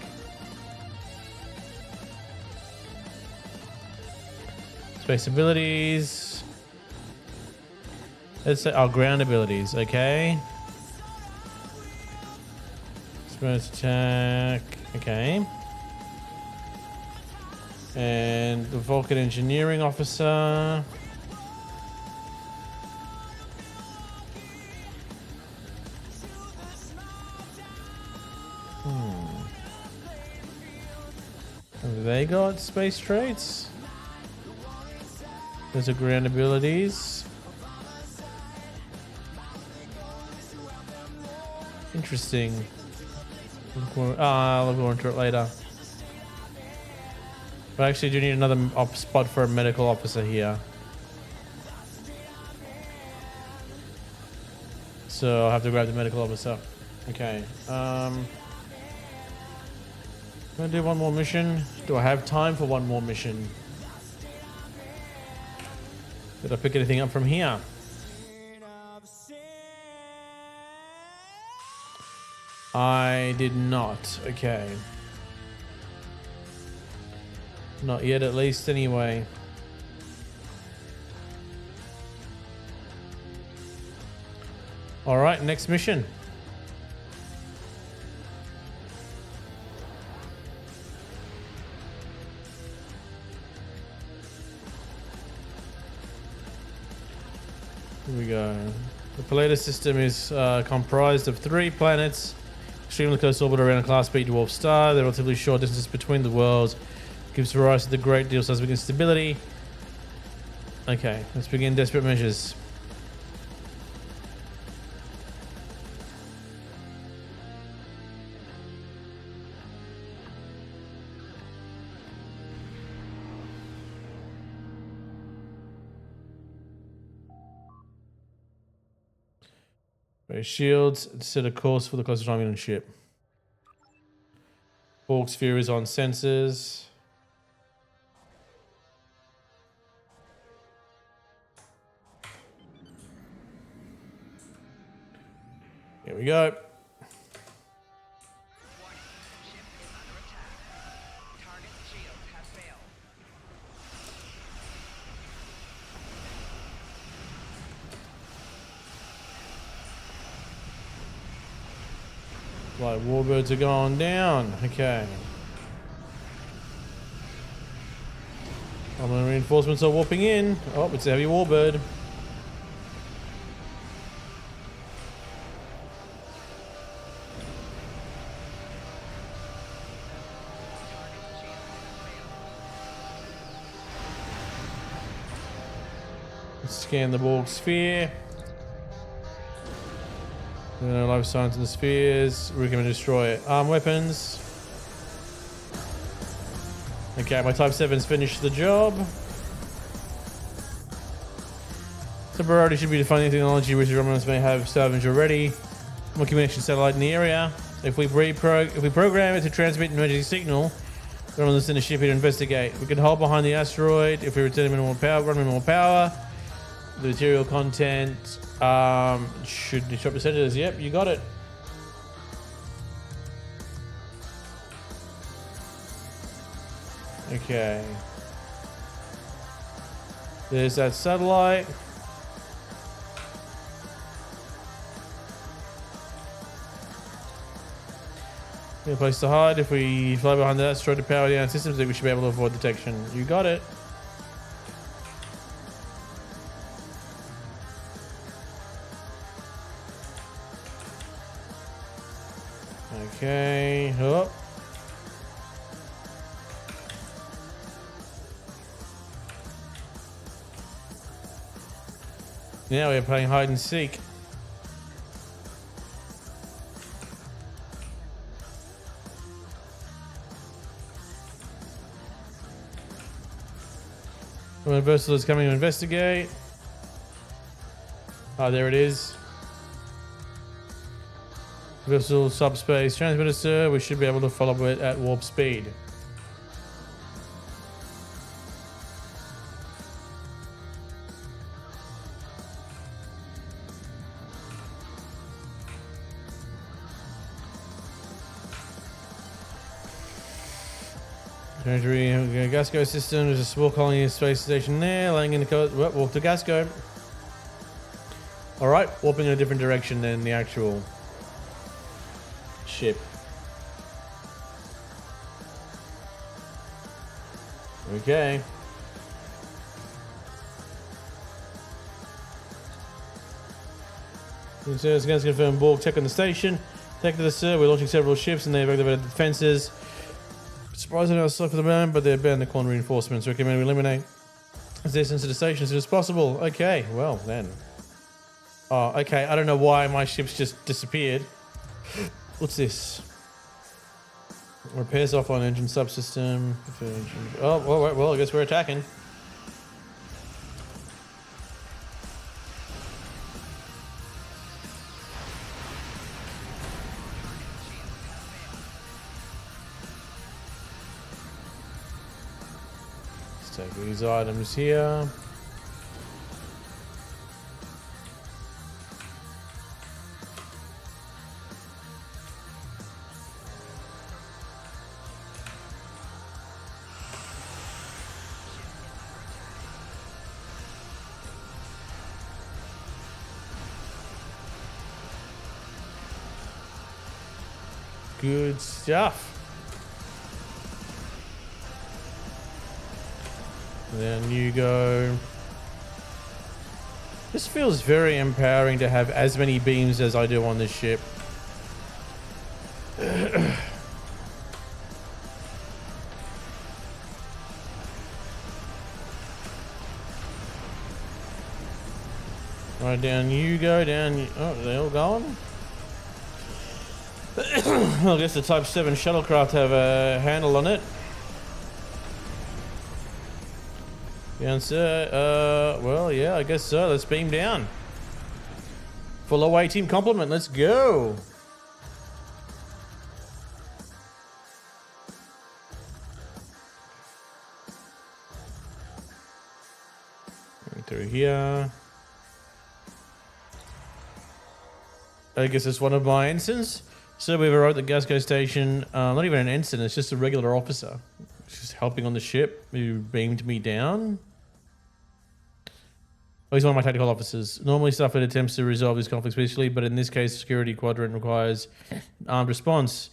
[SPEAKER 1] Space abilities. Let's say our ground abilities, okay. Express attack, okay. And the Vulcan engineering officer. Have they got space traits? Those are ground abilities. Interesting. I'll go into it later. But I actually do need another spot for a medical officer here. So I'll have to grab the medical officer. Okay. I'm gonna do one more mission. Do I have time for one more mission? Did I pick anything up from here? I did not. Okay. Not yet, at least, anyway. All right, next mission. Here we go. The Pallada system is comprised of 3 planets, extremely close orbit around a Class B dwarf star. The relatively short distance between the worlds gives rise to the great deal of seismic instability. Okay, let's begin desperate measures. Shields, set a course for the closest Romulan ship. Borg sphere is on sensors. Here we go. Like warbirds are going down. Okay. Armor reinforcements are warping in. Oh, it's a heavy warbird. Scan the Borg sphere. No life signs in the spheres. We're going to destroy it. Arm weapons. Okay, my Type 7's finished the job. So priority should be defining technology which Romulans may have salvaged already. More communication satellite in the area. If we program it to transmit an emergency signal, Romulans send a ship here to investigate. We can hold behind the asteroid. If we return minimal power, run minimal power. The material content should disrupt the sensors. Yep, you got it. Okay. There's that satellite. Good place to hide. If we fly behind that asteroid to power down systems, we should be able to avoid detection. You got it. Okay. Oh. Now we're playing hide and seek. When Versal is coming to investigate. Oh, there it is. Versal subspace transmitter, sir. We should be able to follow it at warp speed. Territory, Gasco system. There's a small colony space station there. Laying in the code. Well, walk to Gasco. Alright, warping in a different direction than the actual ship. Okay. It's going to confirm Borg tech on the station. Tech to the sir. We're launching several ships and they've activated the defenses. Surprising us for the moment, but they're bound to corner reinforcements. Recommend we eliminate resistance to the station as soon as possible. Okay, well then. Oh, okay. I don't know why my ship's just disappeared. What's this? Repairs off on engine subsystem. Oh, well, I guess we're attacking. Let's take these items here. Good stuff. And then you go. This feels very empowering to have as many beams as I do on this ship. Right, down you go, down. Oh, they're all going. I guess the Type 7 shuttlecraft have a handle on it. Down, sir. Well, yeah, I guess so. Let's beam down. Full away team complement. Let's go. Through here. I guess it's one of my ensigns. So we've arrived at the Gasco station. Not even an ensign, it's just a regular officer. Just helping on the ship who beamed me down. Oh, he's one of my tactical officers. Normally Stafford attempts to resolve these conflicts peacefully, but in this case, security quadrant requires armed response.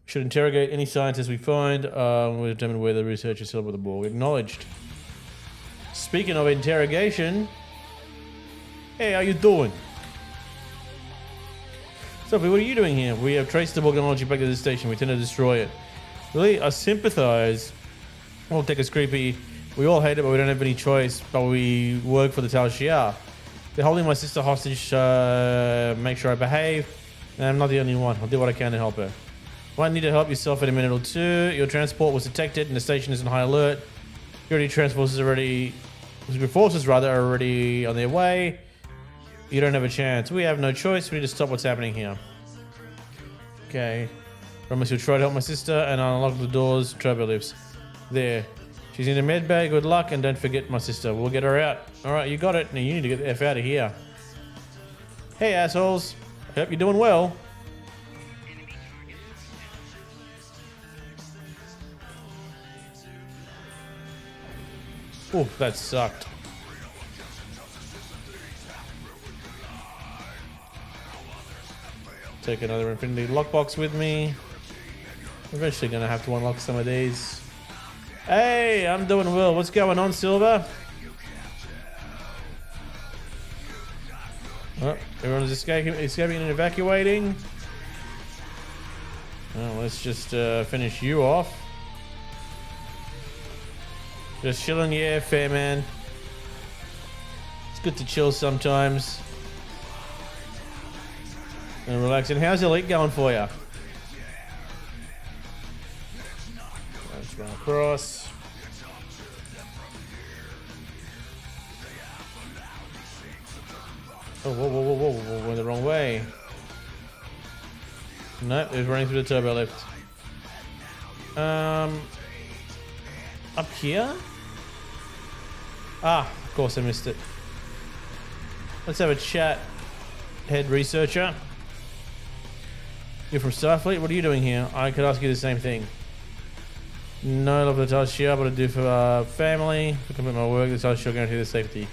[SPEAKER 1] We should interrogate any scientists we find. We'll determine where the research is still with the Borg. Acknowledged. Speaking of interrogation, hey, how you doing? Sophie, what are you doing here? We have traced the technology back to the station. We tend to destroy it. Really, I sympathize. All tech is creepy. We all hate it, but we don't have any choice. But we work for the Tal Shiar. They're holding my sister hostage. Make sure I behave. And I'm not the only one. I'll do what I can to help her. Might need to help yourself in a minute or two. Your transport was detected, and the station is on high alert. Security forces are already on their way. You don't have a chance. We have no choice. We need to stop what's happening here. Okay. Promise you'll try to help my sister and I'll unlock the doors. Turbo lifts. There. She's in a med bay. Good luck and don't forget my sister. We'll get her out. Alright, you got it. Now you need to get the F out of here. Hey, assholes. I hope you're doing well. Oh, that sucked. Take another infinity lockbox with me. Eventually gonna have to unlock some of these. Hey, I'm doing well. What's going on, Silver? Oh, everyone's escaping and evacuating. Well, let's just finish you off. Just chilling, yeah, fair man. It's good to chill sometimes. And relaxing. How's Elite going for you? Let's run across. Oh, whoa, went the wrong way. Nope, it was running through the turbo lift. Up here? Ah, of course I missed it. Let's have a chat, head researcher. You're from Starfleet? What are you doing here? I could ask you the same thing. No love for the Tal Shiar, but I do for family. To complete my work, the Tal Shiar guarantee their safety.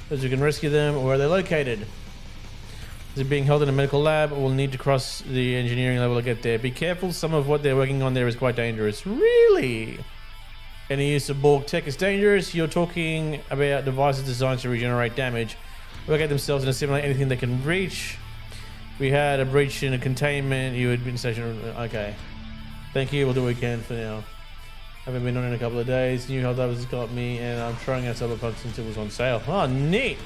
[SPEAKER 1] As you can rescue them, where are they located? They're being held in a medical lab. We'll need to cross the engineering level to get there. Be careful, some of what they're working on there is quite dangerous. Really? Any use of Borg tech is dangerous. You're talking about devices designed to regenerate damage. Locate themselves and assimilate anything they can reach. We had a breach in a containment. You had been stationed. Okay. Thank you. We'll do what we can for now. Haven't been on in a couple of days. New health has got me, and I'm trying out Cyberpunk since it was on sale. Oh, neat.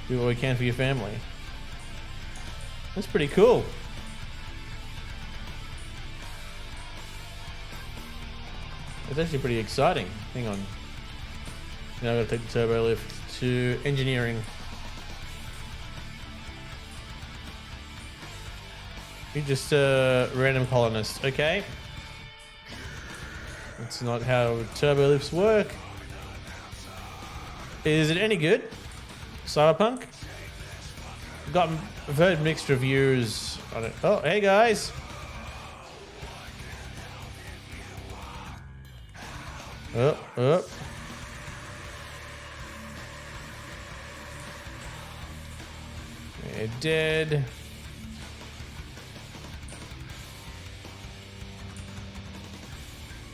[SPEAKER 1] Do what we can for your family. That's pretty cool. It's actually pretty exciting. Hang on. Now I've got to take the turbo lift to engineering. You're just a random colonist, okay? That's not how turbo lifts work. Is it any good? Cyberpunk? I've heard mixed reviews on it. Oh, hey guys! Oh. They're dead.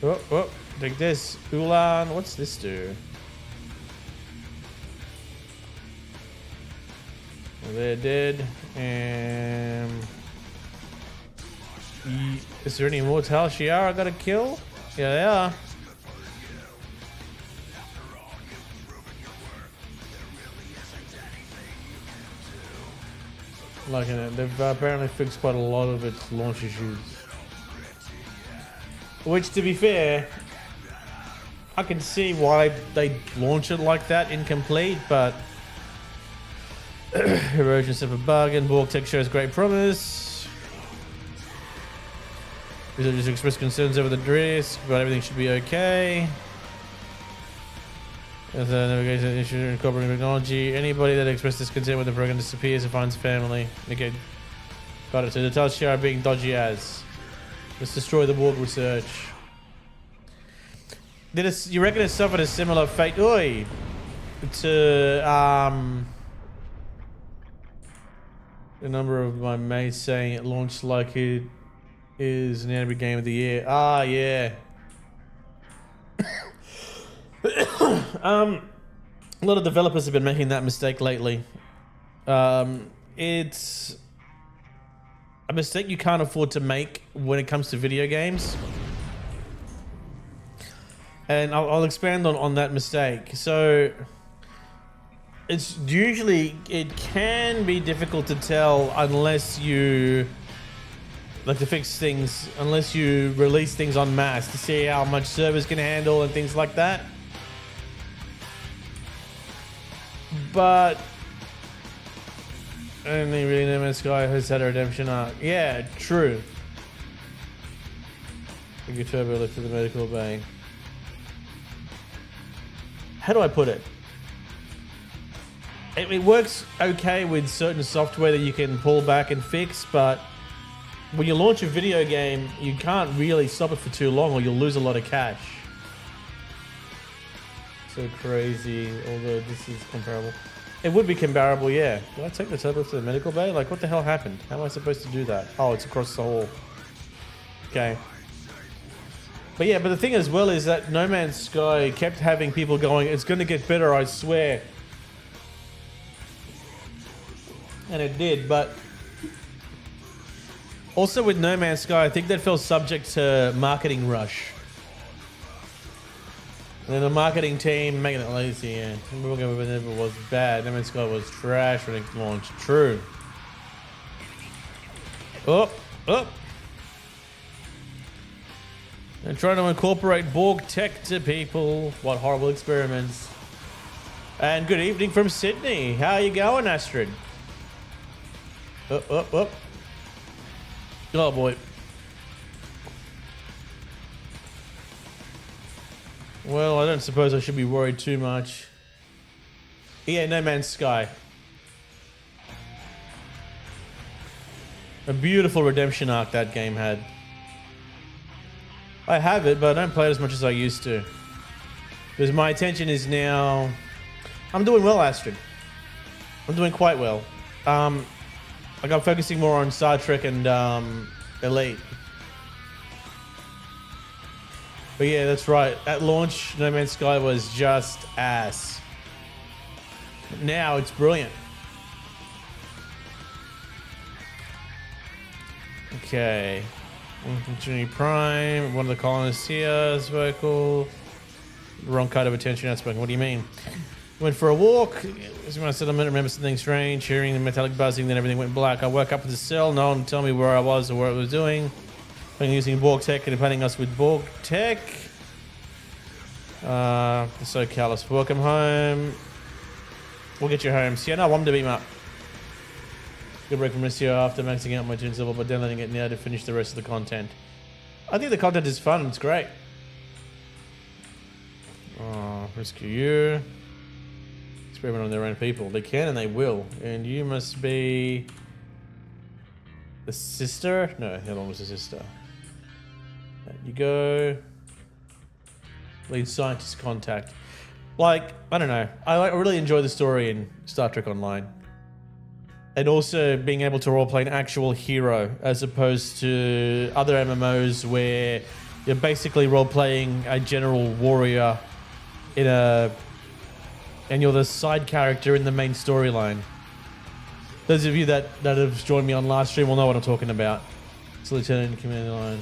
[SPEAKER 1] Oh, take this. Ulan, what's this do? They're dead. Is there any more Tal Shiar I gotta kill? Yeah, they are. Liking it. They've apparently fixed quite a lot of its launch issues. Which, to be fair, I can see why they launch it like that, incomplete, but erosion of a bargain. Borg tech shows great promise. Researchers express concerns over the risk, but everything should be okay. As a navigation issue incorporating technology, anybody that expresses concern with the program disappears and finds family. Okay, got it. So the Tal Shiar are being dodgy as. Let's destroy the Borg research. You reckon it suffered a similar fate? Oi! To the number of my mates saying it launched like it is an anime game of the year. Ah, yeah. A lot of developers have been making that mistake lately. It's a mistake you can't afford to make when it comes to video games. And I'll expand on that mistake. So it's usually, it can be difficult to tell unless you like to fix things, unless you release things en masse to see how much servers can handle and things like that. But only really No Man's Sky has had a redemption arc. Yeah, true. Bring your turbo lift to the medical bay. How do I put it? It works okay with certain software that you can pull back and fix, but when you launch a video game, you can't really stop it for too long or you'll lose a lot of cash. So crazy, although this is comparable. It would be comparable, yeah. Do I take the turbo to the medical bay? Like, what the hell happened? How am I supposed to do that? Oh, it's across the hall. Okay. But yeah, but the thing as well is that No Man's Sky kept having people going, it's going to get better, I swear. And it did, but also with No Man's Sky, I think that fell subject to marketing rush. And then the marketing team making it lazy, yeah. Whenever it was bad, No Man's Sky was trash when it launched. True. Oh, oh. They're trying to incorporate Borg tech to people. What horrible experiments. And good evening from Sydney. How are you going, Astrid? Up, up, up. Oh boy. Well, I don't suppose I should be worried too much. Yeah, No Man's Sky. A beautiful redemption arc that game had. I have it, but I don't play it as much as I used to. Because my attention is now... I'm doing well, Astrid. I'm doing quite well. Like I'm focusing more on Star Trek and Elite. But yeah, that's right. At launch, No Man's Sky was just ass. But now it's brilliant. Okay. Jimmy Prime, one of the colonists here is vocal. Wrong kind of attention outspoken. What do you mean? Went for a walk. As when I said I remember something strange, hearing the metallic buzzing, then everything went black. I woke up with a cell. No one tell me where I was or what I was doing. I'm using Borg tech and implanting us with Borg tech. So callous. Welcome home. We'll get you home. So yeah, no, I wanted to beam up. Good break from this year after maxing out my tunes level, but downloading it now to finish the rest of the content. I think the content is fun. It's great. Oh, rescue you. Experiment on their own people. They can and they will. And you must be the sister? No, how long was the sister? There you go. Lead scientist contact. Like, I don't know. I really enjoy the story in Star Trek Online. And also being able to roleplay an actual hero as opposed to other MMOs where you're basically roleplaying a general warrior in a... and you're the side character in the main storyline. Those of you that have joined me on last stream will know what I'm talking about. It's Lieutenant Commander Line.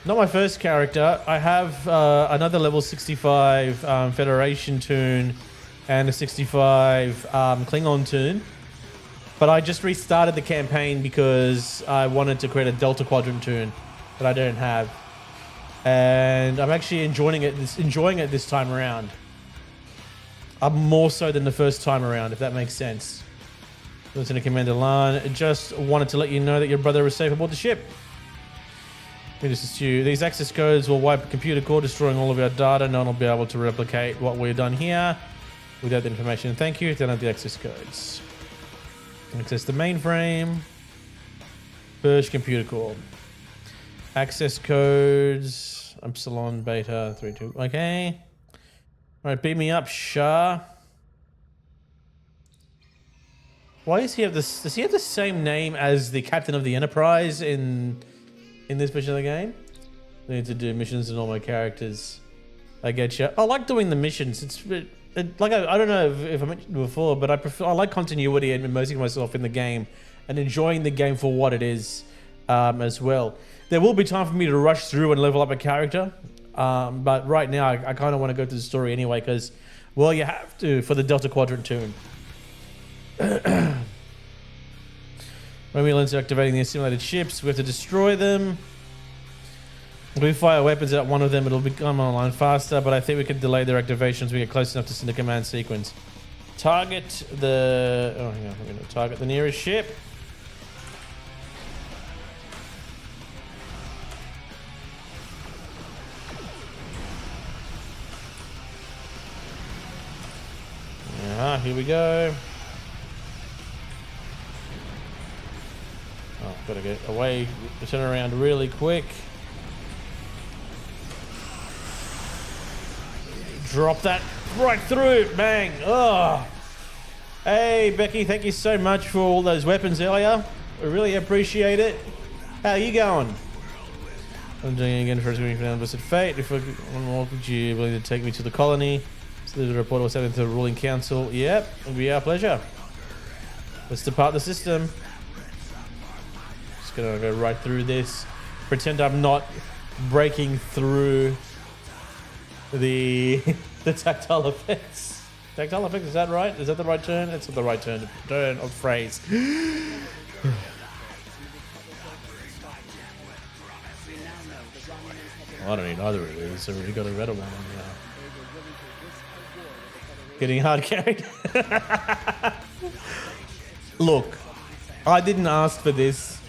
[SPEAKER 1] Not my first character. I have another level 65 Federation tune and a 65 Klingon tune. But I just restarted the campaign because I wanted to create a Delta Quadrant tune that I don't have. And I'm actually enjoying it this time around. More so than the first time around, if that makes sense. Lieutenant Commander Lan, just wanted to let you know that your brother is safe aboard the ship. These access codes will wipe a computer core, destroying all of our data. No one will be able to replicate what we've done here without the information. Thank you. Download the access codes. Access the mainframe. Purge computer core. Access codes. Epsilon, Beta, 32. Okay. Alright, beat me up, Shah. Why does he have this? Does he have the same name as the captain of the Enterprise in this version of the game? I need to do missions and all my characters. I get you. I like doing the missions. Like I don't know if I mentioned before, but I like continuity and immersing myself in the game and enjoying the game for what it is as well. There will be time for me to rush through and level up a character, but right now I kind of want to go through the story anyway because, well, you have to for the Delta Quadrant tune. When we learn to activating the assimilated ships, we have to destroy them. If we fire weapons at one of them, it'll become online faster, but I think we can delay their activation as we get close enough to send a command sequence. Target the... Oh, yeah, we're going to target the nearest ship. Yeah, here we go. Oh, gotta get away, turn around really quick. Drop that right through, bang. Oh. Hey, Becky, thank you so much for all those weapons earlier. I really appreciate it. How are you going? I'm doing it again for a unblessed fate. If one more, would you be willing to take me to the colony? So the report was sent to the ruling council. Yep, it'll be our pleasure. Let's depart the system. Just gonna go right through this. Pretend I'm not breaking through the tactile effects. Tactile effects, is that right? Is that the right turn? It's not the right turn of phrase. Well, I don't need either of these, so we got a redder one now. Getting hard carried. Look, I didn't ask for this.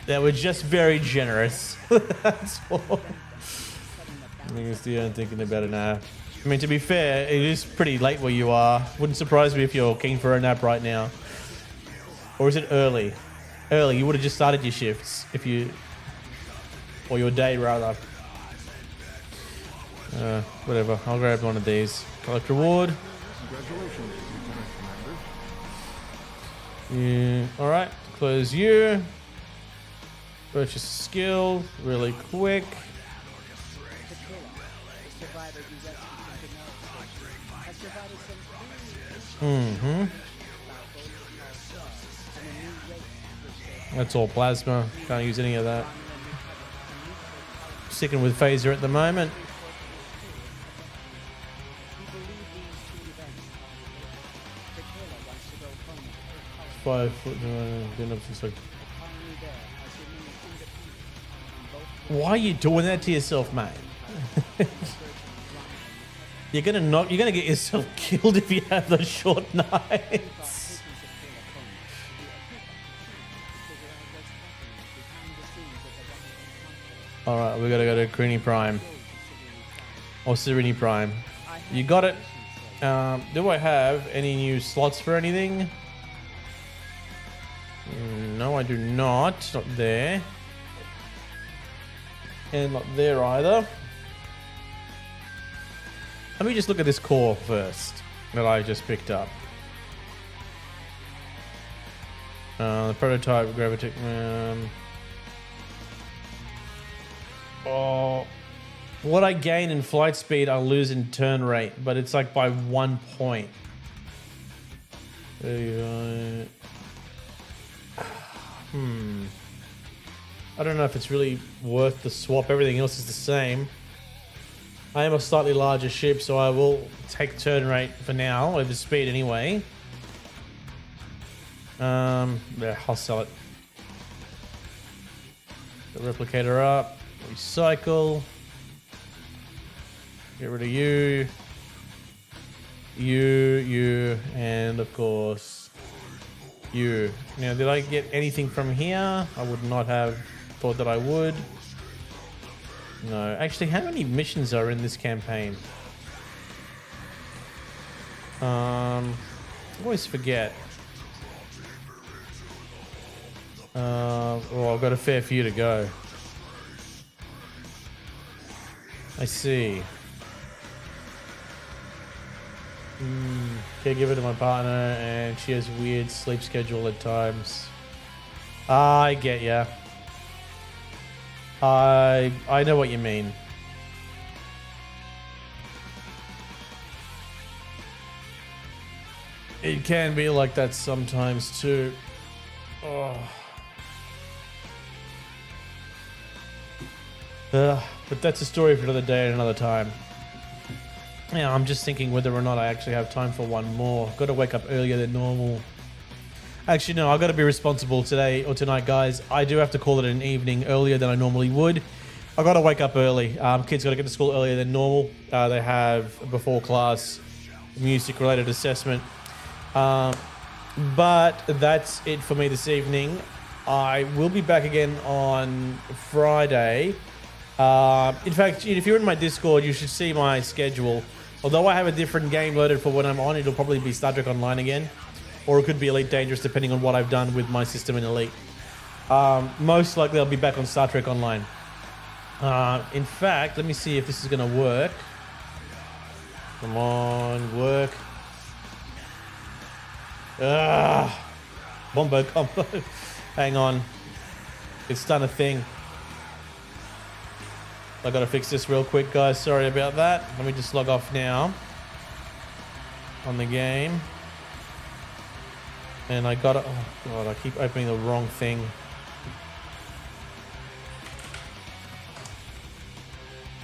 [SPEAKER 1] They were just very generous. That's all. I'm thinking about it now. I mean, to be fair, it is pretty late where you are. Wouldn't surprise me if you're keen for a nap right now. Or is it early? Early. You would have just started your shifts if you... Or your day, rather. Whatever. I'll grab one of these. Collect reward.
[SPEAKER 14] Congratulations, Lieutenant Commander.
[SPEAKER 1] Yeah. Alright. Close you. Purchase skill. Really quick. Mm-hmm. That's all plasma. Can't use any of that. Sticking with phaser at the moment. Why are you doing that to yourself, mate? You're gonna get yourself killed if you have those short nights. Alright, we gotta go to Creenie Prime. Or Serini Prime. You got it. Do I have any new slots for anything? No, I do not. Not there. And not there either. Let me just look at this core first that I just picked up. The prototype gravitic. Oh, what I gain in flight speed, I lose in turn rate, but it's like by 1 point. There you go. I don't know if it's really worth the swap. Everything else is the same. I am a slightly larger ship, so I will take turn rate for now, over speed anyway. Yeah, I'll sell it. The replicator up, recycle. Get rid of you, and of course, you. Now, did I get anything from here? I would not have thought that I would. No, actually, how many missions are in this campaign? I always forget. Oh, I've got a fair few to go. I see. Caregiver to my partner, and she has a weird sleep schedule at times. I get ya. I know what you mean. It can be like that sometimes too. Oh. But that's a story for another day and another time. Yeah, I'm just thinking whether or not I actually have time for one more. Got to wake up earlier than normal. Actually, no, I've got to be responsible today or tonight, guys. I do have to call it an evening earlier than I normally would. I've got to wake up early. Kids got to get to school earlier than normal. They have before class music-related assessment. But that's it for me this evening. I will be back again on Friday. In fact, if you're in my Discord, you should see my schedule. Although I have a different game loaded for when I'm on, it'll probably be Star Trek Online again. Or it could be Elite Dangerous, depending on what I've done with my system in Elite. Most likely I'll be back on Star Trek Online. In fact, let me see if this is going to work. Come on, work. Wombat combo. Hang on. It's done a thing. I gotta fix this real quick, guys. Sorry about that. Let me just log off now on the game. And I gotta... Oh, God, I keep opening the wrong thing.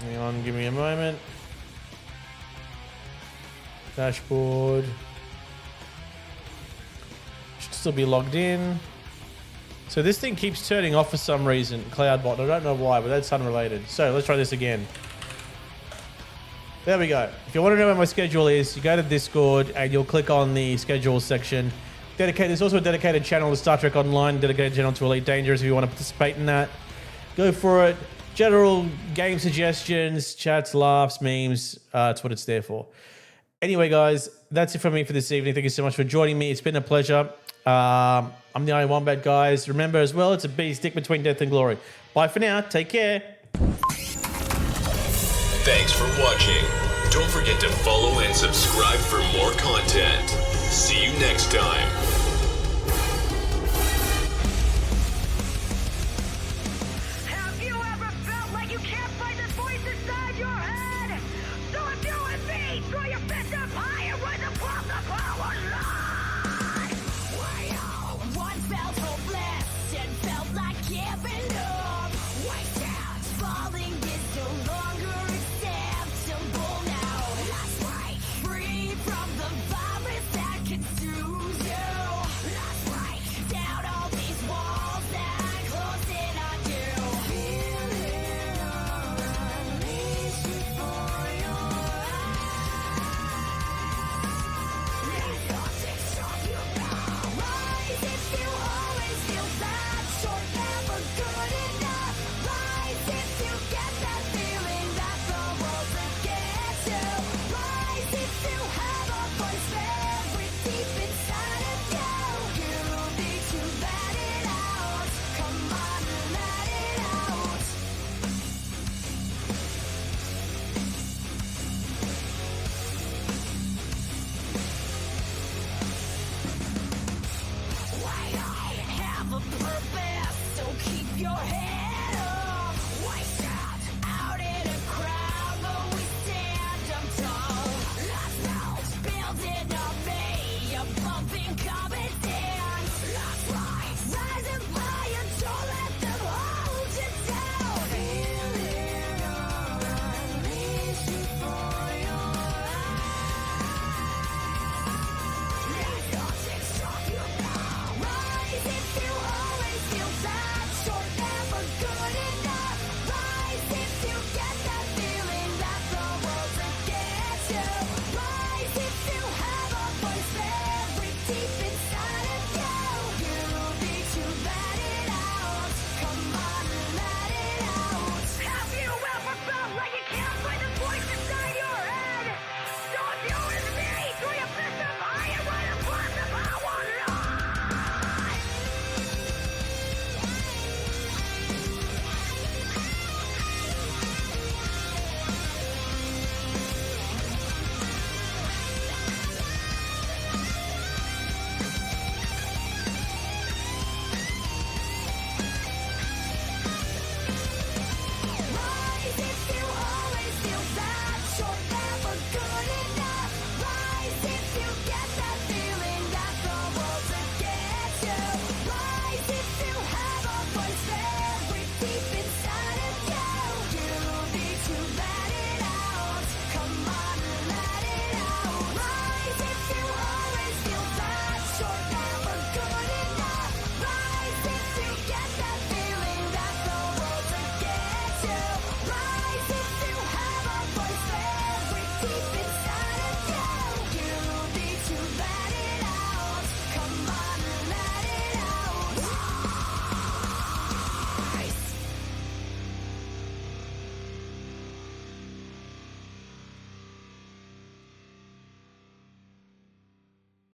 [SPEAKER 1] Hang on, give me a moment. Dashboard. Should still be logged in. So this thing keeps turning off for some reason, CloudBot. I don't know why, but that's unrelated. So let's try this again. There we go. If you want to know where my schedule is, you go to Discord and you'll click on the schedule section. There's also a dedicated channel to Star Trek Online, dedicated channel to Elite Dangerous if you want to participate in that. Go for it. General game suggestions, chats, laughs, memes. That's what it's there for. Anyway, guys, that's it for me for this evening. Thank you so much for joining me. It's been a pleasure. I'm the Iron Wombat, guys. Remember as well, it's a bee's dick between death and glory. Bye for now. Take care.
[SPEAKER 15] Thanks for watching. Don't forget to follow and subscribe for more content. See you next time.